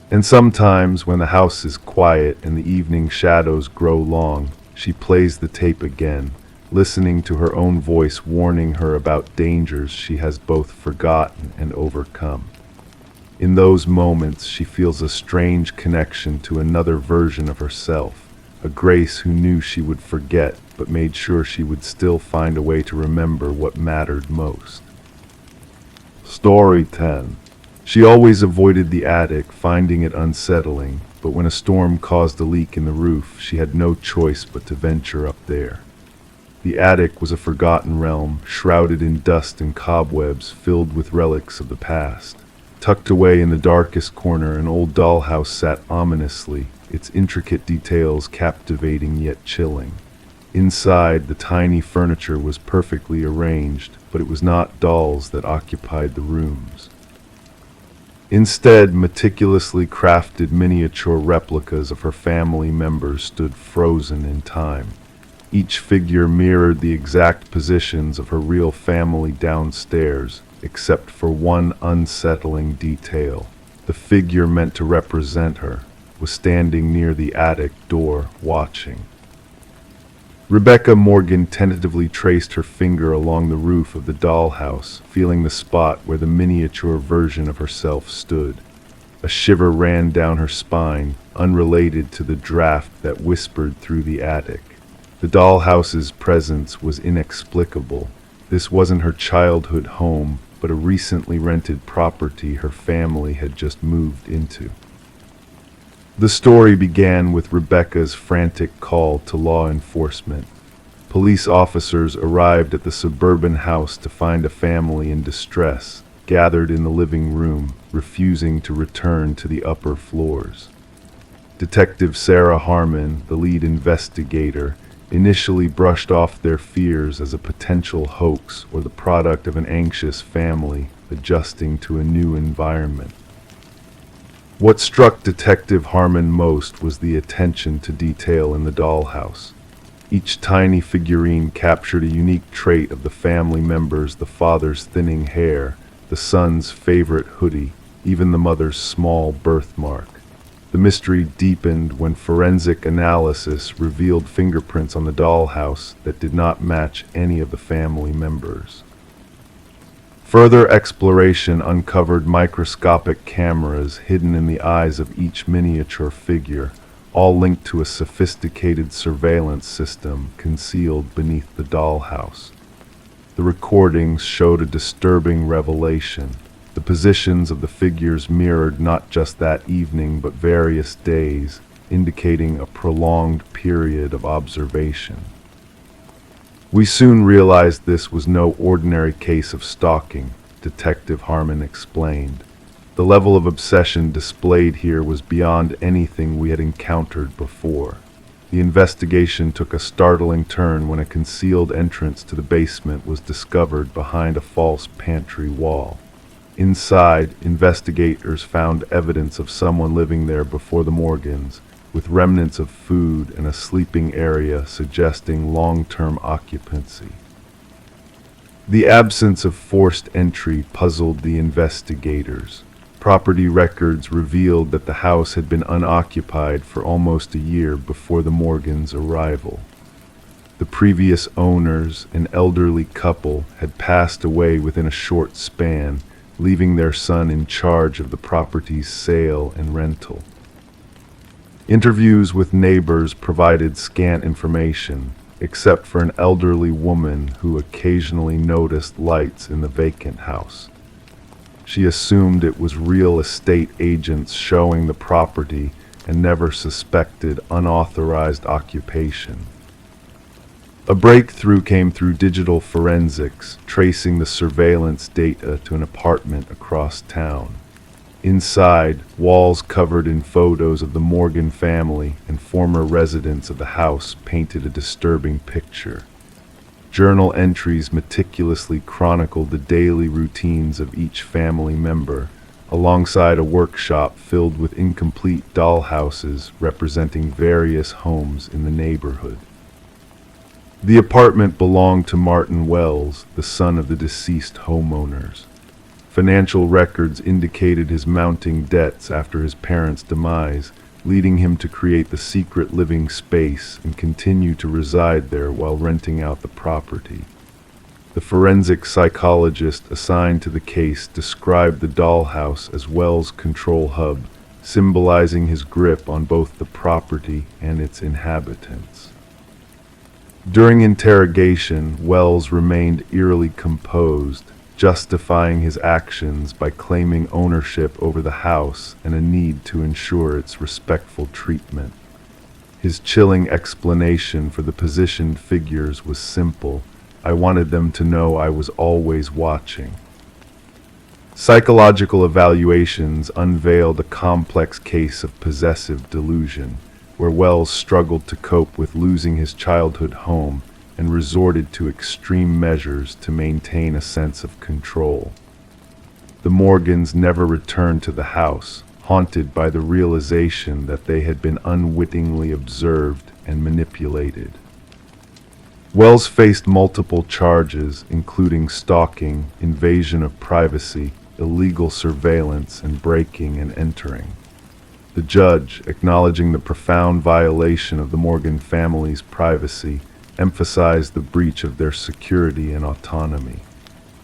A: And sometimes, when the house is quiet and the evening shadows grow long, she plays the tape again, listening to her own voice warning her about dangers she has both forgotten and overcome. In those moments, she feels a strange connection to another version of herself, a Grace who knew she would forget, but made sure she would still find a way to remember what mattered most. Story 10. She always avoided the attic, finding it unsettling, but when a storm caused a leak in the roof, she had no choice but to venture up there. The attic was a forgotten realm, shrouded in dust and cobwebs, filled with relics of the past. Tucked away in the darkest corner, an old dollhouse sat ominously, its intricate details captivating yet chilling. Inside, the tiny furniture was perfectly arranged, but it was not dolls that occupied the rooms. Instead, meticulously crafted miniature replicas of her family members stood frozen in time. Each figure mirrored the exact positions of her real family downstairs, except for one unsettling detail. The figure meant to represent her was standing near the attic door, watching. Rebecca Morgan tentatively traced her finger along the roof of the dollhouse, feeling the spot where the miniature version of herself stood. A shiver ran down her spine, unrelated to the draft that whispered through the attic. The dollhouse's presence was inexplicable. This wasn't her childhood home, but a recently rented property her family had just moved into. The story began with Rebecca's frantic call to law enforcement. Police officers arrived at the suburban house to find a family in distress, gathered in the living room, refusing to return to the upper floors. Detective Sarah Harmon, the lead investigator, initially brushed off their fears as a potential hoax or the product of an anxious family adjusting to a new environment. What struck Detective Harmon most was the attention to detail in the dollhouse. Each tiny figurine captured a unique trait of the family members: the father's thinning hair, the son's favorite hoodie, even the mother's small birthmark. The mystery deepened when forensic analysis revealed fingerprints on the dollhouse that did not match any of the family members. Further exploration uncovered microscopic cameras hidden in the eyes of each miniature figure, all linked to a sophisticated surveillance system concealed beneath the dollhouse. The recordings showed a disturbing revelation. The positions of the figures mirrored not just that evening but various days, indicating a prolonged period of observation. We soon realized this was no ordinary case of stalking, Detective Harmon explained. The level of obsession displayed here was beyond anything we had encountered before. The investigation took a startling turn when a concealed entrance to the basement was discovered behind a false pantry wall. Inside, investigators found evidence of someone living there before the Morgans, with remnants of food and a sleeping area suggesting long-term occupancy. The absence of forced entry puzzled the investigators. Property records revealed that the house had been unoccupied for almost a year before the Morgans' arrival. The previous owners, an elderly couple, had passed away within a short span, leaving their son in charge of the property's sale and rental. Interviews with neighbors provided scant information, except for an elderly woman who occasionally noticed lights in the vacant house. She assumed it was real estate agents showing the property and never suspected unauthorized occupation. A breakthrough came through digital forensics, tracing the surveillance data to an apartment across town. Inside, walls covered in photos of the Morgan family and former residents of the house painted a disturbing picture. Journal entries meticulously chronicled the daily routines of each family member, alongside a workshop filled with incomplete dollhouses representing various homes in the neighborhood. The apartment belonged to Martin Wells, the son of the deceased homeowners. Financial records indicated his mounting debts after his parents' demise, leading him to create the secret living space and continue to reside there while renting out the property. The forensic psychologist assigned to the case described the dollhouse as Wells' control hub, symbolizing his grip on both the property and its inhabitants. During interrogation, Wells remained eerily composed, justifying his actions by claiming ownership over the house and a need to ensure its respectful treatment. His chilling explanation for the positioned figures was simple: I wanted them to know I was always watching. Psychological evaluations unveiled a complex case of possessive delusion, where Wells struggled to cope with losing his childhood home and resorted to extreme measures to maintain a sense of control. The Morgans never returned to the house, haunted by the realization that they had been unwittingly observed and manipulated. Wells faced multiple charges, including stalking, invasion of privacy, illegal surveillance, and breaking and entering. The judge, acknowledging the profound violation of the Morgan family's privacy, emphasized the breach of their security and autonomy.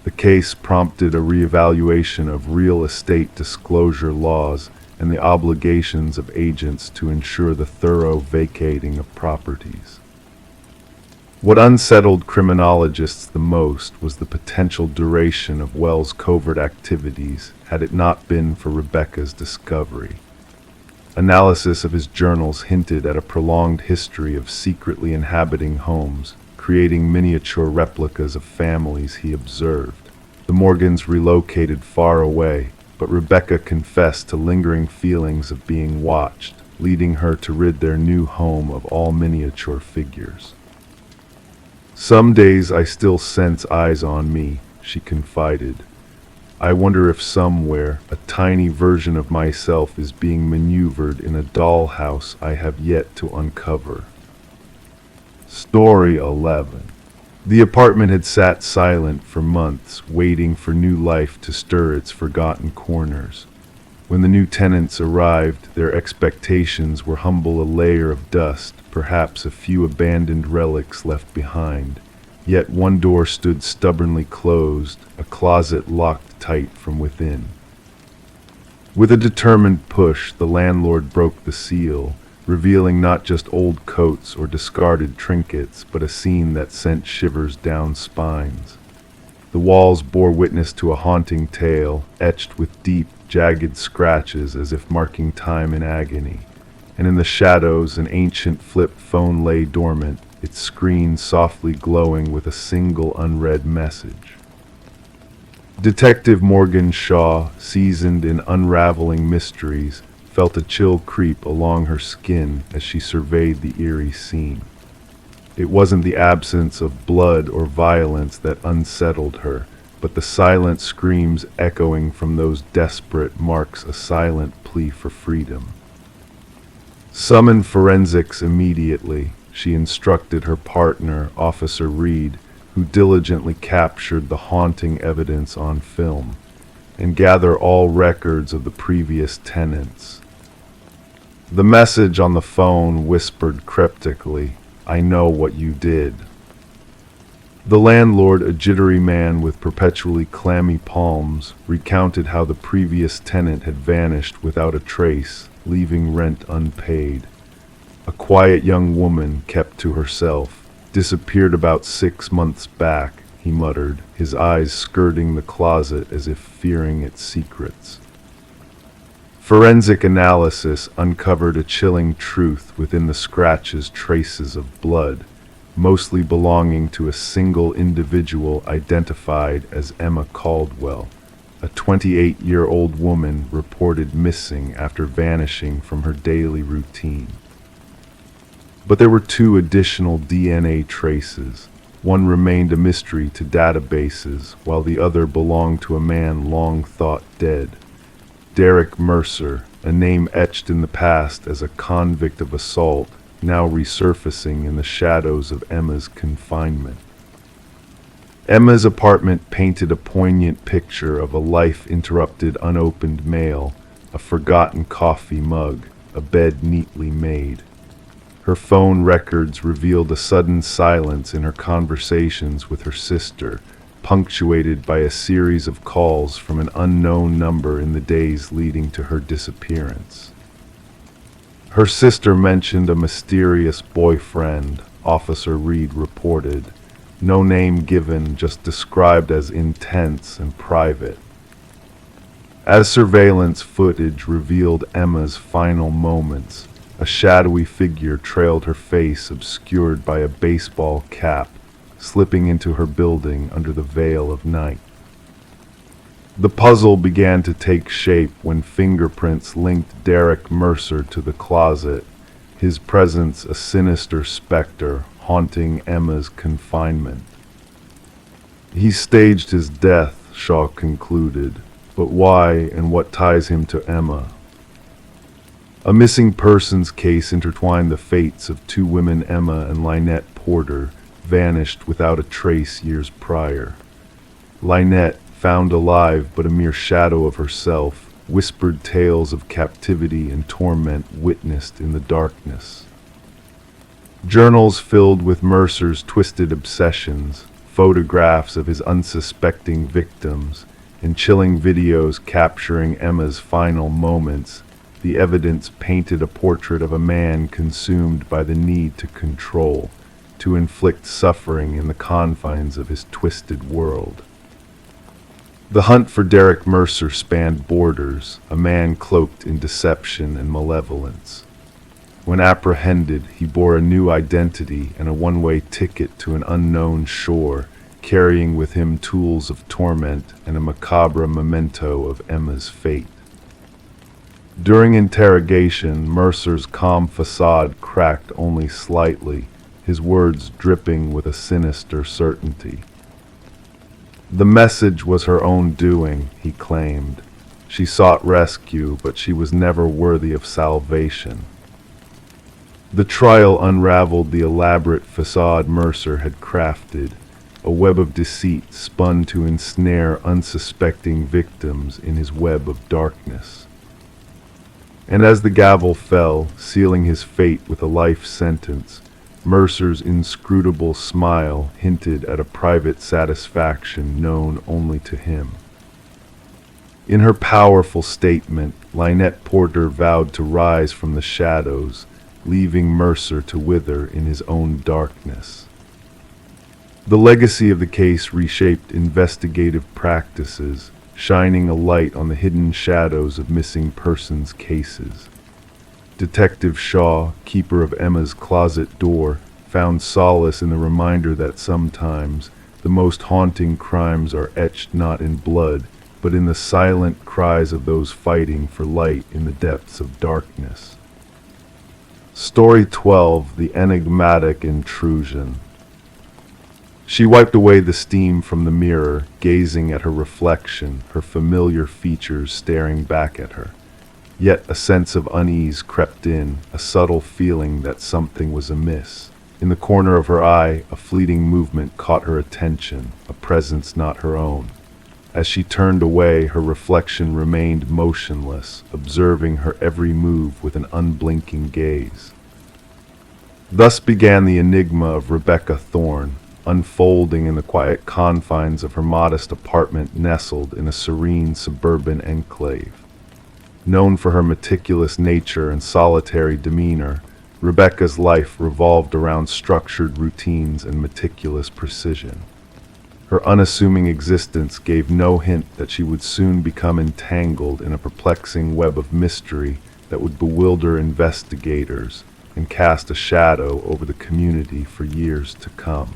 A: The case prompted a reevaluation of real estate disclosure laws and the obligations of agents to ensure the thorough vacating of properties. What unsettled criminologists the most was the potential duration of Wells' covert activities had it not been for Rebecca's discovery. Analysis of his journals hinted at a prolonged history of secretly inhabiting homes, creating miniature replicas of families he observed. The Morgans relocated far away, but Rebecca confessed to lingering feelings of being watched, leading her to rid their new home of all miniature figures. "Some days I still sense eyes on me," she confided. "I wonder if somewhere a tiny version of myself is being maneuvered in a dollhouse I have yet to uncover." Story 11. The apartment had sat silent for months, waiting for new life to stir its forgotten corners. When the new tenants arrived, their expectations were humble: a layer of dust, perhaps a few abandoned relics left behind. Yet one door stood stubbornly closed, a closet locked tight from within. With a determined push, the landlord broke the seal, revealing not just old coats or discarded trinkets, but a scene that sent shivers down spines. The walls bore witness to a haunting tale, etched with deep, jagged scratches as if marking time in agony. And in the shadows, an ancient flip phone lay dormant, its screen softly glowing with a single unread message. Detective Morgan Shaw, seasoned in unraveling mysteries, felt a chill creep along her skin as she surveyed the eerie scene. It wasn't the absence of blood or violence that unsettled her, but the silent screams echoing from those desperate marks, a silent plea for freedom. "Summon forensics immediately," she instructed her partner, Officer Reed, who diligently captured the haunting evidence on film, "and gather all records of the previous tenants." The message on the phone whispered cryptically, I know what you did." The landlord, a jittery man with perpetually clammy palms, recounted how the previous tenant had vanished without a trace, leaving rent unpaid. A quiet young woman, kept to herself, disappeared about 6 months back, he muttered, his eyes skirting the closet as if fearing its secrets. Forensic analysis uncovered a chilling truth within the scratches, traces of blood, mostly belonging to a single individual identified as Emma Caldwell, a 28-year-old woman reported missing after vanishing from her daily routine. But there were 2 additional DNA traces. One remained a mystery to databases, while the other belonged to a man long thought dead. Derek Mercer, a name etched in the past as a convict of assault, now resurfacing in the shadows of Emma's confinement. Emma's apartment painted a poignant picture of a life-interrupted, unopened mail, a forgotten coffee mug, a bed neatly made. Her phone records revealed a sudden silence in her conversations with her sister, punctuated by a series of calls from an unknown number in the days leading to her disappearance. Her sister mentioned a mysterious boyfriend, Officer Reed reported. No name given, just described as intense and private. As surveillance footage revealed Emma's final moments, a shadowy figure trailed her face obscured by a baseball cap, slipping into her building under the veil of night. The puzzle began to take shape when fingerprints linked Derek Mercer to the closet, his presence a sinister specter haunting Emma's confinement. He staged his death, Shaw concluded, but why and what ties him to Emma? A missing persons case intertwined the fates of 2 women, Emma and Lynette Porter, vanished without a trace years prior. Lynette, found alive but a mere shadow of herself, whispered tales of captivity and torment witnessed in the darkness. Journals filled with Mercer's twisted obsessions, photographs of his unsuspecting victims, and chilling videos capturing Emma's final moments, the evidence painted a portrait of a man consumed by the need to control, to inflict suffering in the confines of his twisted world. The hunt for Derek Mercer spanned borders, a man cloaked in deception and malevolence. When apprehended, he bore a new identity and a one-way ticket to an unknown shore, carrying with him tools of torment and a macabre memento of Emma's fate. During interrogation, Mercer's calm facade cracked only slightly, his words dripping with a sinister certainty. The message was her own doing, he claimed. She sought rescue, but she was never worthy of salvation. The trial unraveled the elaborate facade Mercer had crafted, a web of deceit spun to ensnare unsuspecting victims in his web of darkness. And as the gavel fell, sealing his fate with a life sentence, Mercer's inscrutable smile hinted at a private satisfaction known only to him. In her powerful statement, Lynette Porter vowed to rise from the shadows, leaving Mercer to wither in his own darkness. The legacy of the case reshaped investigative practices, shining a light on the hidden shadows of missing persons cases. Detective Shaw, keeper of Emma's closet door, found solace in the reminder that sometimes the most haunting crimes are etched not in blood, but in the silent cries of those fighting for light in the depths of darkness. Story 12: The Enigmatic Intrusion. She wiped away the steam from the mirror, gazing at her reflection, her familiar features staring back at her. Yet a sense of unease crept in, a subtle feeling that something was amiss. In the corner of her eye, a fleeting movement caught her attention, a presence not her own. As she turned away, her reflection remained motionless, observing her every move with an unblinking gaze. Thus began the enigma of Rebecca Thorne, unfolding in the quiet confines of her modest apartment nestled in a serene suburban enclave. Known for her meticulous nature and solitary demeanor, Rebecca's life revolved around structured routines and meticulous precision. Her unassuming existence gave no hint that she would soon become entangled in a perplexing web of mystery that would bewilder investigators and cast a shadow over the community for years to come.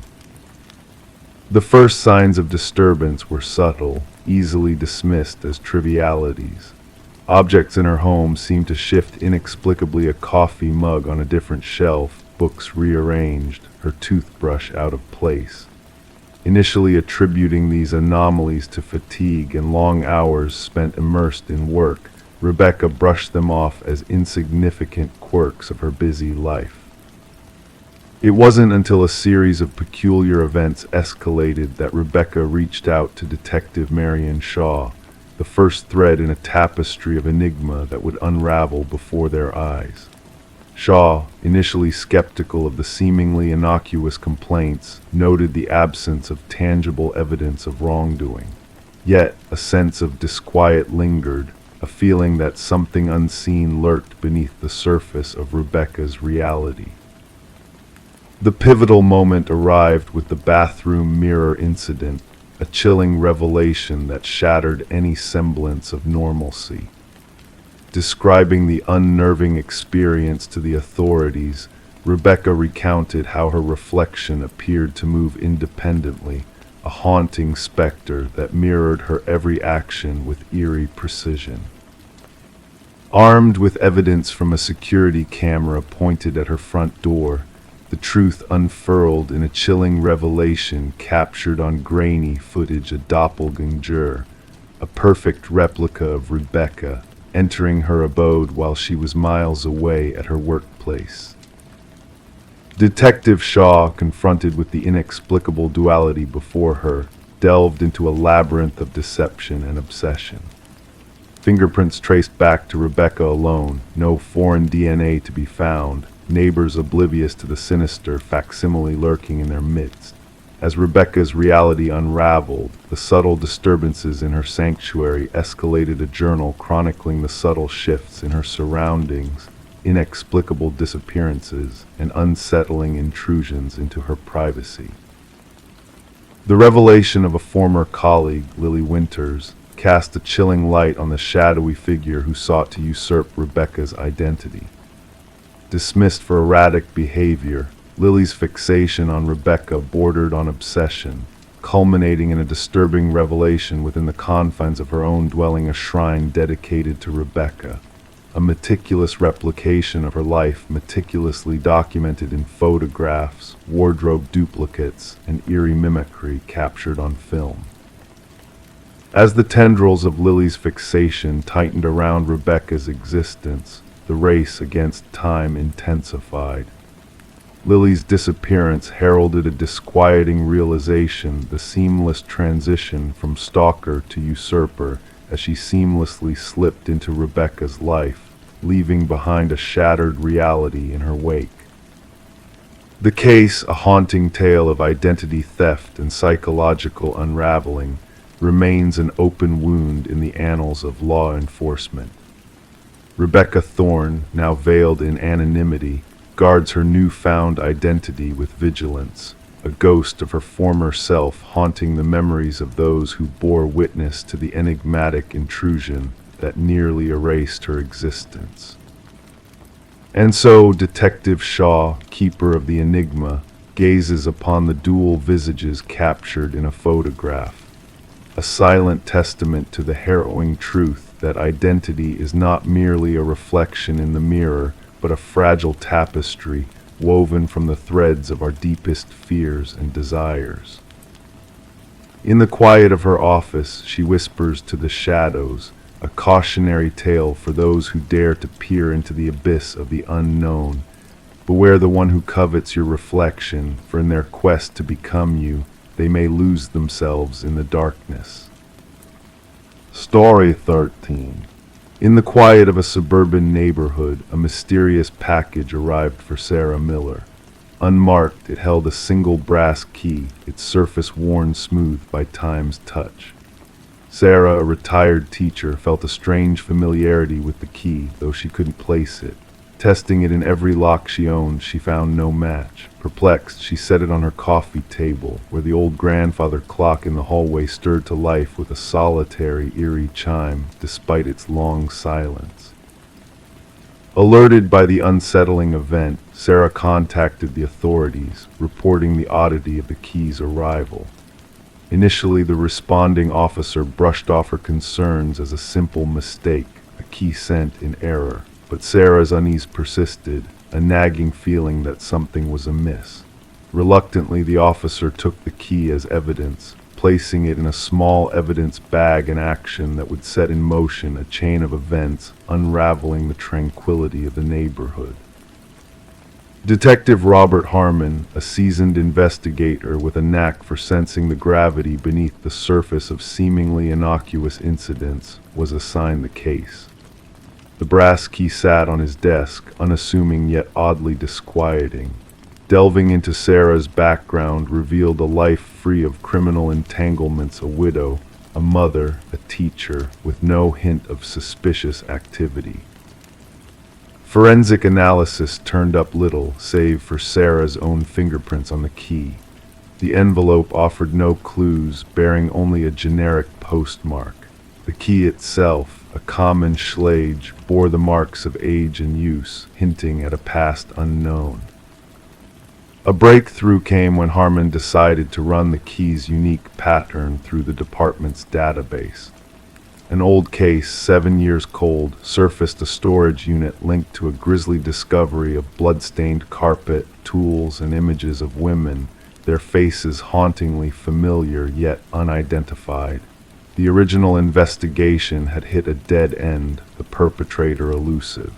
A: The first signs of disturbance were subtle, easily dismissed as trivialities. Objects in her home seemed to shift inexplicably, a coffee mug on a different shelf, books rearranged, her toothbrush out of place. Initially attributing these anomalies to fatigue and long hours spent immersed in work, Rebecca brushed them off as insignificant quirks of her busy life. It wasn't until a series of peculiar events escalated that Rebecca reached out to Detective Marion Shaw, the first thread in a tapestry of enigma that would unravel before their eyes. Shaw, initially skeptical of the seemingly innocuous complaints, noted the absence of tangible evidence of wrongdoing. Yet a sense of disquiet lingered, a feeling that something unseen lurked beneath the surface of Rebecca's reality. The pivotal moment arrived with the bathroom mirror incident, a chilling revelation that shattered any semblance of normalcy. Describing the unnerving experience to the authorities, Rebecca recounted how her reflection appeared to move independently, a haunting specter that mirrored her every action with eerie precision. Armed with evidence from a security camera pointed at her front door, the truth unfurled in a chilling revelation captured on grainy footage, a doppelganger, a perfect replica of Rebecca, entering her abode while she was miles away at her workplace. Detective Shaw, confronted with the inexplicable duality before her, delved into a labyrinth of deception and obsession. Fingerprints traced back to Rebecca alone, no foreign DNA to be found, neighbors oblivious to the sinister facsimile lurking in their midst. As Rebecca's reality unraveled, the subtle disturbances in her sanctuary escalated, a journal chronicling the subtle shifts in her surroundings, inexplicable disappearances, and unsettling intrusions into her privacy. The revelation of a former colleague, Lily Winters, cast a chilling light on the shadowy figure who sought to usurp Rebecca's identity. Dismissed for erratic behavior, Lily's fixation on Rebecca bordered on obsession, culminating in a disturbing revelation within the confines of her own dwelling, a shrine dedicated to Rebecca, a meticulous replication of her life, meticulously documented in photographs, wardrobe duplicates, and eerie mimicry captured on film. As the tendrils of Lily's fixation tightened around Rebecca's existence, the race against time intensified. Lily's disappearance heralded a disquieting realization, the seamless transition from stalker to usurper, as she seamlessly slipped into Rebecca's life, leaving behind a shattered reality in her wake. The case, a haunting tale of identity theft and psychological unraveling, remains an open wound in the annals of law enforcement. Rebecca Thorne, now veiled in anonymity, guards her newfound identity with vigilance, a ghost of her former self haunting the memories of those who bore witness to the enigmatic intrusion that nearly erased her existence. And so Detective Shaw, keeper of the enigma, gazes upon the dual visages captured in a photograph, a silent testament to the harrowing truth that identity is not merely a reflection in the mirror, but a fragile tapestry woven from the threads of our deepest fears and desires. In the quiet of her office, she whispers to the shadows, a cautionary tale for those who dare to peer into the abyss of the unknown. Beware the one who covets your reflection, for in their quest to become you, they may lose themselves in the darkness. Story 13. In the quiet of a suburban neighborhood, a mysterious package arrived for Sarah Miller. Unmarked, it held a single brass key, its surface worn smooth by time's touch. Sarah, a retired teacher, felt a strange familiarity with the key, though she couldn't place it. Testing it in every lock she owned, she found no match. Perplexed, she set it on her coffee table, where the old grandfather clock in the hallway stirred to life with a solitary, eerie chime, despite its long silence. Alerted by the unsettling event, Sarah contacted the authorities, reporting the oddity of the key's arrival. Initially, the responding officer brushed off her concerns as a simple mistake, a key sent in error. But Sarah's unease persisted, a nagging feeling that something was amiss. Reluctantly, the officer took the key as evidence, placing it in a small evidence bag, an action that would set in motion a chain of events, unraveling the tranquility of the neighborhood. Detective Robert Harmon, a seasoned investigator with a knack for sensing the gravity beneath the surface of seemingly innocuous incidents, was assigned the case. The brass key sat on his desk, unassuming yet oddly disquieting. Delving into Sarah's background revealed a life free of criminal entanglements, a widow, a mother, a teacher, with no hint of suspicious activity. Forensic analysis turned up little, save for Sarah's own fingerprints on the key. The envelope offered no clues, bearing only a generic postmark. The key itself, a common Schlage, bore the marks of age and use, hinting at a past unknown. A breakthrough came when Harmon decided to run the key's unique pattern through the department's database. An old case, 7 years cold, surfaced a storage unit linked to a grisly discovery of blood-stained carpet, tools, and images of women, their faces hauntingly familiar yet unidentified. The original investigation had hit a dead end, the perpetrator elusive.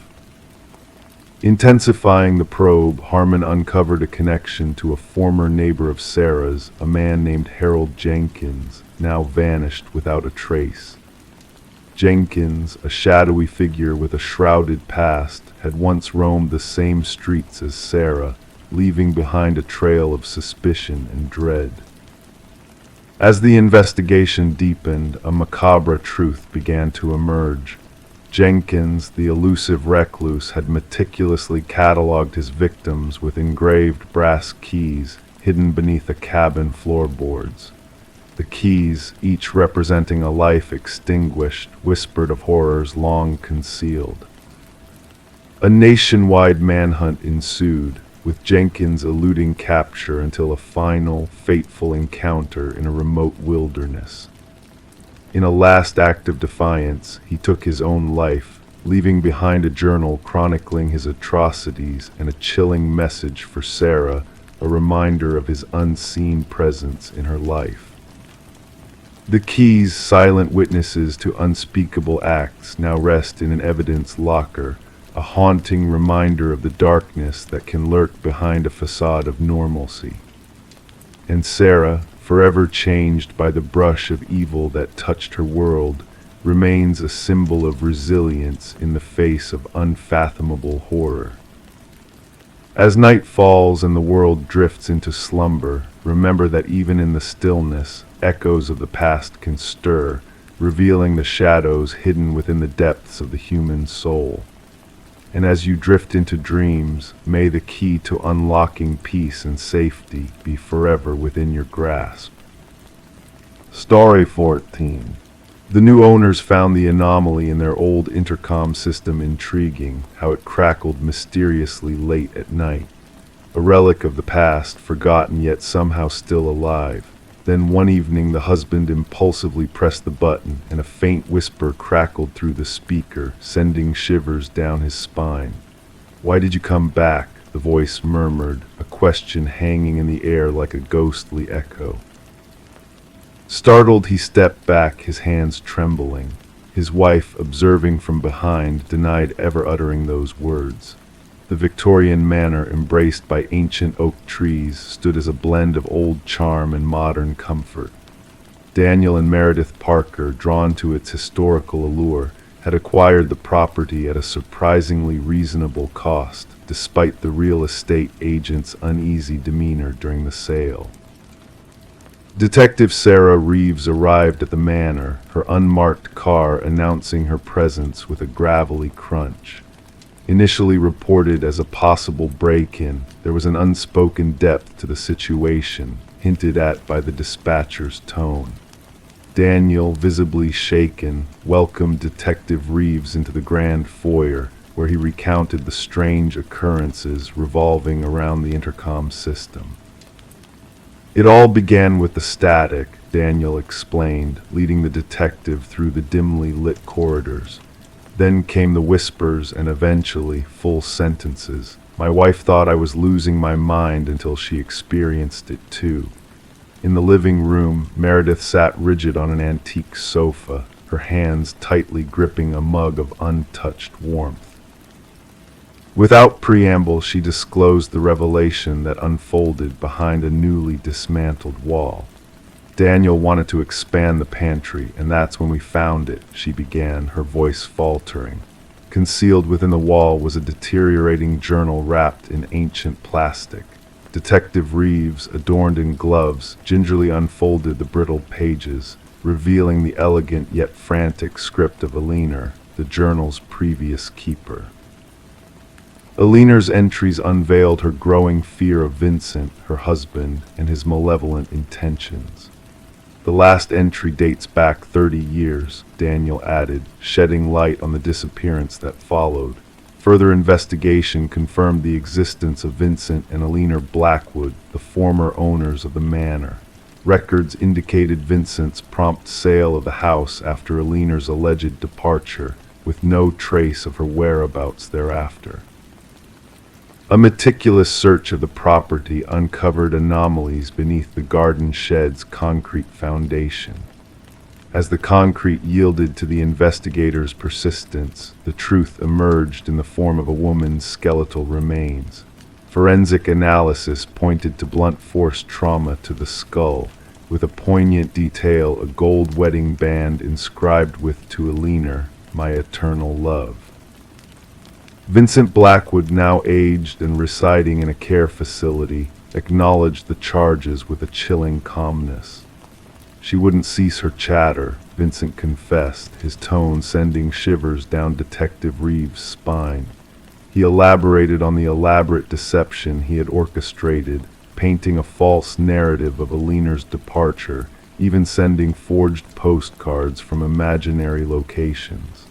A: Intensifying the probe, Harmon uncovered a connection to a former neighbor of Sarah's, a man named Harold Jenkins, now vanished without a trace. Jenkins, a shadowy figure with a shrouded past, had once roamed the same streets as Sarah, leaving behind a trail of suspicion and dread. As the investigation deepened, a macabre truth began to emerge. Jenkins, the elusive recluse, had meticulously cataloged his victims with engraved brass keys hidden beneath the cabin floorboards. The keys, each representing a life extinguished, whispered of horrors long concealed. A nationwide manhunt ensued, with Jenkins eluding capture until a final, fateful encounter in a remote wilderness. In a last act of defiance, he took his own life, leaving behind a journal chronicling his atrocities and a chilling message for Sarah, a reminder of his unseen presence in her life. The keys, silent witnesses to unspeakable acts, now rest in an evidence locker, a haunting reminder of the darkness that can lurk behind a facade of normalcy. And Sarah, forever changed by the brush of evil that touched her world, remains a symbol of resilience in the face of unfathomable horror. As night falls and the world drifts into slumber, remember that even in the stillness, echoes of the past can stir, revealing the shadows hidden within the depths of the human soul. And as you drift into dreams, may the key to unlocking peace and safety be forever within your grasp. Story 14. The new owners found the anomaly in their old intercom system intriguing, how it crackled mysteriously late at night. A relic of the past, forgotten yet somehow still alive. Then one evening the husband impulsively pressed the button, and a faint whisper crackled through the speaker, sending shivers down his spine. "Why did you come back?" the voice murmured, a question hanging in the air like a ghostly echo. Startled, he stepped back, his hands trembling. His wife, observing from behind, denied ever uttering those words. The Victorian manor, embraced by ancient oak trees, stood as a blend of old charm and modern comfort. Daniel and Meredith Parker, drawn to its historical allure, had acquired the property at a surprisingly reasonable cost, despite the real estate agent's uneasy demeanor during the sale. Detective Sarah Reeves arrived at the manor, her unmarked car announcing her presence with a gravelly crunch. Initially reported as a possible break-in, there was an unspoken depth to the situation, hinted at by the dispatcher's tone. Daniel, visibly shaken, welcomed Detective Reeves into the grand foyer, where he recounted the strange occurrences revolving around the intercom system. It all began with the static, Daniel explained, leading the detective through the dimly lit corridors. Then came the whispers and eventually full sentences. My wife thought I was losing my mind until she experienced it too. In the living room, Meredith sat rigid on an antique sofa, her hands tightly gripping a mug of untouched warmth. Without preamble, she disclosed the revelation that unfolded behind a newly dismantled wall. Daniel wanted to expand the pantry, and that's when we found it, she began, her voice faltering. Concealed within the wall was a deteriorating journal wrapped in ancient plastic. Detective Reeves, adorned in gloves, gingerly unfolded the brittle pages, revealing the elegant yet frantic script of Alina, the journal's previous keeper. Alina's entries unveiled her growing fear of Vincent, her husband, and his malevolent intentions. The last entry dates back 30 years, Daniel added, shedding light on the disappearance that followed. Further investigation confirmed the existence of Vincent and Alina Blackwood, the former owners of the manor. Records indicated Vincent's prompt sale of the house after Alina's alleged departure, with no trace of her whereabouts thereafter. A meticulous search of the property uncovered anomalies beneath the garden shed's concrete foundation. As the concrete yielded to the investigators' persistence, the truth emerged in the form of a woman's skeletal remains. Forensic analysis pointed to blunt force trauma to the skull, with a poignant detail a gold wedding band inscribed with "To Alina, my eternal love." Vincent Blackwood, now aged and residing in a care facility, acknowledged the charges with a chilling calmness. She wouldn't cease her chatter, Vincent confessed, his tone sending shivers down Detective Reeves' spine. He elaborated on the elaborate deception he had orchestrated, painting a false narrative of Alina's departure, even sending forged postcards from imaginary locations.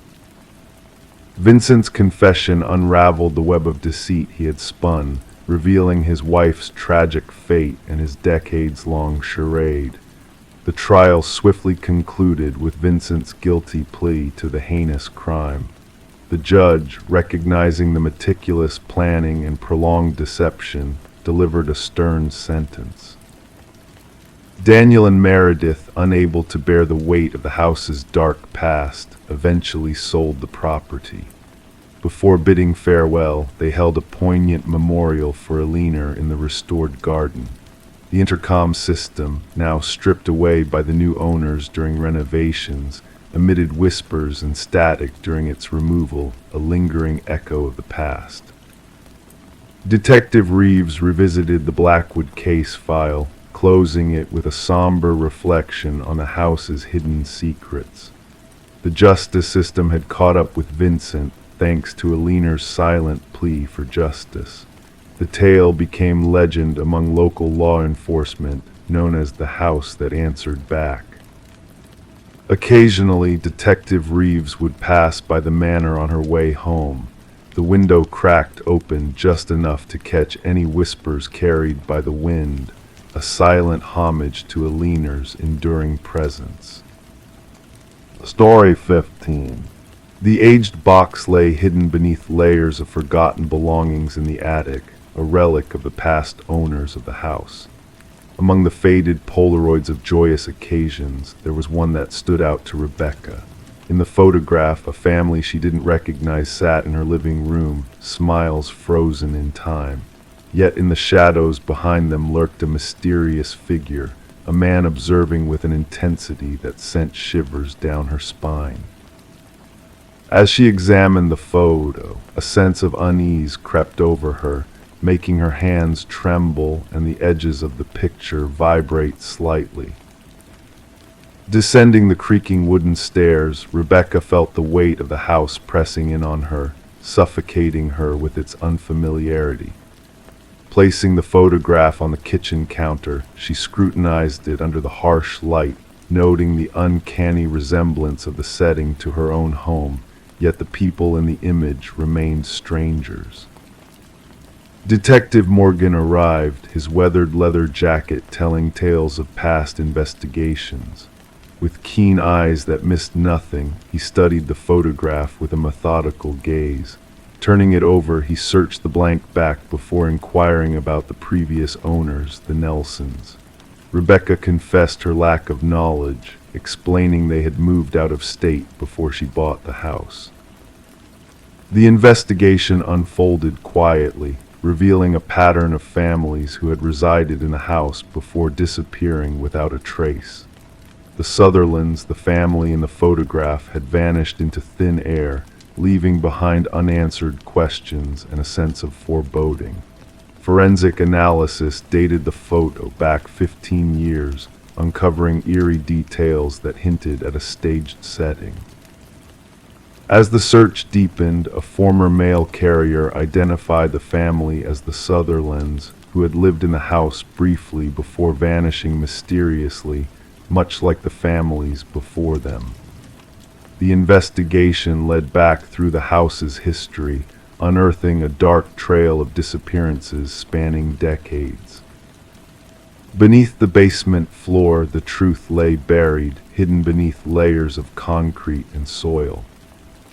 A: Vincent's confession unraveled the web of deceit he had spun, revealing his wife's tragic fate and his decades-long charade. The trial swiftly concluded with Vincent's guilty plea to the heinous crime. The judge, recognizing the meticulous planning and prolonged deception, delivered a stern sentence. Daniel and Meredith, unable to bear the weight of the house's dark past, eventually sold the property. Before bidding farewell, they held a poignant memorial for Alina in the restored garden. The intercom system, now stripped away by the new owners during renovations, emitted whispers and static during its removal, a lingering echo of the past. Detective Reeves revisited the Blackwood case file, closing it with a somber reflection on the house's hidden secrets. The justice system had caught up with Vincent, thanks to Alina's silent plea for justice. The tale became legend among local law enforcement, known as the house that answered back. Occasionally, Detective Reeves would pass by the manor on her way home, the window cracked open just enough to catch any whispers carried by the wind, a silent homage to Alina's enduring presence. Story 15. The aged box lay hidden beneath layers of forgotten belongings in the attic, a relic of the past owners of the house. Among the faded Polaroids of joyous occasions, there was one that stood out to Rebecca. In the photograph, a family she didn't recognize sat in her living room, smiles frozen in time. Yet in the shadows behind them lurked a mysterious figure, a man observing with an intensity that sent shivers down her spine. As she examined the photo, a sense of unease crept over her, making her hands tremble and the edges of the picture vibrate slightly. Descending the creaking wooden stairs, Rebecca felt the weight of the house pressing in on her, suffocating her with its unfamiliarity. Placing the photograph on the kitchen counter, she scrutinized it under the harsh light, noting the uncanny resemblance of the setting to her own home, yet the people in the image remained strangers. Detective Morgan arrived, his weathered leather jacket telling tales of past investigations. With keen eyes that missed nothing, he studied the photograph with a methodical gaze. Turning it over, he searched the blank back before inquiring about the previous owners, the Nelsons. Rebecca confessed her lack of knowledge, explaining they had moved out of state before she bought the house. The investigation unfolded quietly, revealing a pattern of families who had resided in the house before disappearing without a trace. The Sutherlands, the family in the photograph, had vanished into thin air, leaving behind unanswered questions and a sense of foreboding. Forensic analysis dated the photo back 15 years, uncovering eerie details that hinted at a staged setting. As the search deepened, a former mail carrier identified the family as the Sutherlands, who had lived in the house briefly before vanishing mysteriously, much like the families before them. The investigation led back through the house's history, unearthing a dark trail of disappearances spanning decades. Beneath the basement floor, the truth lay buried, hidden beneath layers of concrete and soil.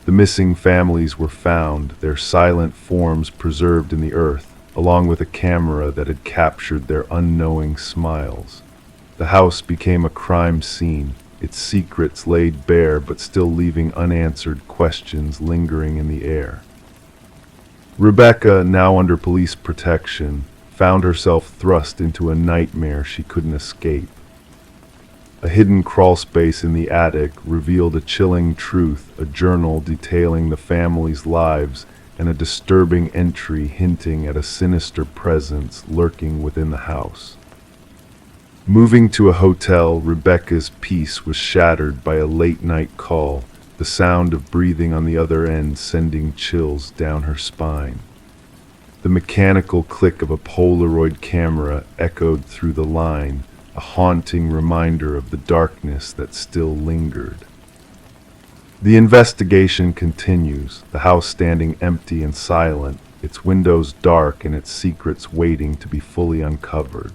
A: The missing families were found, their silent forms preserved in the earth, along with a camera that had captured their unknowing smiles. The house became a crime scene, its secrets laid bare but still leaving unanswered questions lingering in the air. Rebecca, now under police protection, found herself thrust into a nightmare she couldn't escape. A hidden crawlspace in the attic revealed a chilling truth, a journal detailing the family's lives, and a disturbing entry hinting at a sinister presence lurking within the house. Moving to a hotel, Rebecca's peace was shattered by a late-night call, the sound of breathing on the other end sending chills down her spine. The mechanical click of a Polaroid camera echoed through the line, a haunting reminder of the darkness that still lingered. The investigation continues, the house standing empty and silent, its windows dark and its secrets waiting to be fully uncovered.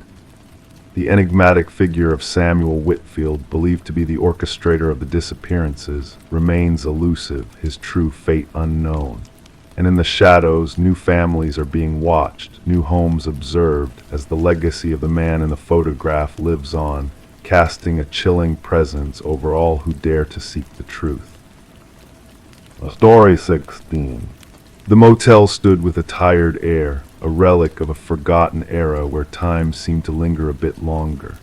A: The enigmatic figure of Samuel Whitfield, believed to be the orchestrator of the disappearances, remains elusive, his true fate unknown. And in the shadows, new families are being watched, new homes observed, as the legacy of the man in the photograph lives on, casting a chilling presence over all who dare to seek the truth. Story 16. The motel stood with a tired air, a relic of a forgotten era where time seemed to linger a bit longer.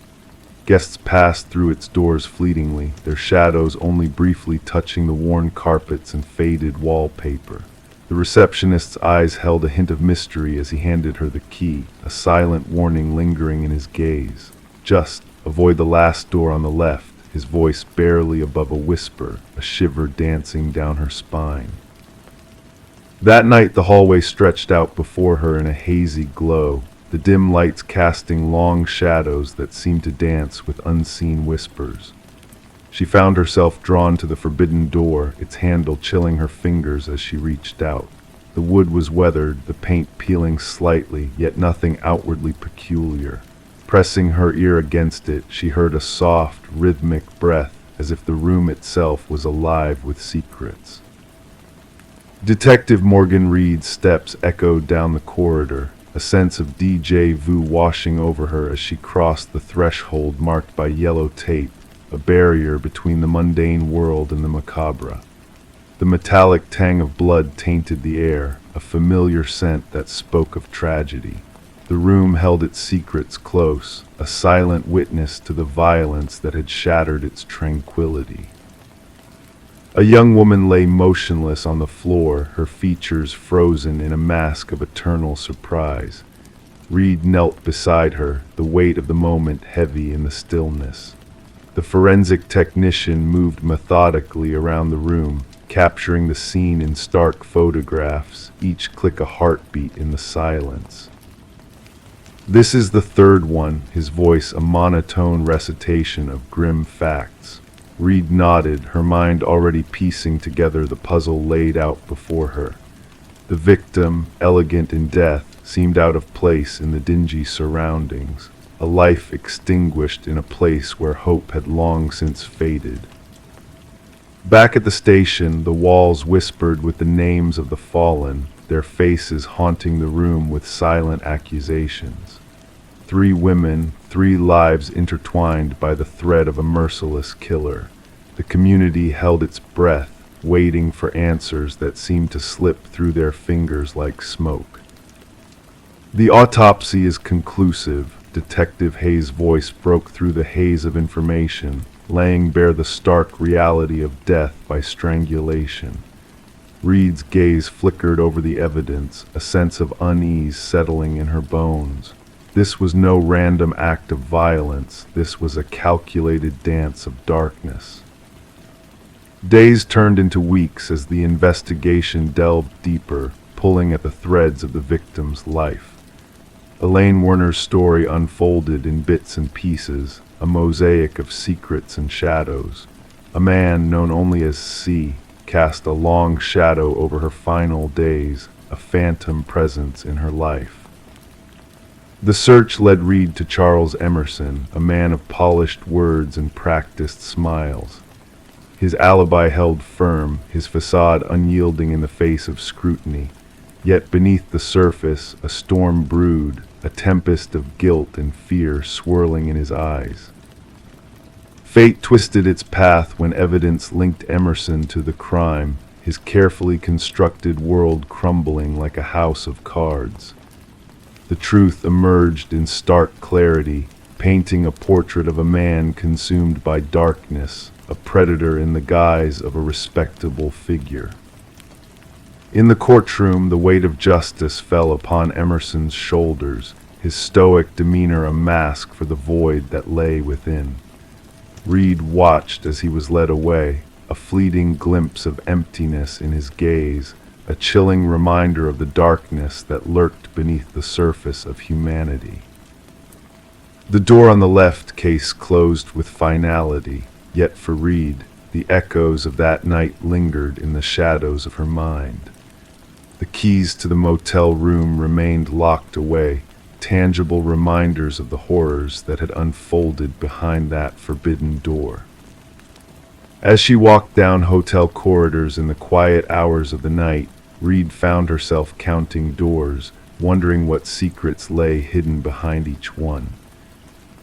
A: Guests passed through its doors fleetingly, their shadows only briefly touching the worn carpets and faded wallpaper. The receptionist's eyes held a hint of mystery as he handed her the key, a silent warning lingering in his gaze. Just avoid the last door on the left, his voice barely above a whisper, a shiver dancing down her spine. That night the hallway stretched out before her in a hazy glow, the dim lights casting long shadows that seemed to dance with unseen whispers. She found herself drawn to the forbidden door, its handle chilling her fingers as she reached out. The wood was weathered, the paint peeling slightly, yet nothing outwardly peculiar. Pressing her ear against it, she heard a soft, rhythmic breath, as if the room itself was alive with secrets. Detective Morgan Reed's steps echoed down the corridor, a sense of déjà vu washing over her as she crossed the threshold marked by yellow tape, a barrier between the mundane world and the macabre. The metallic tang of blood tainted the air, a familiar scent that spoke of tragedy. The room held its secrets close, a silent witness to the violence that had shattered its tranquility. A young woman lay motionless on the floor, her features frozen in a mask of eternal surprise. Reed knelt beside her, the weight of the moment heavy in the stillness. The forensic technician moved methodically around the room, capturing the scene in stark photographs, each click a heartbeat in the silence. "This is the third one," his voice a monotone recitation of grim facts. Reed nodded, her mind already piecing together the puzzle laid out before her. The victim, elegant in death, seemed out of place in the dingy surroundings, a life extinguished in a place where hope had long since faded. Back at the station, the walls whispered with the names of the fallen, their faces haunting the room with silent accusations. 3 women, 3 lives intertwined by the thread of a merciless killer. The community held its breath, waiting for answers that seemed to slip through their fingers like smoke. "The autopsy is conclusive," Detective Hayes' voice broke through the haze of information, laying bare the stark reality of death by strangulation. Reed's gaze flickered over the evidence, a sense of unease settling in her bones. This was no random act of violence, this was a calculated dance of darkness. Days turned into weeks as the investigation delved deeper, pulling at the threads of the victim's life. Elaine Werner's story unfolded in bits and pieces, a mosaic of secrets and shadows. A man known only as C cast a long shadow over her final days, a phantom presence in her life. The search led Reed to Charles Emerson, a man of polished words and practiced smiles. His alibi held firm, his facade unyielding in the face of scrutiny. Yet beneath the surface, a storm brewed, a tempest of guilt and fear swirling in his eyes. Fate twisted its path when evidence linked Emerson to the crime, his carefully constructed world crumbling like a house of cards. The truth emerged in stark clarity, painting a portrait of a man consumed by darkness, a predator in the guise of a respectable figure. In the courtroom, the weight of justice fell upon Emerson's shoulders, his stoic demeanor a mask for the void that lay within. Reed watched as he was led away, a fleeting glimpse of emptiness in his gaze, a chilling reminder of the darkness that lurked beneath the surface of humanity. The door on the left case closed with finality, yet for Reed, the echoes of that night lingered in the shadows of her mind. The keys to the motel room remained locked away, tangible reminders of the horrors that had unfolded behind that forbidden door. As she walked down hotel corridors in the quiet hours of the night, Reed found herself counting doors, wondering what secrets lay hidden behind each one.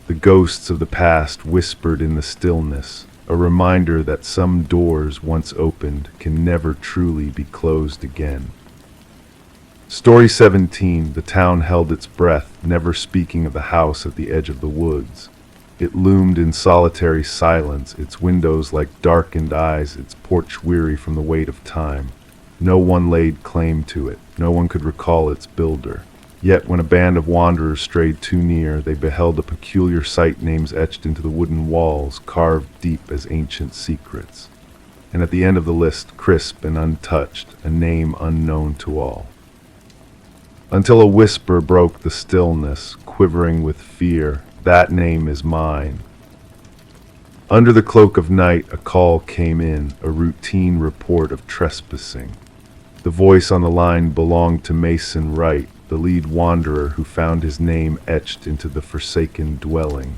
A: The ghosts of the past whispered in the stillness, a reminder that some doors once opened can never truly be closed again. Story 17, the town held its breath, never speaking of the house at the edge of the woods. It loomed in solitary silence, its windows like darkened eyes, its porch weary from the weight of time. No one laid claim to it, no one could recall its builder. Yet when a band of wanderers strayed too near, they beheld a peculiar sight, names etched into the wooden walls, carved deep as ancient secrets. And at the end of the list, crisp and untouched, a name unknown to all. Until a whisper broke the stillness, quivering with fear, "That name is mine." Under the cloak of night, a call came in, a routine report of trespassing. The voice on the line belonged to Mason Wright, the lead wanderer who found his name etched into the forsaken dwelling.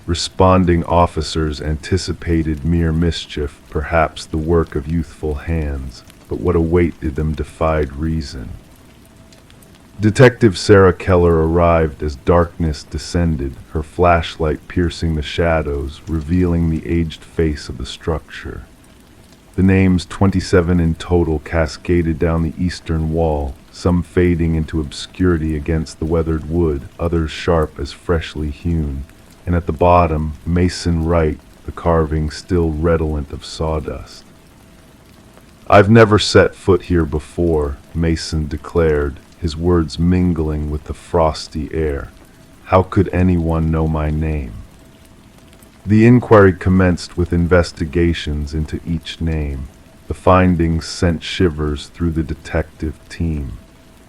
A: Responding officers anticipated mere mischief, perhaps the work of youthful hands, but what awaited them defied reason. Detective Sarah Keller arrived as darkness descended, her flashlight piercing the shadows, revealing the aged face of the structure. The names 27 in total cascaded down the eastern wall, some fading into obscurity against the weathered wood, others sharp as freshly hewn. And at the bottom, Mason Wright, the carving still redolent of sawdust. "I've never set foot here before," Mason declared, his words mingling with the frosty air. "How could anyone know my name?" The inquiry commenced with investigations into each name. The findings sent shivers through the detective team.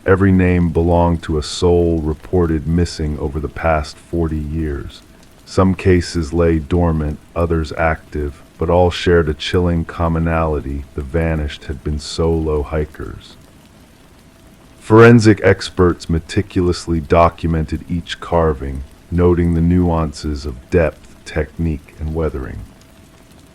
A: Every name belonged to a soul reported missing over the past 40 years. Some cases lay dormant, others active, but all shared a chilling commonality: the vanished had been solo hikers. Forensic experts meticulously documented each carving, noting the nuances of depth, technique, and weathering.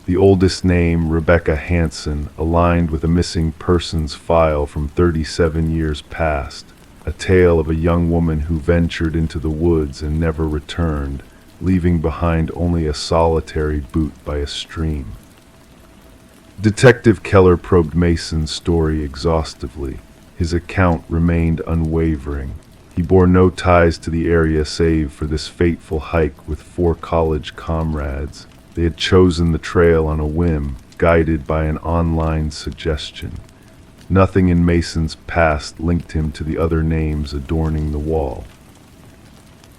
A: The oldest name, Rebecca Hansen, aligned with a missing persons file from 37 years past, a tale of a young woman who ventured into the woods and never returned, leaving behind only a solitary boot by a stream. Detective Keller probed Mason's story exhaustively. His account remained unwavering. He bore no ties to the area save for this fateful hike with 4 college comrades. They had chosen the trail on a whim, guided by an online suggestion. Nothing in Mason's past linked him to the other names adorning the wall.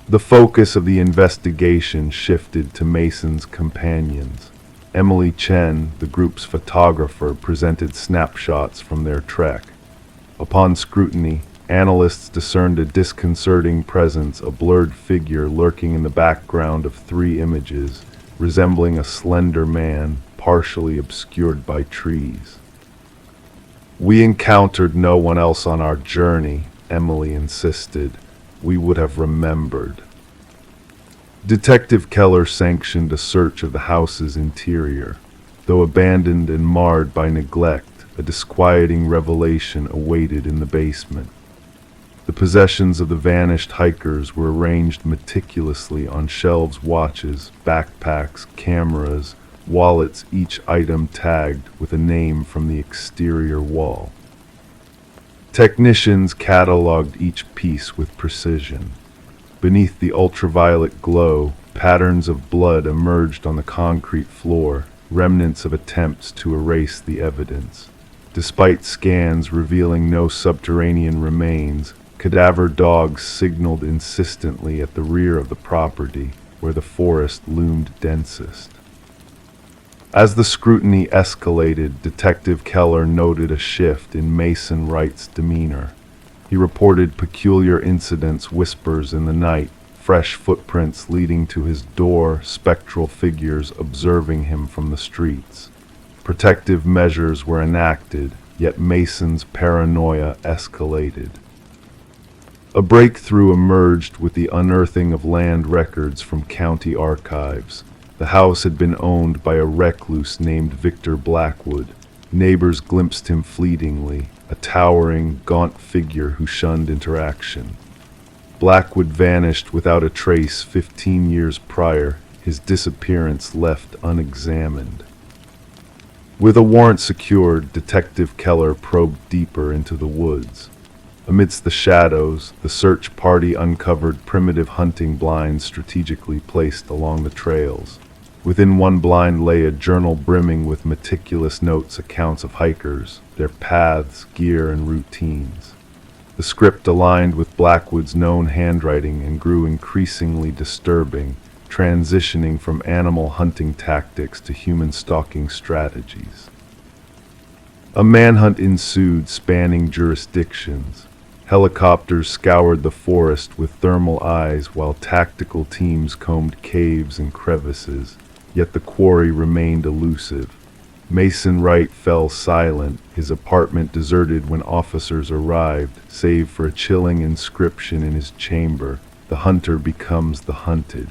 A: The focus of the investigation shifted to Mason's companions. Emily Chen, the group's photographer, presented snapshots from their trek. Upon scrutiny, analysts discerned a disconcerting presence, a blurred figure lurking in the background of 3 images, resembling a slender man, partially obscured by trees. "We encountered no one else on our journey," Emily insisted. "We would have remembered." Detective Keller sanctioned a search of the house's interior. Though abandoned and marred by neglect, a disquieting revelation awaited in the basement. The possessions of the vanished hikers were arranged meticulously on shelves: watches, backpacks, cameras, wallets, each item tagged with a name from the exterior wall. Technicians cataloged each piece with precision. Beneath the ultraviolet glow, patterns of blood emerged on the concrete floor, remnants of attempts to erase the evidence. Despite scans revealing no subterranean remains, cadaver dogs signaled insistently at the rear of the property, where the forest loomed densest. As the scrutiny escalated, Detective Keller noted a shift in Mason Wright's demeanor. He reported peculiar incidents, whispers in the night, fresh footprints leading to his door, spectral figures observing him from the streets. Protective measures were enacted, yet Mason's paranoia escalated. A breakthrough emerged with the unearthing of land records from county archives. The house had been owned by a recluse named Victor Blackwood. Neighbors glimpsed him fleetingly, a towering, gaunt figure who shunned interaction. Blackwood vanished without a trace 15 years prior, his disappearance left unexamined. With a warrant secured, Detective Keller probed deeper into the woods. Amidst the shadows, the search party uncovered primitive hunting blinds strategically placed along the trails. Within one blind lay a journal brimming with meticulous notes, accounts of hikers, their paths, gear, and routines. The script aligned with Blackwood's known handwriting and grew increasingly disturbing, transitioning from animal hunting tactics to human stalking strategies. A manhunt ensued, spanning jurisdictions. Helicopters scoured the forest with thermal eyes while tactical teams combed caves and crevices, yet the quarry remained elusive. Mason Wright fell silent, his apartment deserted when officers arrived, save for a chilling inscription in his chamber: "The hunter becomes the hunted."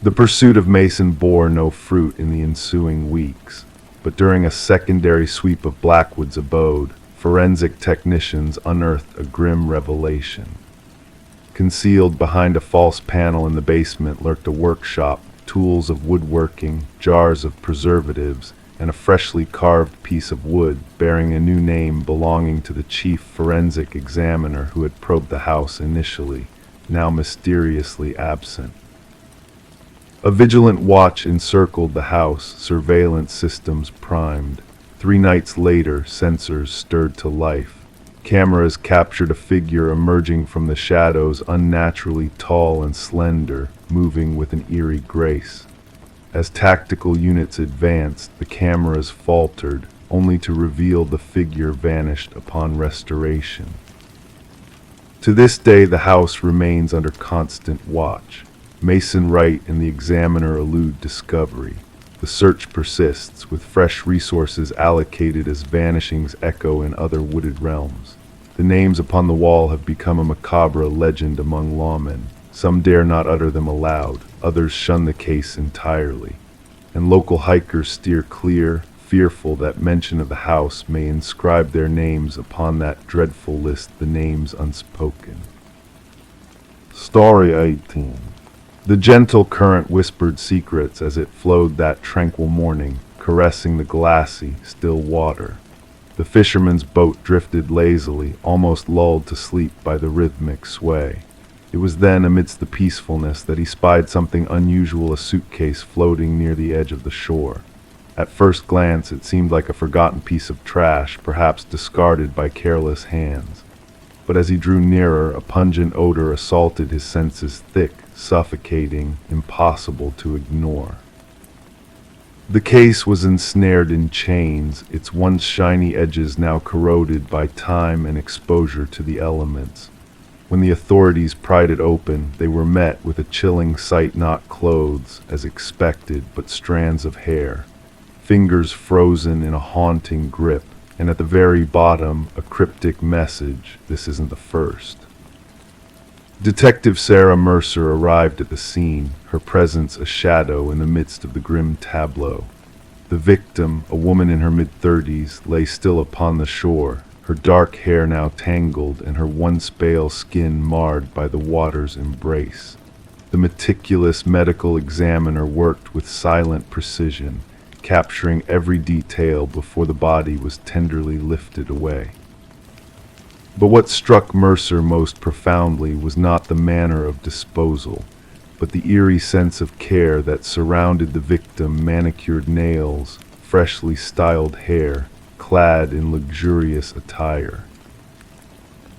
A: The pursuit of Mason bore no fruit in the ensuing weeks, but during a secondary sweep of Blackwood's abode, forensic technicians unearthed a grim revelation. Concealed behind a false panel in the basement lurked a workshop, tools of woodworking, jars of preservatives, and a freshly carved piece of wood bearing a new name belonging to the chief forensic examiner who had probed the house initially, now mysteriously absent. A vigilant watch encircled the house, surveillance systems primed. 3 nights later, sensors stirred to life. Cameras captured a figure emerging from the shadows, unnaturally tall and slender, moving with an eerie grace. As tactical units advanced, the cameras faltered, only to reveal the figure vanished upon restoration. To this day, the house remains under constant watch. Mason Wright and the Examiner elude discovery. The search persists, with fresh resources allocated as vanishings echo in other wooded realms. The names upon the wall have become a macabre legend among lawmen. Some dare not utter them aloud, others shun the case entirely. And local hikers steer clear, fearful that mention of the house may inscribe their names upon that dreadful list, the names unspoken. Story 18. The gentle current whispered secrets as it flowed that tranquil morning, caressing the glassy, still water. The fisherman's boat drifted lazily, almost lulled to sleep by the rhythmic sway. It was then, amidst the peacefulness, that he spied something unusual, a suitcase floating near the edge of the shore. At first glance, it seemed like a forgotten piece of trash, perhaps discarded by careless hands. But as he drew nearer, a pungent odor assaulted his senses, thick, suffocating, impossible to ignore. The case was ensnared in chains, its once shiny edges now corroded by time and exposure to the elements. When the authorities pried it open, they were met with a chilling sight: not clothes, as expected, but strands of hair, fingers frozen in a haunting grip, and at the very bottom, a cryptic message: "This isn't the first." Detective Sarah Mercer arrived at the scene, her presence a shadow in the midst of the grim tableau. The victim, a woman in her mid-30s, lay still upon the shore, her dark hair now tangled and her once pale skin marred by the water's embrace. The meticulous medical examiner worked with silent precision, capturing every detail before the body was tenderly lifted away. But what struck Mercer most profoundly was not the manner of disposal, but the eerie sense of care that surrounded the victim: manicured nails, freshly styled hair, clad in luxurious attire.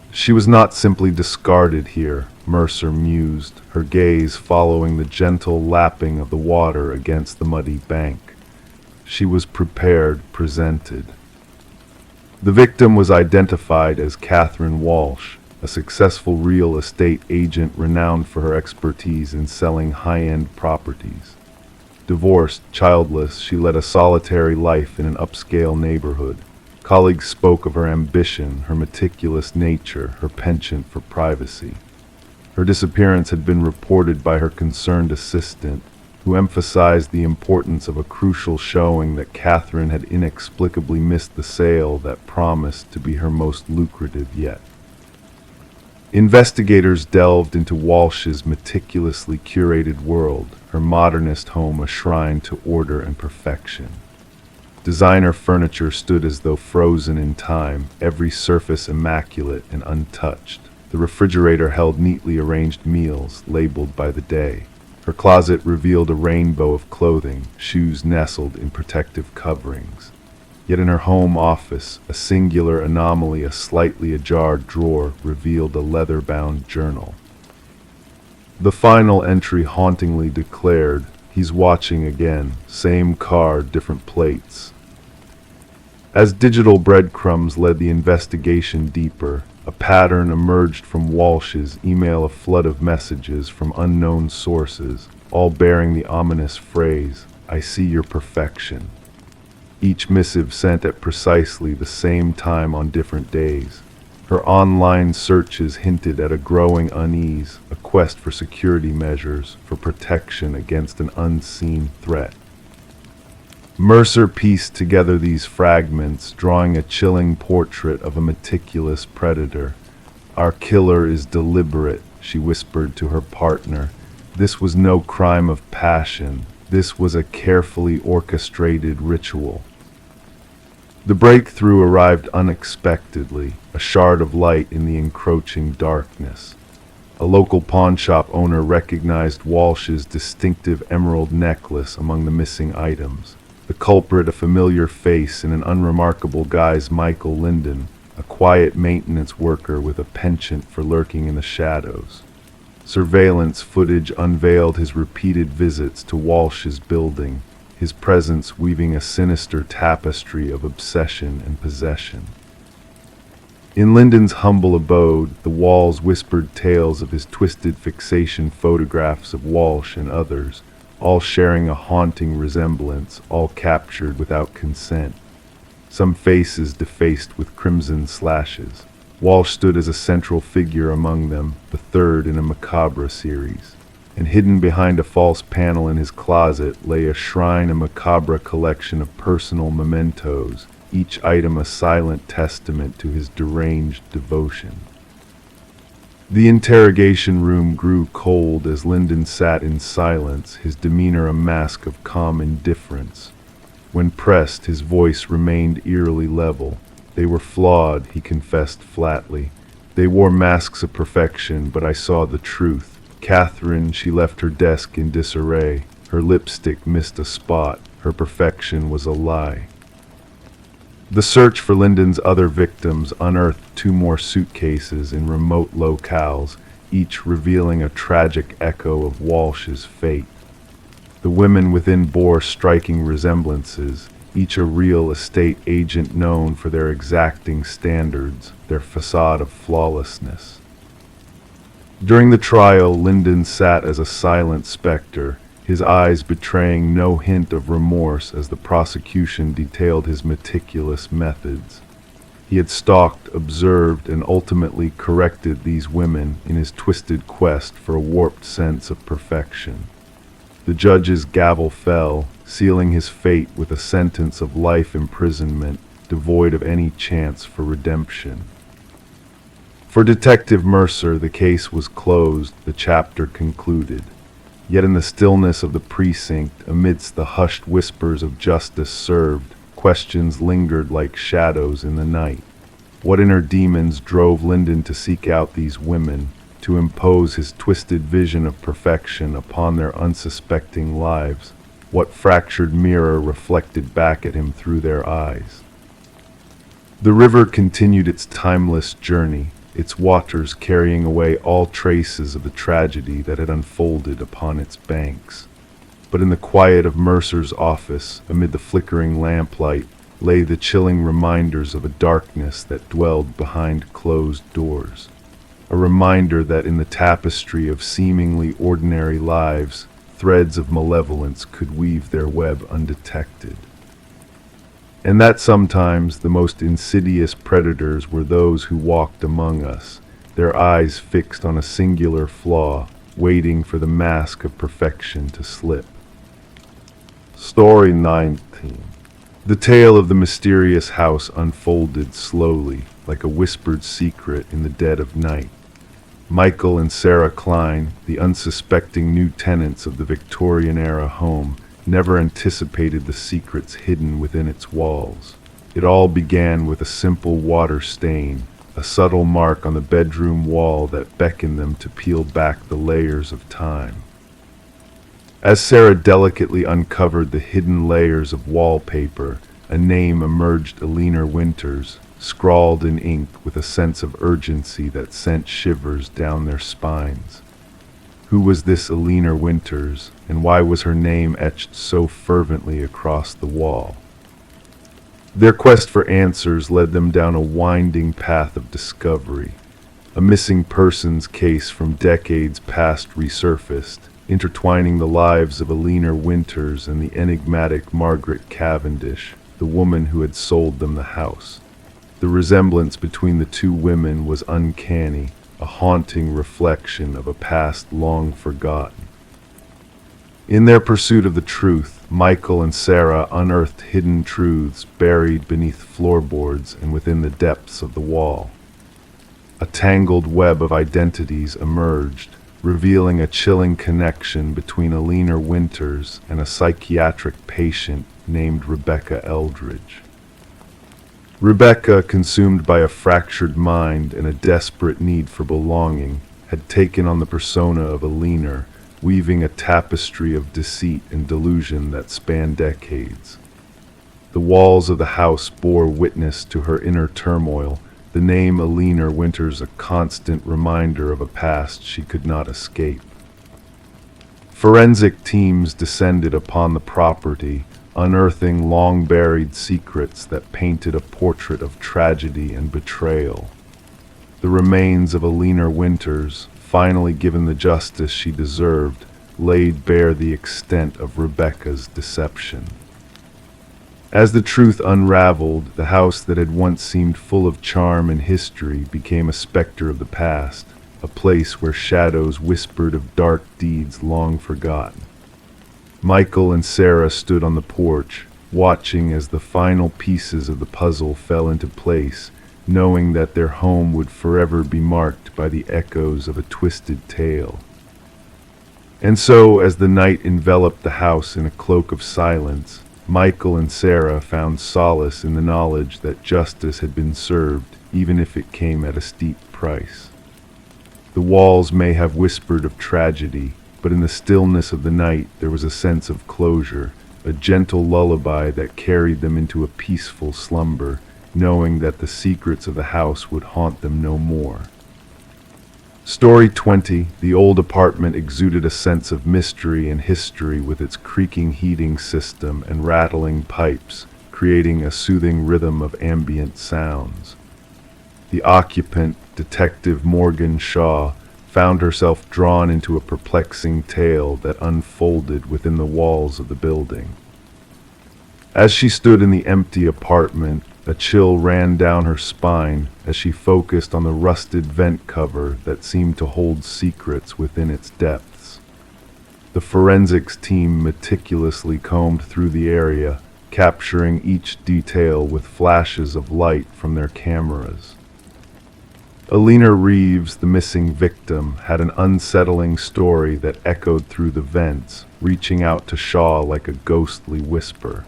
A: She was not simply discarded here, Mercer mused, her gaze following the gentle lapping of the water against the muddy bank. She was prepared, presented. The victim was identified as Catherine Walsh, a successful real estate agent renowned for her expertise in selling high-end properties. Divorced, childless, she led a solitary life in an upscale neighborhood. Colleagues spoke of her ambition, her meticulous nature, her penchant for privacy. Her disappearance had been reported by her concerned assistant, who emphasized the importance of a crucial showing that Catherine had inexplicably missed the sale that promised to be her most lucrative yet. Investigators delved into Walsh's meticulously curated world, her modernist home a shrine to order and perfection. Designer furniture stood as though frozen in time, every surface immaculate and untouched. The refrigerator held neatly arranged meals, labeled by the day. Her closet revealed a rainbow of clothing, shoes nestled in protective coverings. Yet in her home office, a singular anomaly, a slightly ajar drawer, revealed a leather-bound journal. The final entry hauntingly declared, "He's watching again, same car, different plates." As digital breadcrumbs led the investigation deeper, a pattern emerged from Walsh's email: a flood of messages from unknown sources, all bearing the ominous phrase, "I see your perfection." Each missive sent at precisely the same time on different days. Her online searches hinted at a growing unease, a quest for security measures, for protection against an unseen threat. Mercer pieced together these fragments, drawing a chilling portrait of a meticulous predator. "Our killer is deliberate," she whispered to her partner. "This was no crime of passion. This was a carefully orchestrated ritual." The breakthrough arrived unexpectedly, a shard of light in the encroaching darkness. A local pawnshop owner recognized Walsh's distinctive emerald necklace among the missing items. The culprit, a familiar face in an unremarkable guise, Michael Linden, a quiet maintenance worker with a penchant for lurking in the shadows. Surveillance footage unveiled his repeated visits to Walsh's building, his presence weaving a sinister tapestry of obsession and possession. In Linden's humble abode, the walls whispered tales of his twisted fixation, photographs of Walsh and others, all sharing a haunting resemblance, all captured without consent. Some faces defaced with crimson slashes. Walsh stood as a central figure among them, the third in a macabre series. And hidden behind a false panel in his closet lay a shrine, a macabre collection of personal mementos, each item a silent testament to his deranged devotion. The interrogation room grew cold as Linden sat in silence, his demeanor a mask of calm indifference. When pressed, his voice remained eerily level. They were flawed, he confessed flatly. They wore masks of perfection, but I saw the truth. Catherine, she left her desk in disarray. Her lipstick missed a spot. Her perfection was a lie. The search for Linden's other victims unearthed 2 more suitcases in remote locales, each revealing a tragic echo of Walsh's fate. The women within bore striking resemblances, each a real estate agent known for their exacting standards, their facade of flawlessness. During the trial, Linden sat as a silent specter, his eyes betraying no hint of remorse as the prosecution detailed his meticulous methods. He had stalked, observed, and ultimately corrected these women in his twisted quest for a warped sense of perfection. The judge's gavel fell, sealing his fate with a sentence of life imprisonment, devoid of any chance for redemption. For Detective Mercer, the case was closed, the chapter concluded. Yet in the stillness of the precinct, amidst the hushed whispers of justice served, questions lingered like shadows in the night. What inner demons drove Linden to seek out these women, to impose his twisted vision of perfection upon their unsuspecting lives? What fractured mirror reflected back at him through their eyes? The river continued its timeless journey, its waters carrying away all traces of the tragedy that had unfolded upon its banks. But in the quiet of Mercer's office, amid the flickering lamplight, lay the chilling reminders of a darkness that dwelled behind closed doors. A reminder that in the tapestry of seemingly ordinary lives, threads of malevolence could weave their web undetected. And that sometimes the most insidious predators were those who walked among us, their eyes fixed on a singular flaw, waiting for the mask of perfection to slip. Story 19. The tale of the mysterious house unfolded slowly, like a whispered secret in the dead of night. Michael and Sarah Klein, the unsuspecting new tenants of the Victorian-era home, never anticipated the secrets hidden within its walls. It all began with a simple water stain, a subtle mark on the bedroom wall that beckoned them to peel back the layers of time. As Sarah delicately uncovered the hidden layers of wallpaper, a name emerged: Alina Winters, scrawled in ink with a sense of urgency that sent shivers down their spines. Who was this Alina Winters, and why was her name etched so fervently across the wall? Their quest for answers led them down a winding path of discovery. A missing persons case from decades past resurfaced, intertwining the lives of Alina Winters and the enigmatic Margaret Cavendish, the woman who had sold them the house. The resemblance between the 2 women was uncanny, a haunting reflection of a past long forgotten. In their pursuit of the truth, Michael and Sarah unearthed hidden truths buried beneath floorboards and within the depths of the wall. A tangled web of identities emerged, revealing a chilling connection between Alina Winters and a psychiatric patient named Rebecca Eldridge. Rebecca, consumed by a fractured mind and a desperate need for belonging, had taken on the persona of Alina, weaving a tapestry of deceit and delusion that spanned decades. The walls of the house bore witness to her inner turmoil, the name Alina Winters a constant reminder of a past she could not escape. Forensic teams descended upon the property, unearthing long-buried secrets that painted a portrait of tragedy and betrayal. The remains of Alina Winters, finally given the justice she deserved, laid bare the extent of Rebecca's deception. As the truth unraveled, the house that had once seemed full of charm and history became a specter of the past, a place where shadows whispered of dark deeds long forgotten. Michael and Sarah stood on the porch, watching as the final pieces of the puzzle fell into place, knowing that their home would forever be marked by the echoes of a twisted tale. And so, as the night enveloped the house in a cloak of silence, Michael and Sarah found solace in the knowledge that justice had been served, even if it came at a steep price. The walls may have whispered of tragedy, but in the stillness of the night there was a sense of closure, a gentle lullaby that carried them into a peaceful slumber, knowing that the secrets of the house would haunt them no more. Story 20, the old apartment exuded a sense of mystery and history with its creaking heating system and rattling pipes, creating a soothing rhythm of ambient sounds. The occupant, Detective Morgan Shaw, found herself drawn into a perplexing tale that unfolded within the walls of the building. As she stood in the empty apartment, a chill ran down her spine as she focused on the rusted vent cover that seemed to hold secrets within its depths. The forensics team meticulously combed through the area, capturing each detail with flashes of light from their cameras. Alina Reeves, the missing victim, had an unsettling story that echoed through the vents, reaching out to Shaw like a ghostly whisper.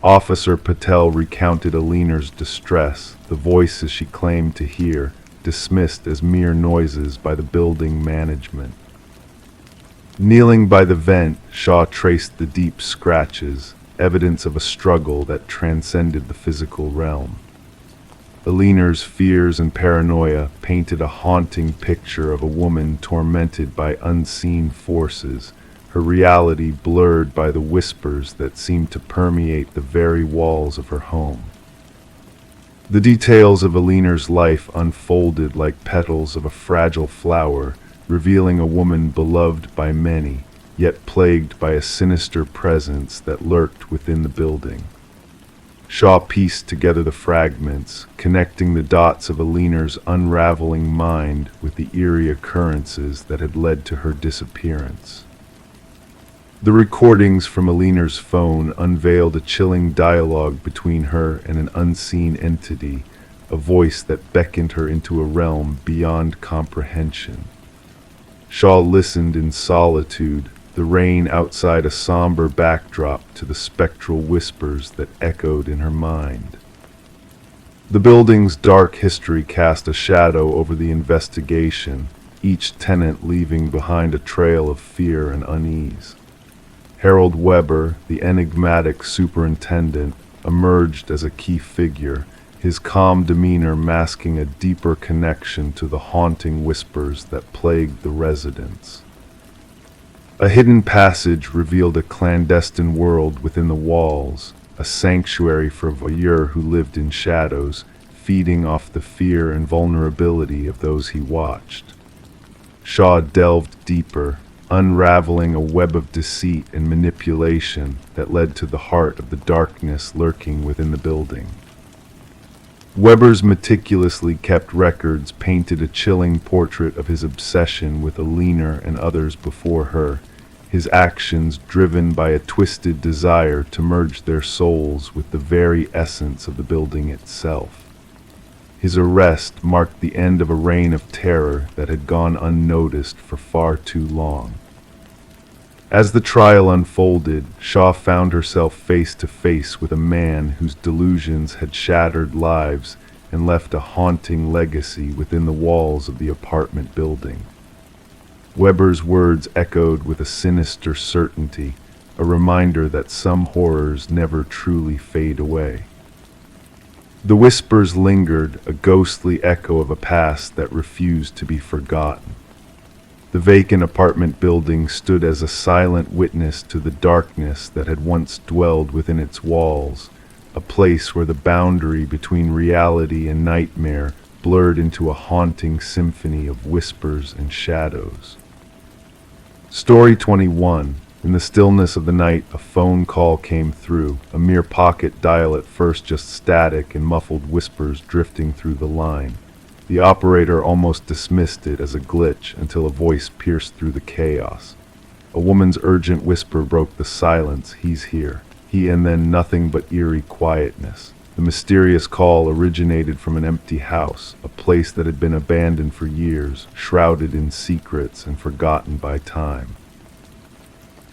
A: Officer Patel recounted Alina's distress, the voices she claimed to hear, dismissed as mere noises by the building management. Kneeling by the vent, Shaw traced the deep scratches, evidence of a struggle that transcended the physical realm. Alina's fears and paranoia painted a haunting picture of a woman tormented by unseen forces, her reality blurred by the whispers that seemed to permeate the very walls of her home. The details of Alina's life unfolded like petals of a fragile flower, revealing a woman beloved by many, yet plagued by a sinister presence that lurked within the building. Shaw pieced together the fragments, connecting the dots of Alina's unraveling mind with the eerie occurrences that had led to her disappearance. The recordings from Alina's phone unveiled a chilling dialogue between her and an unseen entity, a voice that beckoned her into a realm beyond comprehension. Shaw listened in solitude, the rain outside a somber backdrop to the spectral whispers that echoed in her mind. The building's dark history cast a shadow over the investigation, each tenant leaving behind a trail of fear and unease. Harold Weber, the enigmatic superintendent, emerged as a key figure, his calm demeanor masking a deeper connection to the haunting whispers that plagued the residents. A hidden passage revealed a clandestine world within the walls, a sanctuary for voyeurs who lived in shadows, feeding off the fear and vulnerability of those he watched. Shaw delved deeper, unraveling a web of deceit and manipulation that led to the heart of the darkness lurking within the building. Weber's meticulously kept records painted a chilling portrait of his obsession with Alina and others before her, his actions driven by a twisted desire to merge their souls with the very essence of the building itself. His arrest marked the end of a reign of terror that had gone unnoticed for far too long. As the trial unfolded, Shaw found herself face to face with a man whose delusions had shattered lives and left a haunting legacy within the walls of the apartment building. Weber's words echoed with a sinister certainty, a reminder that some horrors never truly fade away. The whispers lingered, a ghostly echo of a past that refused to be forgotten. The vacant apartment building stood as a silent witness to the darkness that had once dwelled within its walls, a place where the boundary between reality and nightmare blurred into a haunting symphony of whispers and shadows. Story 21. In the stillness of the night, a phone call came through, a mere pocket dial at first, just static and muffled whispers drifting through the line. The operator almost dismissed it as a glitch until a voice pierced through the chaos. A woman's urgent whisper broke the silence. "He's here." And then nothing but eerie quietness. The mysterious call originated from an empty house, a place that had been abandoned for years, shrouded in secrets and forgotten by time.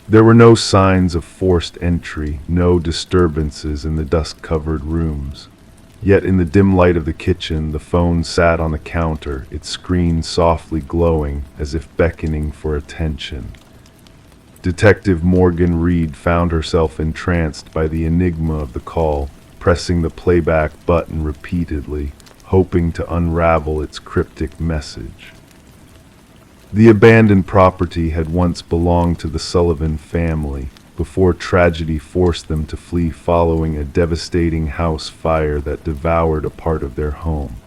A: There were no signs of forced entry, no disturbances in the dust-covered rooms. Yet in the dim light of the kitchen, the phone sat on the counter, its screen softly glowing, as if beckoning for attention. Detective Morgan Reed found herself entranced by the enigma of the call, pressing the playback button repeatedly, hoping to unravel its cryptic message. The abandoned property had once belonged to the Sullivan family, before tragedy forced them to flee following a devastating house fire that devoured a part of their home.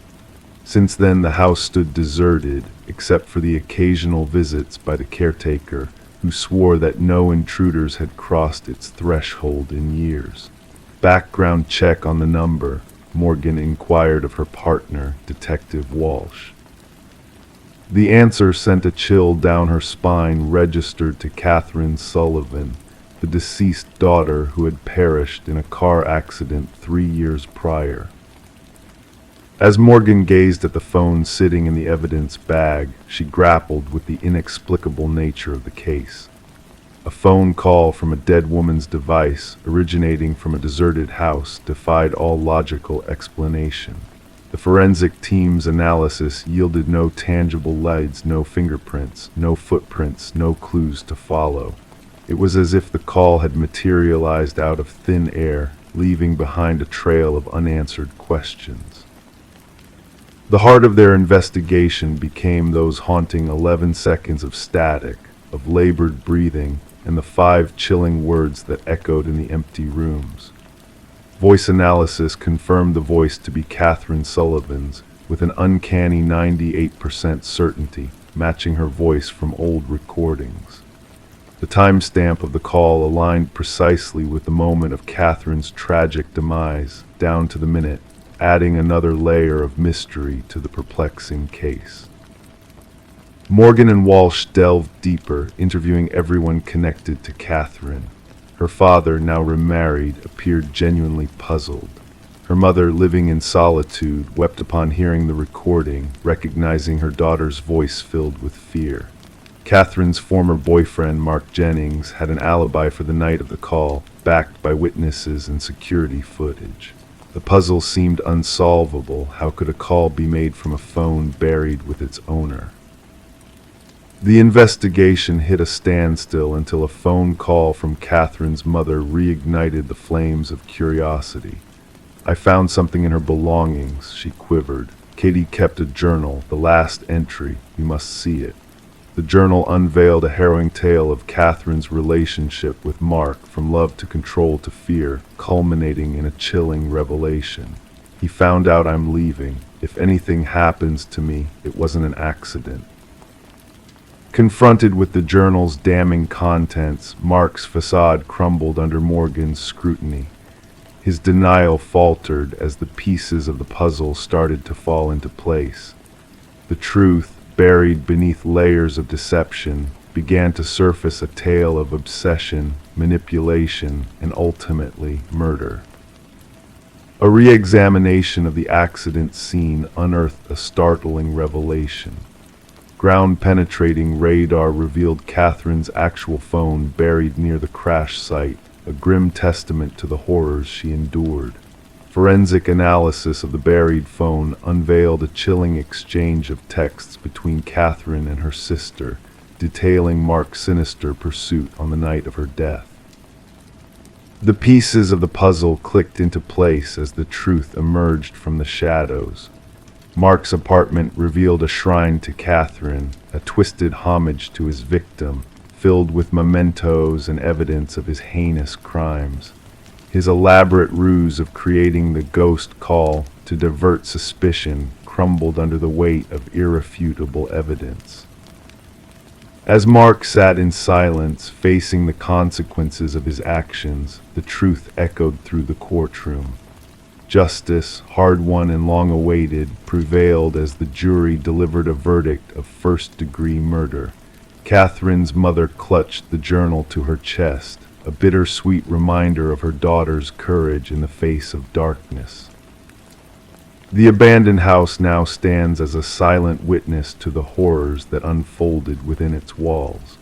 A: Since then, the house stood deserted, except for the occasional visits by the caretaker, who swore that no intruders had crossed its threshold in years. "Background check on the number," Morgan inquired of her partner, Detective Walsh. The answer sent a chill down her spine, registered to Catherine Sullivan, the deceased daughter who had perished in a car accident 3 years prior. As Morgan gazed at the phone sitting in the evidence bag, she grappled with the inexplicable nature of the case. A phone call from a dead woman's device, originating from a deserted house, defied all logical explanation. The forensic team's analysis yielded no tangible leads, no fingerprints, no footprints, no clues to follow. It was as if the call had materialized out of thin air, leaving behind a trail of unanswered questions. The heart of their investigation became those haunting 11 seconds of static, of labored breathing, and the 5 chilling words that echoed in the empty rooms. Voice analysis confirmed the voice to be Catherine Sullivan's, with an uncanny 98% certainty, matching her voice from old recordings. The timestamp of the call aligned precisely with the moment of Catherine's tragic demise, down to the minute, adding another layer of mystery to the perplexing case. Morgan and Walsh delved deeper, interviewing everyone connected to Catherine. Her father, now remarried, appeared genuinely puzzled. Her mother, living in solitude, wept upon hearing the recording, recognizing her daughter's voice filled with fear. Catherine's former boyfriend, Mark Jennings, had an alibi for the night of the call, backed by witnesses and security footage. The puzzle seemed unsolvable. How could a call be made from a phone buried with its owner? The investigation hit a standstill until a phone call from Catherine's mother reignited the flames of curiosity. "I found something in her belongings," she quivered. "Katie kept a journal, the last entry. You must see it." The journal unveiled a harrowing tale of Catherine's relationship with Mark, from love to control to fear, culminating in a chilling revelation. "He found out I'm leaving. If anything happens to me, it wasn't an accident." Confronted with the journal's damning contents, Mark's facade crumbled under Morgan's scrutiny. His denial faltered as the pieces of the puzzle started to fall into place. The truth, buried beneath layers of deception, began to surface, a tale of obsession, manipulation, and ultimately murder. A re-examination of the accident scene unearthed a startling revelation. Ground-penetrating radar revealed Catherine's actual phone buried near the crash site, a grim testament to the horrors she endured. Forensic analysis of the buried phone unveiled a chilling exchange of texts between Catherine and her sister, detailing Mark's sinister pursuit on the night of her death. The pieces of the puzzle clicked into place as the truth emerged from the shadows. Mark's apartment revealed a shrine to Catherine, a twisted homage to his victim, filled with mementos and evidence of his heinous crimes. His elaborate ruse of creating the ghost call to divert suspicion crumbled under the weight of irrefutable evidence. As Mark sat in silence, facing the consequences of his actions, the truth echoed through the courtroom. Justice, hard-won and long-awaited, prevailed as the jury delivered a verdict of first-degree murder. Catherine's mother clutched the journal to her chest, a bittersweet reminder of her daughter's courage in the face of darkness. The abandoned house now stands as a silent witness to the horrors that unfolded within its walls.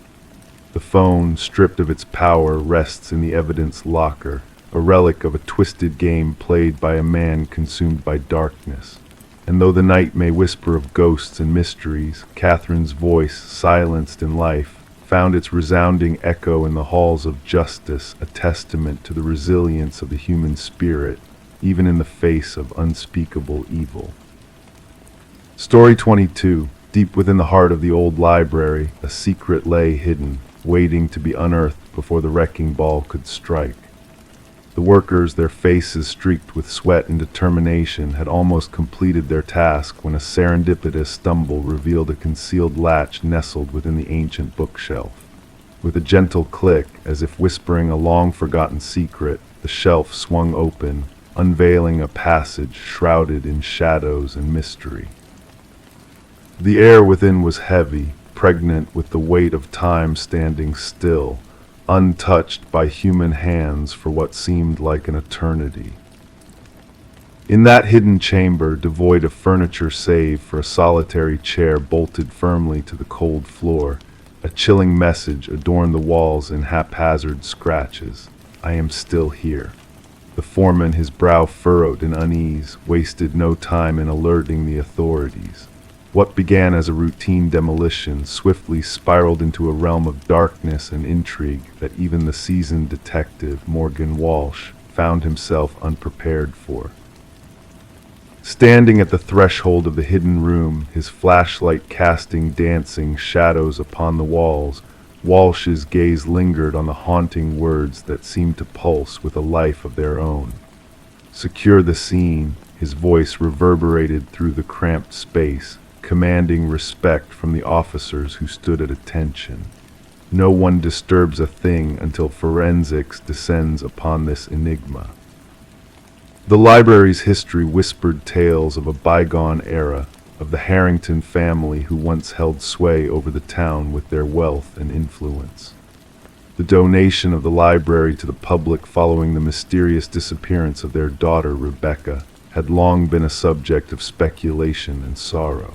A: The phone, stripped of its power, rests in the evidence locker, a relic of a twisted game played by a man consumed by darkness. And though the night may whisper of ghosts and mysteries, Catherine's voice, silenced in life, found its resounding echo in the halls of justice, a testament to the resilience of the human spirit, even in the face of unspeakable evil. Story 22. Deep within the heart of the old library, a secret lay hidden, waiting to be unearthed before the wrecking ball could strike. The workers, their faces streaked with sweat and determination, had almost completed their task when a serendipitous stumble revealed a concealed latch nestled within the ancient bookshelf. With a gentle click, as if whispering a long-forgotten secret, the shelf swung open, unveiling a passage shrouded in shadows and mystery. The air within was heavy, pregnant with the weight of time standing still, untouched by human hands for what seemed like an eternity. In that hidden chamber, devoid of furniture save for a solitary chair bolted firmly to the cold floor, a chilling message adorned the walls in haphazard scratches. "I am still here." The foreman, his brow furrowed in unease, wasted no time in alerting the authorities. What began as a routine demolition swiftly spiraled into a realm of darkness and intrigue that even the seasoned detective, Morgan Walsh, found himself unprepared for. Standing at the threshold of the hidden room, his flashlight casting dancing shadows upon the walls, Walsh's gaze lingered on the haunting words that seemed to pulse with a life of their own. "Secure the scene," his voice reverberated through the cramped space, commanding respect from the officers who stood at attention. No one disturbs a thing until forensics descends upon this enigma. The library's history whispered tales of a bygone era, of the Harrington family who once held sway over the town with their wealth and influence. The donation of the library to the public following the mysterious disappearance of their daughter Rebecca had long been a subject of speculation and sorrow.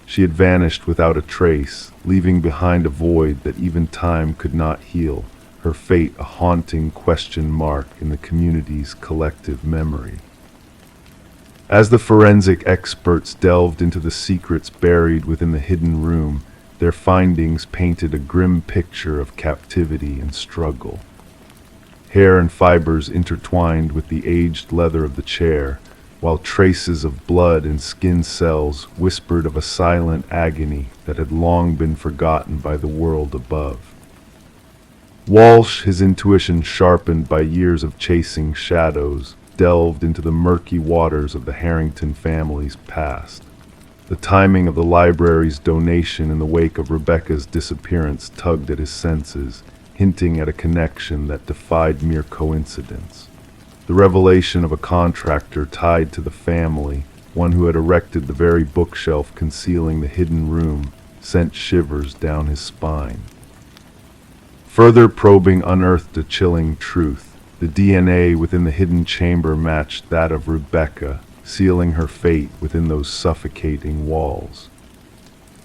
A: She had vanished without a trace, leaving behind a void that even time could not heal, her fate a haunting question mark in the community's collective memory. As the forensic experts delved into the secrets buried within the hidden room, their findings painted a grim picture of captivity and struggle. Hair and fibers intertwined with the aged leather of the chair, while traces of blood and skin cells whispered of a silent agony that had long been forgotten by the world above. Walsh, his intuition sharpened by years of chasing shadows, delved into the murky waters of the Harrington family's past. The timing of the library's donation in the wake of Rebecca's disappearance tugged at his senses, hinting at a connection that defied mere coincidence. The revelation of a contractor tied to the family, one who had erected the very bookshelf concealing the hidden room, sent shivers down his spine. Further probing unearthed a chilling truth. The DNA within the hidden chamber matched that of Rebecca, sealing her fate within those suffocating walls.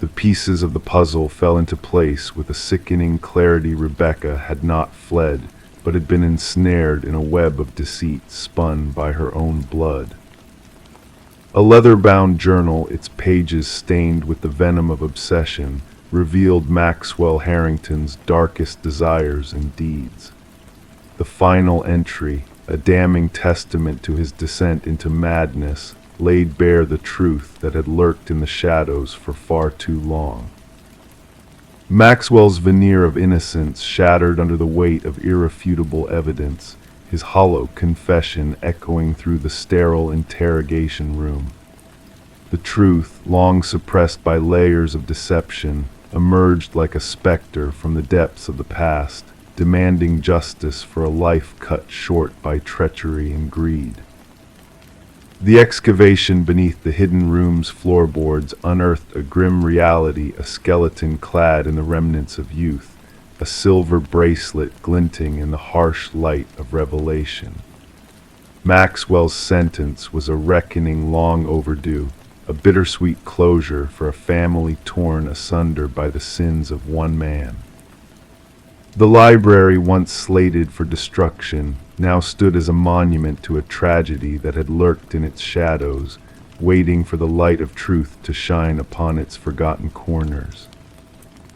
A: The pieces of the puzzle fell into place with a sickening clarity. Rebecca had not fled, but had been ensnared in a web of deceit spun by her own blood. A leather-bound journal, its pages stained with the venom of obsession, revealed Maxwell Harrington's darkest desires and deeds. The final entry, a damning testament to his descent into madness, laid bare the truth that had lurked in the shadows for far too long. Maxwell's veneer of innocence shattered under the weight of irrefutable evidence, his hollow confession echoing through the sterile interrogation room. The truth, long suppressed by layers of deception, emerged like a specter from the depths of the past, demanding justice for a life cut short by treachery and greed. The excavation beneath the hidden room's floorboards unearthed a grim reality, a skeleton clad in the remnants of youth, a silver bracelet glinting in the harsh light of revelation. Maxwell's sentence was a reckoning long overdue, a bittersweet closure for a family torn asunder by the sins of one man. The library, once slated for destruction, now stood as a monument to a tragedy that had lurked in its shadows, waiting for the light of truth to shine upon its forgotten corners.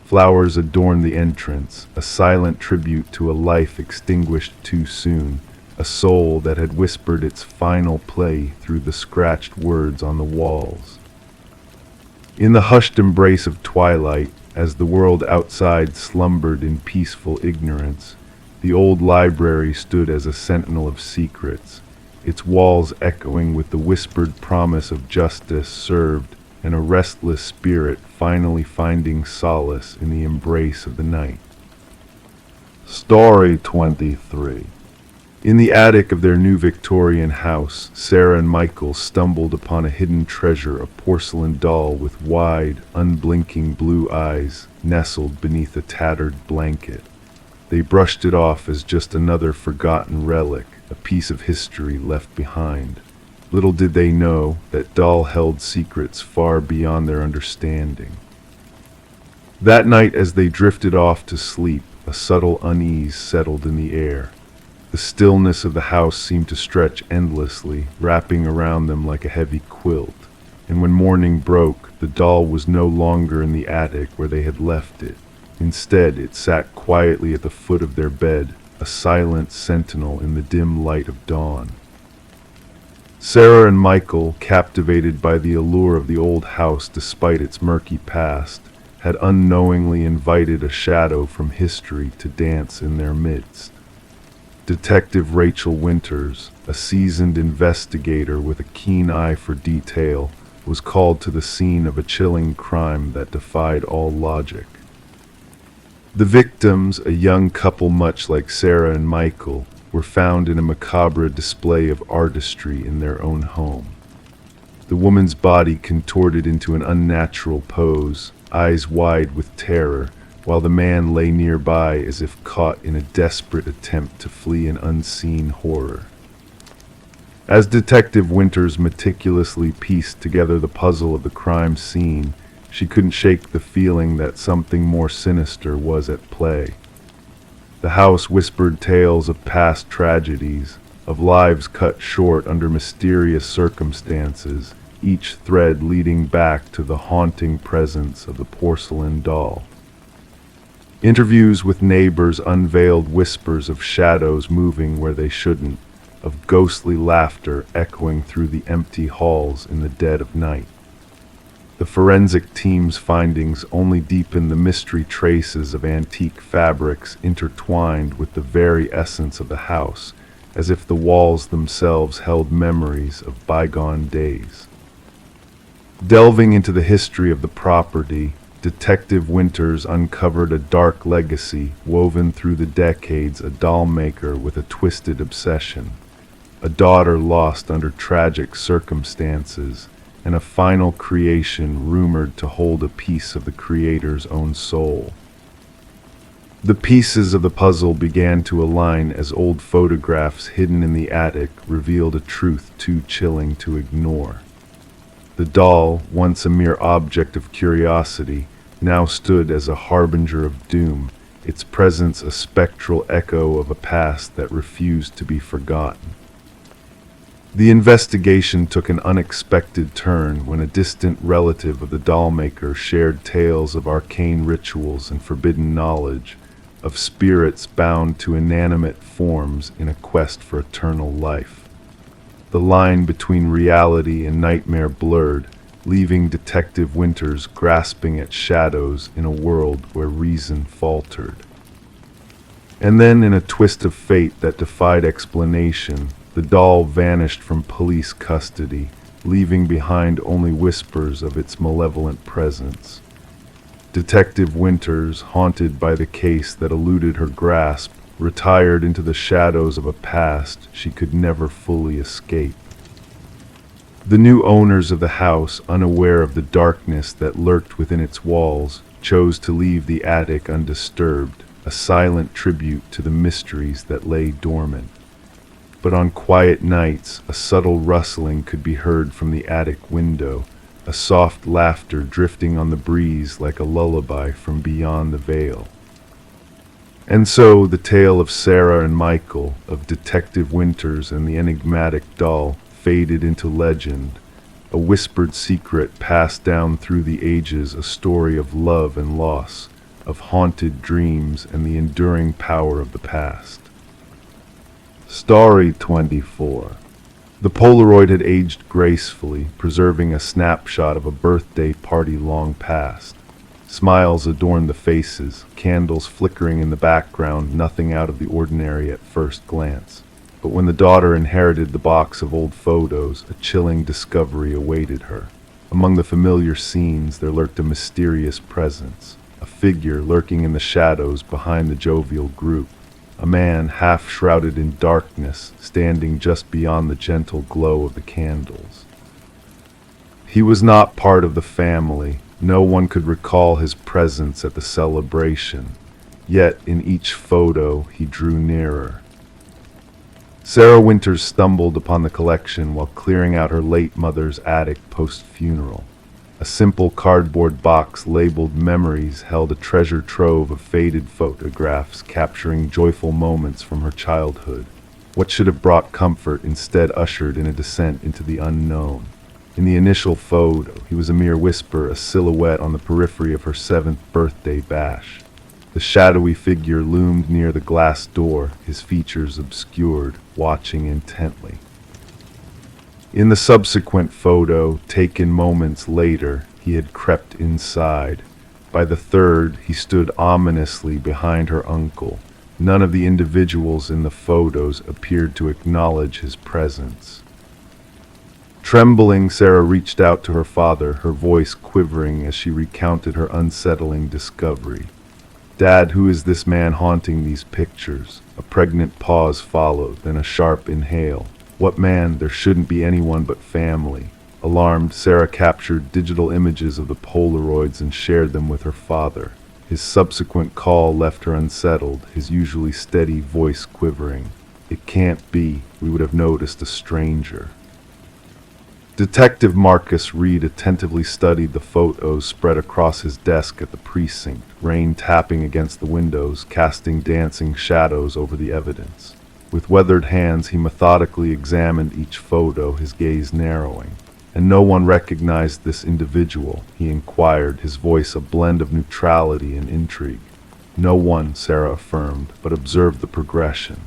A: Flowers adorned the entrance, a silent tribute to a life extinguished too soon, a soul that had whispered its final play through the scratched words on the walls. In the hushed embrace of twilight, as the world outside slumbered in peaceful ignorance, the old library stood as a sentinel of secrets, its walls echoing with the whispered promise of justice served, and a restless spirit finally finding solace in the embrace of the night. Story 23. In the attic of their new Victorian house, Sarah and Michael stumbled upon a hidden treasure, a porcelain doll with wide, unblinking blue eyes nestled beneath a tattered blanket. They brushed it off as just another forgotten relic, a piece of history left behind. Little did they know that doll held secrets far beyond their understanding. That night, as they drifted off to sleep, a subtle unease settled in the air. The stillness of the house seemed to stretch endlessly, wrapping around them like a heavy quilt. And when morning broke, the doll was no longer in the attic where they had left it. Instead, it sat quietly at the foot of their bed, a silent sentinel in the dim light of dawn. Sarah and Michael, captivated by the allure of the old house despite its murky past, had unknowingly invited a shadow from history to dance in their midst. Detective Rachel Winters, a seasoned investigator with a keen eye for detail, was called to the scene of a chilling crime that defied all logic. The victims, a young couple much like Sarah and Michael, were found in a macabre display of artistry in their own home. The woman's body contorted into an unnatural pose, eyes wide with terror, while the man lay nearby as if caught in a desperate attempt to flee an unseen horror. As Detective Winters meticulously pieced together the puzzle of the crime scene, she couldn't shake the feeling that something more sinister was at play. The house whispered tales of past tragedies, of lives cut short under mysterious circumstances, each thread leading back to the haunting presence of the porcelain doll. Interviews with neighbors unveiled whispers of shadows moving where they shouldn't, of ghostly laughter echoing through the empty halls in the dead of night. The forensic team's findings only deepened the mystery, traces of antique fabrics intertwined with the very essence of the house, as if the walls themselves held memories of bygone days. Delving into the history of the property, Detective Winters uncovered a dark legacy woven through the decades, a doll maker with a twisted obsession, a daughter lost under tragic circumstances, and a final creation rumored to hold a piece of the creator's own soul. The pieces of the puzzle began to align as old photographs hidden in the attic revealed a truth too chilling to ignore. The doll, once a mere object of curiosity, now stood as a harbinger of doom, its presence a spectral echo of a past that refused to be forgotten. The investigation took an unexpected turn when a distant relative of the doll maker shared tales of arcane rituals and forbidden knowledge, of spirits bound to inanimate forms in a quest for eternal life. The line between reality and nightmare blurred, leaving Detective Winters grasping at shadows in a world where reason faltered. And then, in a twist of fate that defied explanation, the doll vanished from police custody, leaving behind only whispers of its malevolent presence. Detective Winters, haunted by the case that eluded her grasp, retired into the shadows of a past she could never fully escape. The new owners of the house, unaware of the darkness that lurked within its walls, chose to leave the attic undisturbed, a silent tribute to the mysteries that lay dormant. But on quiet nights, a subtle rustling could be heard from the attic window, a soft laughter drifting on the breeze like a lullaby from beyond the veil. And so the tale of Sarah and Michael, of Detective Winters and the enigmatic doll, faded into legend, a whispered secret passed down through the ages, a story of love and loss, of haunted dreams and the enduring power of the past. Story 24. The Polaroid had aged gracefully, preserving a snapshot of a birthday party long past. Smiles adorned the faces, candles flickering in the background, nothing out of the ordinary at first glance. But when the daughter inherited the box of old photos, a chilling discovery awaited her. Among the familiar scenes there lurked a mysterious presence, a figure lurking in the shadows behind the jovial group. A man half shrouded in darkness, standing just beyond the gentle glow of the candles. He was not part of the family. No one could recall his presence at the celebration. Yet in each photo he drew nearer. Sarah Winters stumbled upon the collection while clearing out her late mother's attic post-funeral. A simple cardboard box labeled Memories held a treasure trove of faded photographs capturing joyful moments from her childhood. What should have brought comfort instead ushered in a descent into the unknown. In the initial photo, he was a mere whisper, a silhouette on the periphery of her 7th birthday bash. The shadowy figure loomed near the glass door, his features obscured, watching intently. In the subsequent photo, taken moments later, he had crept inside. By the third, he stood ominously behind her uncle. None of the individuals in the photos appeared to acknowledge his presence. Trembling, Sarah reached out to her father, her voice quivering as she recounted her unsettling discovery. "Dad, who is this man haunting these pictures?" A pregnant pause followed, then a sharp inhale. "What man? There shouldn't be anyone but family." Alarmed, Sarah captured digital images of the Polaroids and shared them with her father. His subsequent call left her unsettled, his usually steady voice quivering. "It can't be. We would have noticed a stranger." Detective Marcus Reed attentively studied the photos spread across his desk at the precinct, rain tapping against the windows, casting dancing shadows over the evidence. With weathered hands, he methodically examined each photo, his gaze narrowing. "And no one recognized this individual?" he inquired, his voice a blend of neutrality and intrigue. "No one," Sarah affirmed, but observed the progression.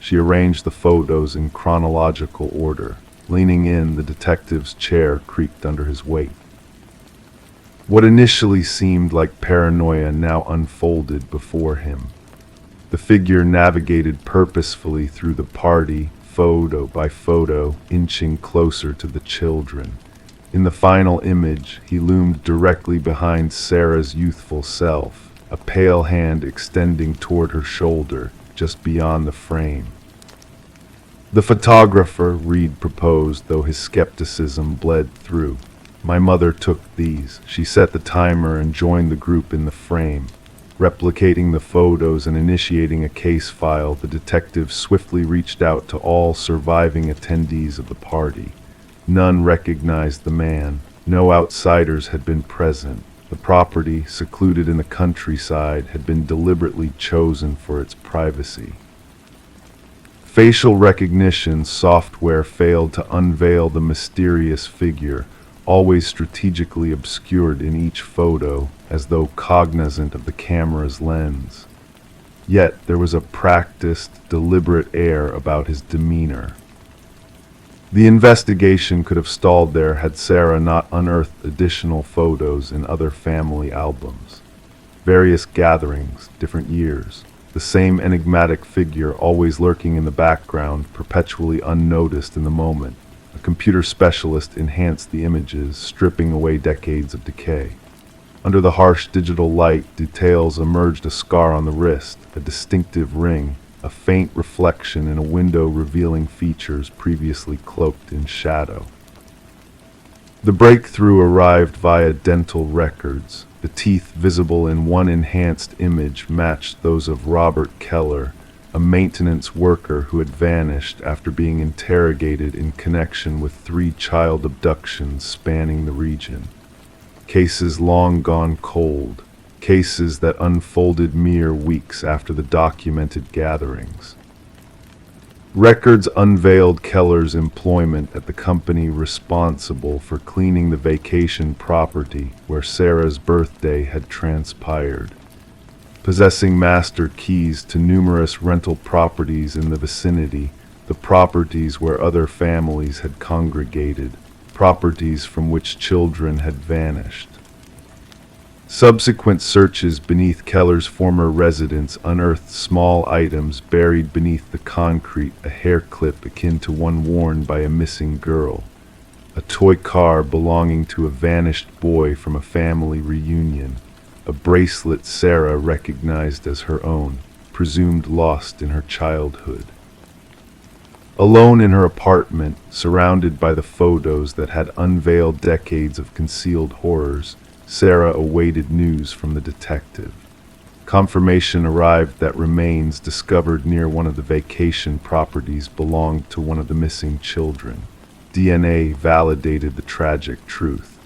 A: She arranged the photos in chronological order. Leaning in, the detective's chair creaked under his weight. What initially seemed like paranoia now unfolded before him. The figure navigated purposefully through the party, photo by photo, inching closer to the children. In the final image, he loomed directly behind Sarah's youthful self, a pale hand extending toward her shoulder, just beyond the frame. "The photographer," Reed proposed, though his skepticism bled through. "My mother took these." She set the timer and joined the group in the frame. Replicating the photos and initiating a case file, the detective swiftly reached out to all surviving attendees of the party. None recognized the man. No outsiders had been present. The property, secluded in the countryside, had been deliberately chosen for its privacy. Facial recognition software failed to unveil the mysterious figure, always strategically obscured in each photo, as though cognizant of the camera's lens. Yet there was a practiced, deliberate air about his demeanor. The investigation could have stalled there had Sarah not unearthed additional photos in other family albums. Various gatherings, different years, the same enigmatic figure always lurking in the background, perpetually unnoticed in the moment. A computer specialist enhanced the images, stripping away decades of decay. Under the harsh digital light, details emerged: a scar on the wrist, a distinctive ring, a faint reflection in a window revealing features previously cloaked in shadow. The breakthrough arrived via dental records. The teeth visible in one enhanced image matched those of Robert Keller, a maintenance worker who had vanished after being interrogated in connection with 3 child abductions spanning the region. Cases long gone cold, cases that unfolded mere weeks after the documented gatherings. Records unveiled Keller's employment at the company responsible for cleaning the vacation property where Sarah's birthday had transpired, possessing master keys to numerous rental properties in the vicinity, the properties where other families had congregated, properties from which children had vanished. Subsequent searches beneath Keller's former residence unearthed small items buried beneath the concrete: a hair clip akin to one worn by a missing girl, a toy car belonging to a vanished boy from a family reunion, a bracelet Sarah recognized as her own, presumed lost in her childhood. Alone in her apartment, surrounded by the photos that had unveiled decades of concealed horrors, Sarah awaited news from the detective. Confirmation arrived that remains discovered near one of the vacation properties belonged to one of the missing children. DNA validated the tragic truth.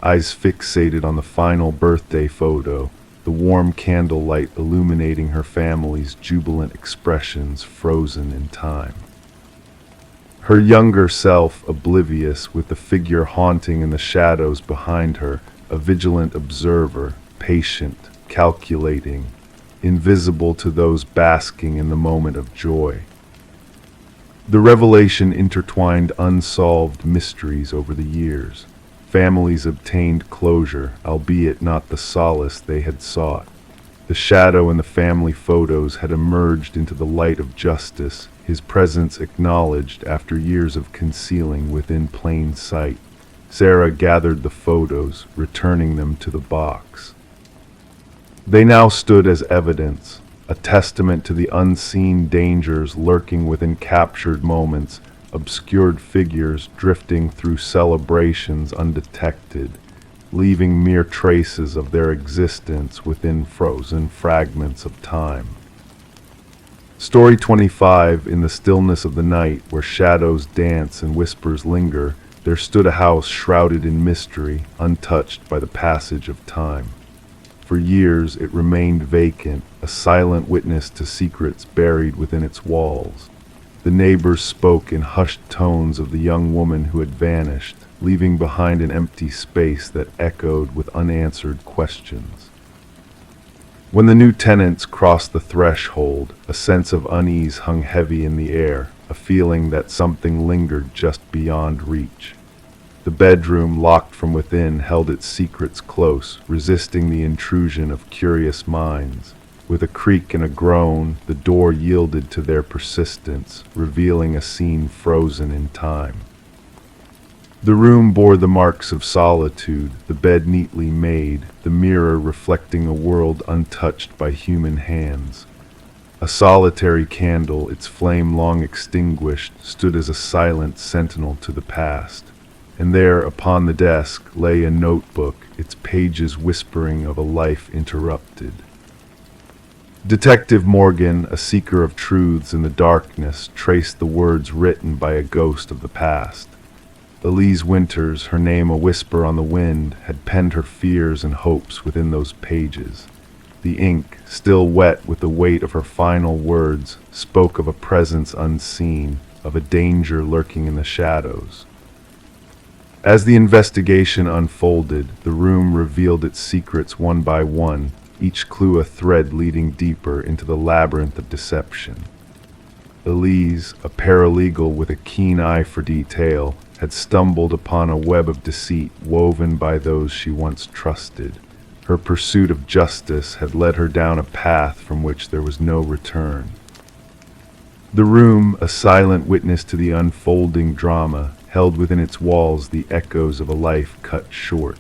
A: Eyes fixated on the final birthday photo, the warm candlelight illuminating her family's jubilant expressions frozen in time. Her younger self oblivious, with the figure haunting in the shadows behind her, a vigilant observer, patient, calculating, invisible to those basking in the moment of joy. The revelation intertwined unsolved mysteries over the years. Families obtained closure, albeit not the solace they had sought. The shadow in the family photos had emerged into the light of justice, his presence acknowledged after years of concealing within plain sight. Sarah gathered the photos, returning them to the box. They now stood as evidence, a testament to the unseen dangers lurking within captured moments, obscured figures drifting through celebrations undetected, leaving mere traces of their existence within frozen fragments of time. Story 25. In the stillness of the night, where shadows dance and whispers linger, there stood a house shrouded in mystery, untouched by the passage of time. For years it remained vacant, a silent witness to secrets buried within its walls. The neighbors spoke in hushed tones of the young woman who had vanished, leaving behind an empty space that echoed with unanswered questions. When the new tenants crossed the threshold, a sense of unease hung heavy in the air, a feeling that something lingered just beyond reach. The bedroom, locked from within, held its secrets close, resisting the intrusion of curious minds. With a creak and a groan, the door yielded to their persistence, revealing a scene frozen in time. The room bore the marks of solitude, the bed neatly made, the mirror reflecting a world untouched by human hands. A solitary candle, its flame long extinguished, stood as a silent sentinel to the past. And there, upon the desk, lay a notebook, its pages whispering of a life interrupted. Detective Morgan, a seeker of truths in the darkness, traced the words written by a ghost of the past. Elise Winters, her name a whisper on the wind, had penned her fears and hopes within those pages. The ink, still wet with the weight of her final words, spoke of a presence unseen, of a danger lurking in the shadows. As the investigation unfolded, the room revealed its secrets one by one, each clue a thread leading deeper into the labyrinth of deception. Elise, a paralegal with a keen eye for detail, had stumbled upon a web of deceit woven by those she once trusted. Her pursuit of justice had led her down a path from which there was no return. The room, a silent witness to the unfolding drama, held within its walls the echoes of a life cut short.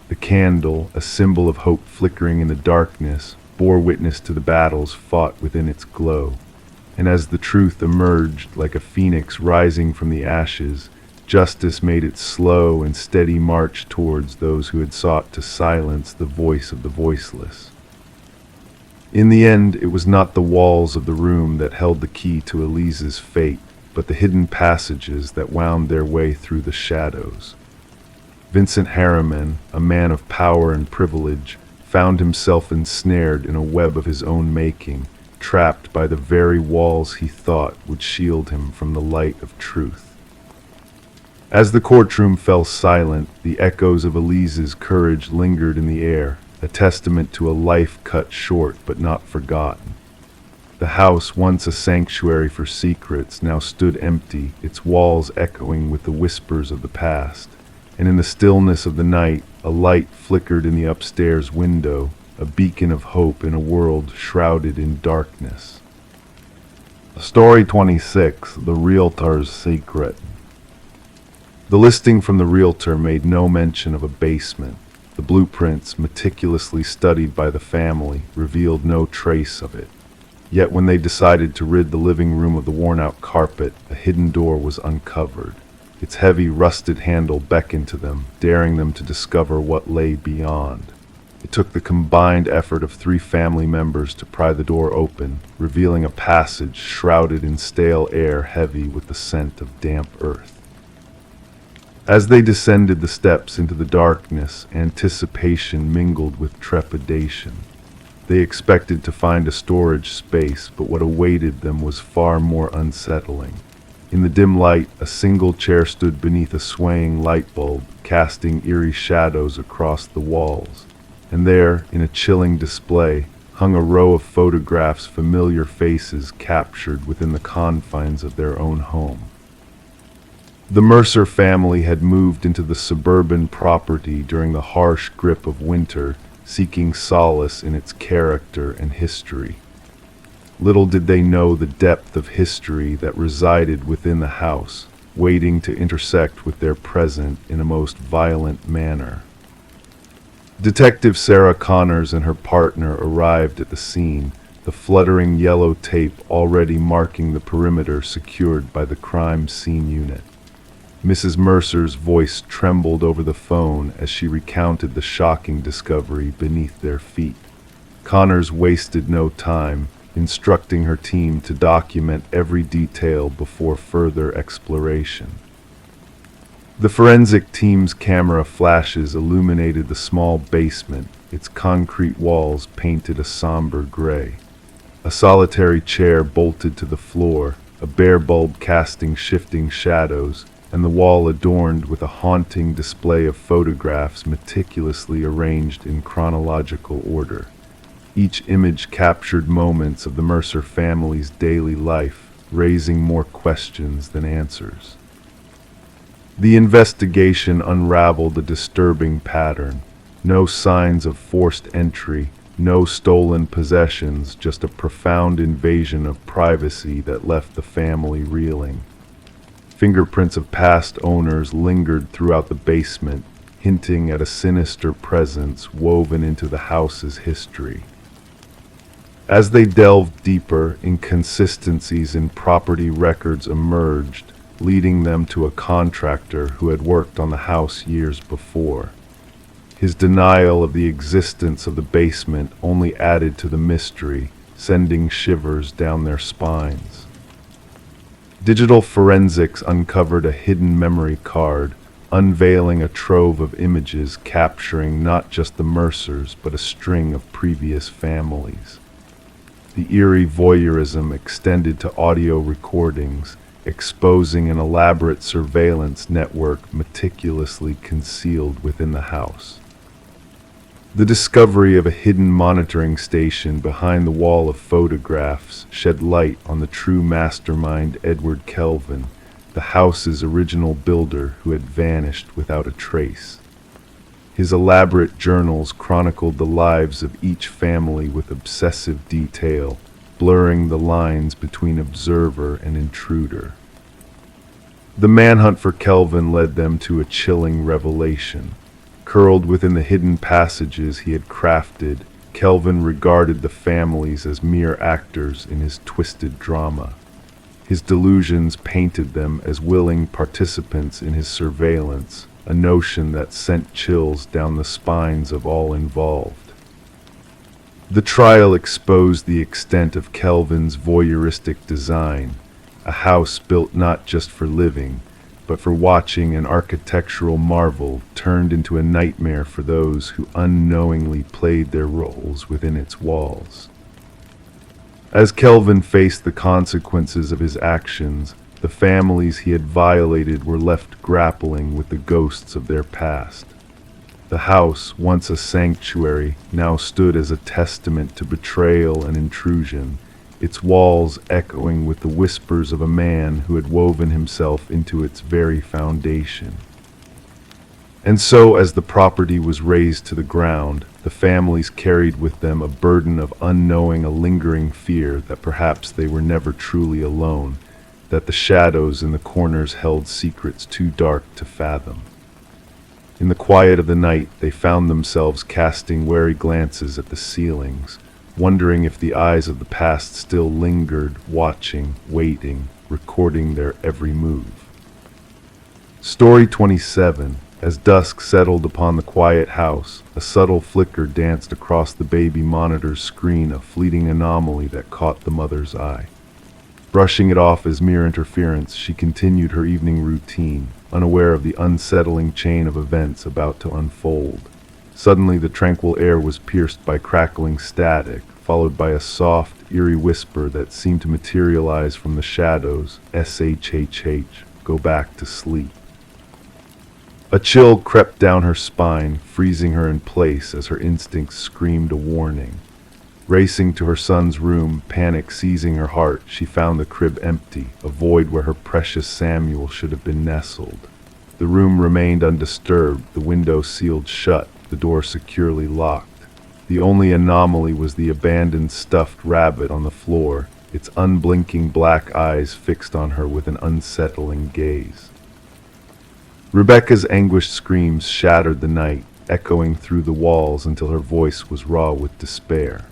A: The candle, a symbol of hope flickering in the darkness, bore witness to the battles fought within its glow. And as the truth emerged like a phoenix rising from the ashes, justice made its slow and steady march towards those who had sought to silence the voice of the voiceless. In the end, it was not the walls of the room that held the key to Elise's fate, but the hidden passages that wound their way through the shadows. Vincent Harriman, a man of power and privilege, found himself ensnared in a web of his own making, trapped by the very walls he thought would shield him from the light of truth. As the courtroom fell silent, the echoes of Elise's courage lingered in the air, a testament to a life cut short but not forgotten. The house, once a sanctuary for secrets, now stood empty, its walls echoing with the whispers of the past. And in the stillness of the night, a light flickered in the upstairs window, a beacon of hope in a world shrouded in darkness. Story 26, The Realtor's Secret. The listing from the realtor made no mention of a basement. The blueprints, meticulously studied by the family, revealed no trace of it. Yet when they decided to rid the living room of the worn-out carpet, a hidden door was uncovered. Its heavy, rusted handle beckoned to them, daring them to discover what lay beyond. It took the combined effort of 3 family members to pry the door open, revealing a passage shrouded in stale air heavy with the scent of damp earth. As they descended the steps into the darkness, anticipation mingled with trepidation. They expected to find a storage space, but what awaited them was far more unsettling. In the dim light, a single chair stood beneath a swaying light bulb, casting eerie shadows across the walls. And there, in a chilling display, hung a row of photographs, familiar faces captured within the confines of their own home. The Mercer family had moved into the suburban property during the harsh grip of winter, seeking solace in its character and history. Little did they know the depth of history that resided within the house, waiting to intersect with their present in a most violent manner. Detective Sarah Connors and her partner arrived at the scene, the fluttering yellow tape already marking the perimeter secured by the crime scene unit. Mrs. Mercer's voice trembled over the phone as she recounted the shocking discovery beneath their feet. Connors wasted no time, instructing her team to document every detail before further exploration. The forensic team's camera flashes illuminated the small basement, its concrete walls painted a somber gray. A solitary chair bolted to the floor, a bare bulb casting shifting shadows, and the wall adorned with a haunting display of photographs meticulously arranged in chronological order. Each image captured moments of the Mercer family's daily life, raising more questions than answers. The investigation unraveled a disturbing pattern. No signs of forced entry, no stolen possessions, just a profound invasion of privacy that left the family reeling. Fingerprints of past owners lingered throughout the basement, hinting at a sinister presence woven into the house's history. As they delved deeper, inconsistencies in property records emerged, leading them to a contractor who had worked on the house years before. His denial of the existence of the basement only added to the mystery, sending shivers down their spines. Digital forensics uncovered a hidden memory card, unveiling a trove of images capturing not just the Mercers but a string of previous families. The eerie voyeurism extended to audio recordings, exposing an elaborate surveillance network meticulously concealed within the house. The discovery of a hidden monitoring station behind the wall of photographs shed light on the true mastermind Edward Kelvin, the house's original builder who had vanished without a trace. His elaborate journals chronicled the lives of each family with obsessive detail, blurring the lines between observer and intruder. The manhunt for Kelvin led them to a chilling revelation. Curled within the hidden passages he had crafted, Kelvin regarded the families as mere actors in his twisted drama. His delusions painted them as willing participants in his surveillance, a notion that sent chills down the spines of all involved. The trial exposed the extent of Kelvin's voyeuristic design, a house built not just for living, but for watching an architectural marvel turned into a nightmare for those who unknowingly played their roles within its walls. As Kelvin faced the consequences of his actions, the families he had violated were left grappling with the ghosts of their past. The house, once a sanctuary, now stood as a testament to betrayal and intrusion, its walls echoing with the whispers of a man who had woven himself into its very foundation. And so, as the property was razed to the ground, the families carried with them a burden of unknowing, a lingering fear that perhaps they were never truly alone, that the shadows in the corners held secrets too dark to fathom. In the quiet of the night, they found themselves casting wary glances at the ceilings, wondering if the eyes of the past still lingered, watching, waiting, recording their every move. Story 27. As dusk settled upon the quiet house, a subtle flicker danced across the baby monitor's screen, a fleeting anomaly that caught the mother's eye. Brushing it off as mere interference, she continued her evening routine, unaware of the unsettling chain of events about to unfold. Suddenly, the tranquil air was pierced by crackling static, followed by a soft, eerie whisper that seemed to materialize from the shadows. SHHH, go back to sleep. A chill crept down her spine, freezing her in place as her instincts screamed a warning. Racing to her son's room, panic seizing her heart, she found the crib empty, a void where her precious Samuel should have been nestled. The room remained undisturbed, the window sealed shut, the door securely locked. The only anomaly was the abandoned stuffed rabbit on the floor, its unblinking black eyes fixed on her with an unsettling gaze. Rebecca's anguished screams shattered the night, echoing through the walls until her voice was raw with despair.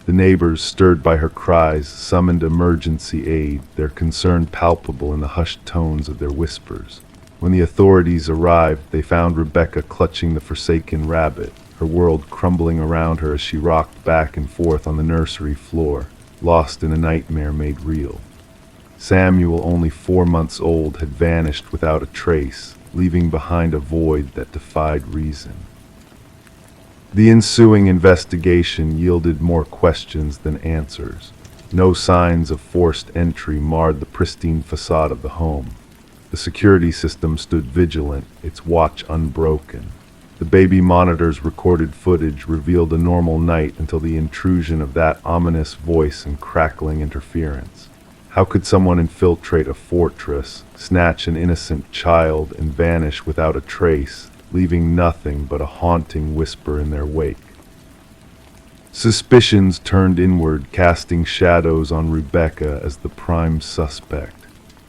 A: The neighbors, stirred by her cries, summoned emergency aid, their concern palpable in the hushed tones of their whispers. When the authorities arrived, they found Rebecca clutching the forsaken rabbit, her world crumbling around her as she rocked back and forth on the nursery floor, lost in a nightmare made real. Samuel, only 4 months old, had vanished without a trace, leaving behind a void that defied reason. The ensuing investigation yielded more questions than answers. No signs of forced entry marred the pristine facade of the home. The security system stood vigilant, its watch unbroken. The baby monitor's recorded footage revealed a normal night until the intrusion of that ominous voice and crackling interference. How could someone infiltrate a fortress, snatch an innocent child, and vanish without a trace, leaving nothing but a haunting whisper in their wake? Suspicions turned inward, casting shadows on Rebecca as the prime suspect.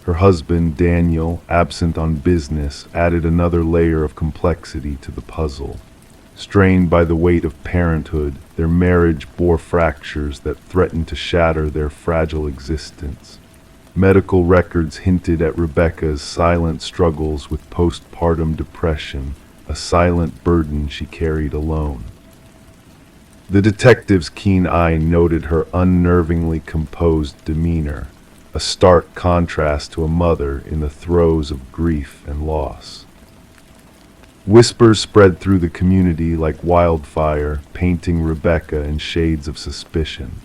A: Her husband, Daniel, absent on business, added another layer of complexity to the puzzle. Strained by the weight of parenthood, their marriage bore fractures that threatened to shatter their fragile existence. Medical records hinted at Rebecca's silent struggles with postpartum depression, a silent burden she carried alone. The detective's keen eye noted her unnervingly composed demeanor, a stark contrast to a mother in the throes of grief and loss. Whispers spread through the community like wildfire, painting Rebecca in shades of suspicion.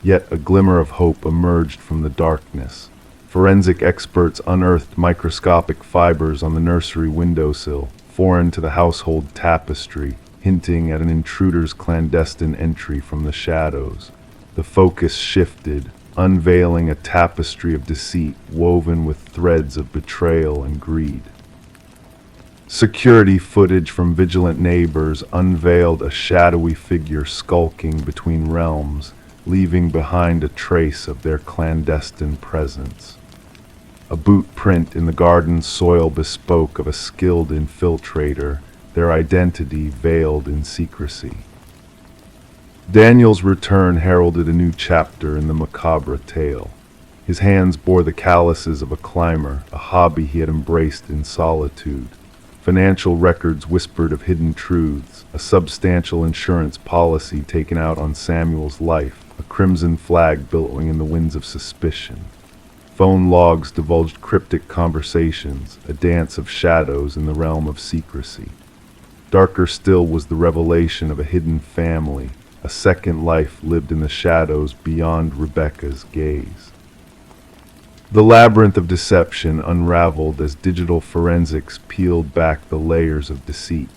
A: Yet a glimmer of hope emerged from the darkness. Forensic experts unearthed microscopic fibers on the nursery windowsill, foreign to the household tapestry, hinting at an intruder's clandestine entry from the shadows. The focus shifted, unveiling a tapestry of deceit woven with threads of betrayal and greed. Security footage from vigilant neighbors unveiled a shadowy figure skulking between realms, leaving behind a trace of their clandestine presence. A boot print in the garden soil bespoke of a skilled infiltrator, their identity veiled in secrecy. Daniel's return heralded a new chapter in the macabre tale. His hands bore the calluses of a climber, a hobby he had embraced in solitude. Financial records whispered of hidden truths, a substantial insurance policy taken out on Samuel's life, a crimson flag billowing in the winds of suspicion. Phone logs divulged cryptic conversations, a dance of shadows in the realm of secrecy. Darker still was the revelation of a hidden family, a second life lived in the shadows beyond Rebecca's gaze. The labyrinth of deception unraveled as digital forensics peeled back the layers of deceit.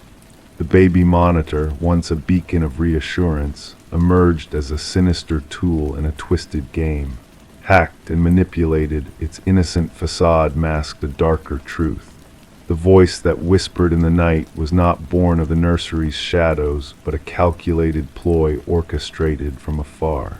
A: The baby monitor, once a beacon of reassurance, emerged as a sinister tool in a twisted game. Hacked and manipulated, its innocent facade masked a darker truth. The voice that whispered in the night was not born of the nursery's shadows, but a calculated ploy orchestrated from afar.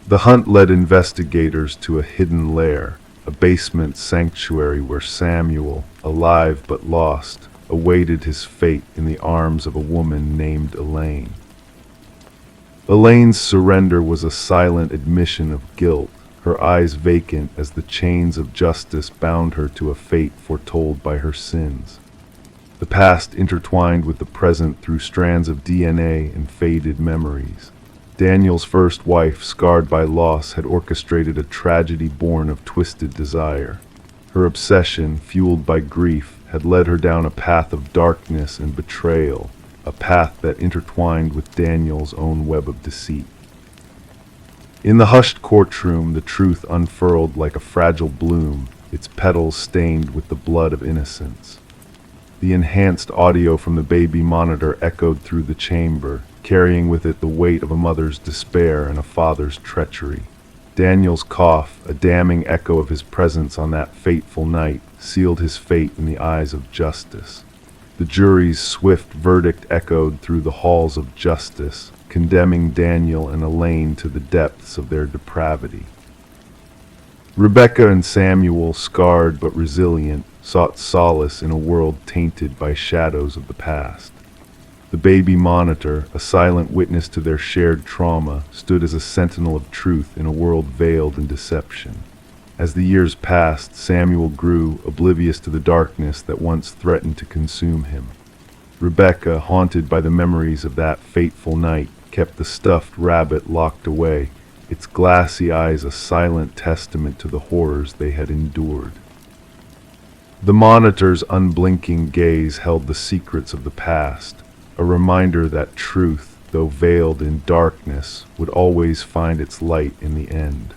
A: The hunt led investigators to a hidden lair, a basement sanctuary where Samuel, alive but lost, awaited his fate in the arms of a woman named Elaine. Elaine's surrender was a silent admission of guilt, her eyes vacant as the chains of justice bound her to a fate foretold by her sins. The past intertwined with the present through strands of DNA and faded memories. Daniel's first wife, scarred by loss, had orchestrated a tragedy born of twisted desire. Her obsession, fueled by grief, had led her down a path of darkness and betrayal, a path that intertwined with Daniel's own web of deceit. In the hushed courtroom, the truth unfurled like a fragile bloom, its petals stained with the blood of innocence. The enhanced audio from the baby monitor echoed through the chamber, carrying with it the weight of a mother's despair and a father's treachery. Daniel's cough, a damning echo of his presence on that fateful night, sealed his fate in the eyes of justice. The jury's swift verdict echoed through the halls of justice, condemning Daniel and Elaine to the depths of their depravity. Rebecca and Samuel, scarred but resilient, sought solace in a world tainted by shadows of the past. The baby monitor, a silent witness to their shared trauma, stood as a sentinel of truth in a world veiled in deception. As the years passed, Samuel grew, oblivious to the darkness that once threatened to consume him. Rebecca, haunted by the memories of that fateful night, kept the stuffed rabbit locked away, its glassy eyes a silent testament to the horrors they had endured. The monitor's unblinking gaze held the secrets of the past, a reminder that truth, though veiled in darkness, would always find its light in the end.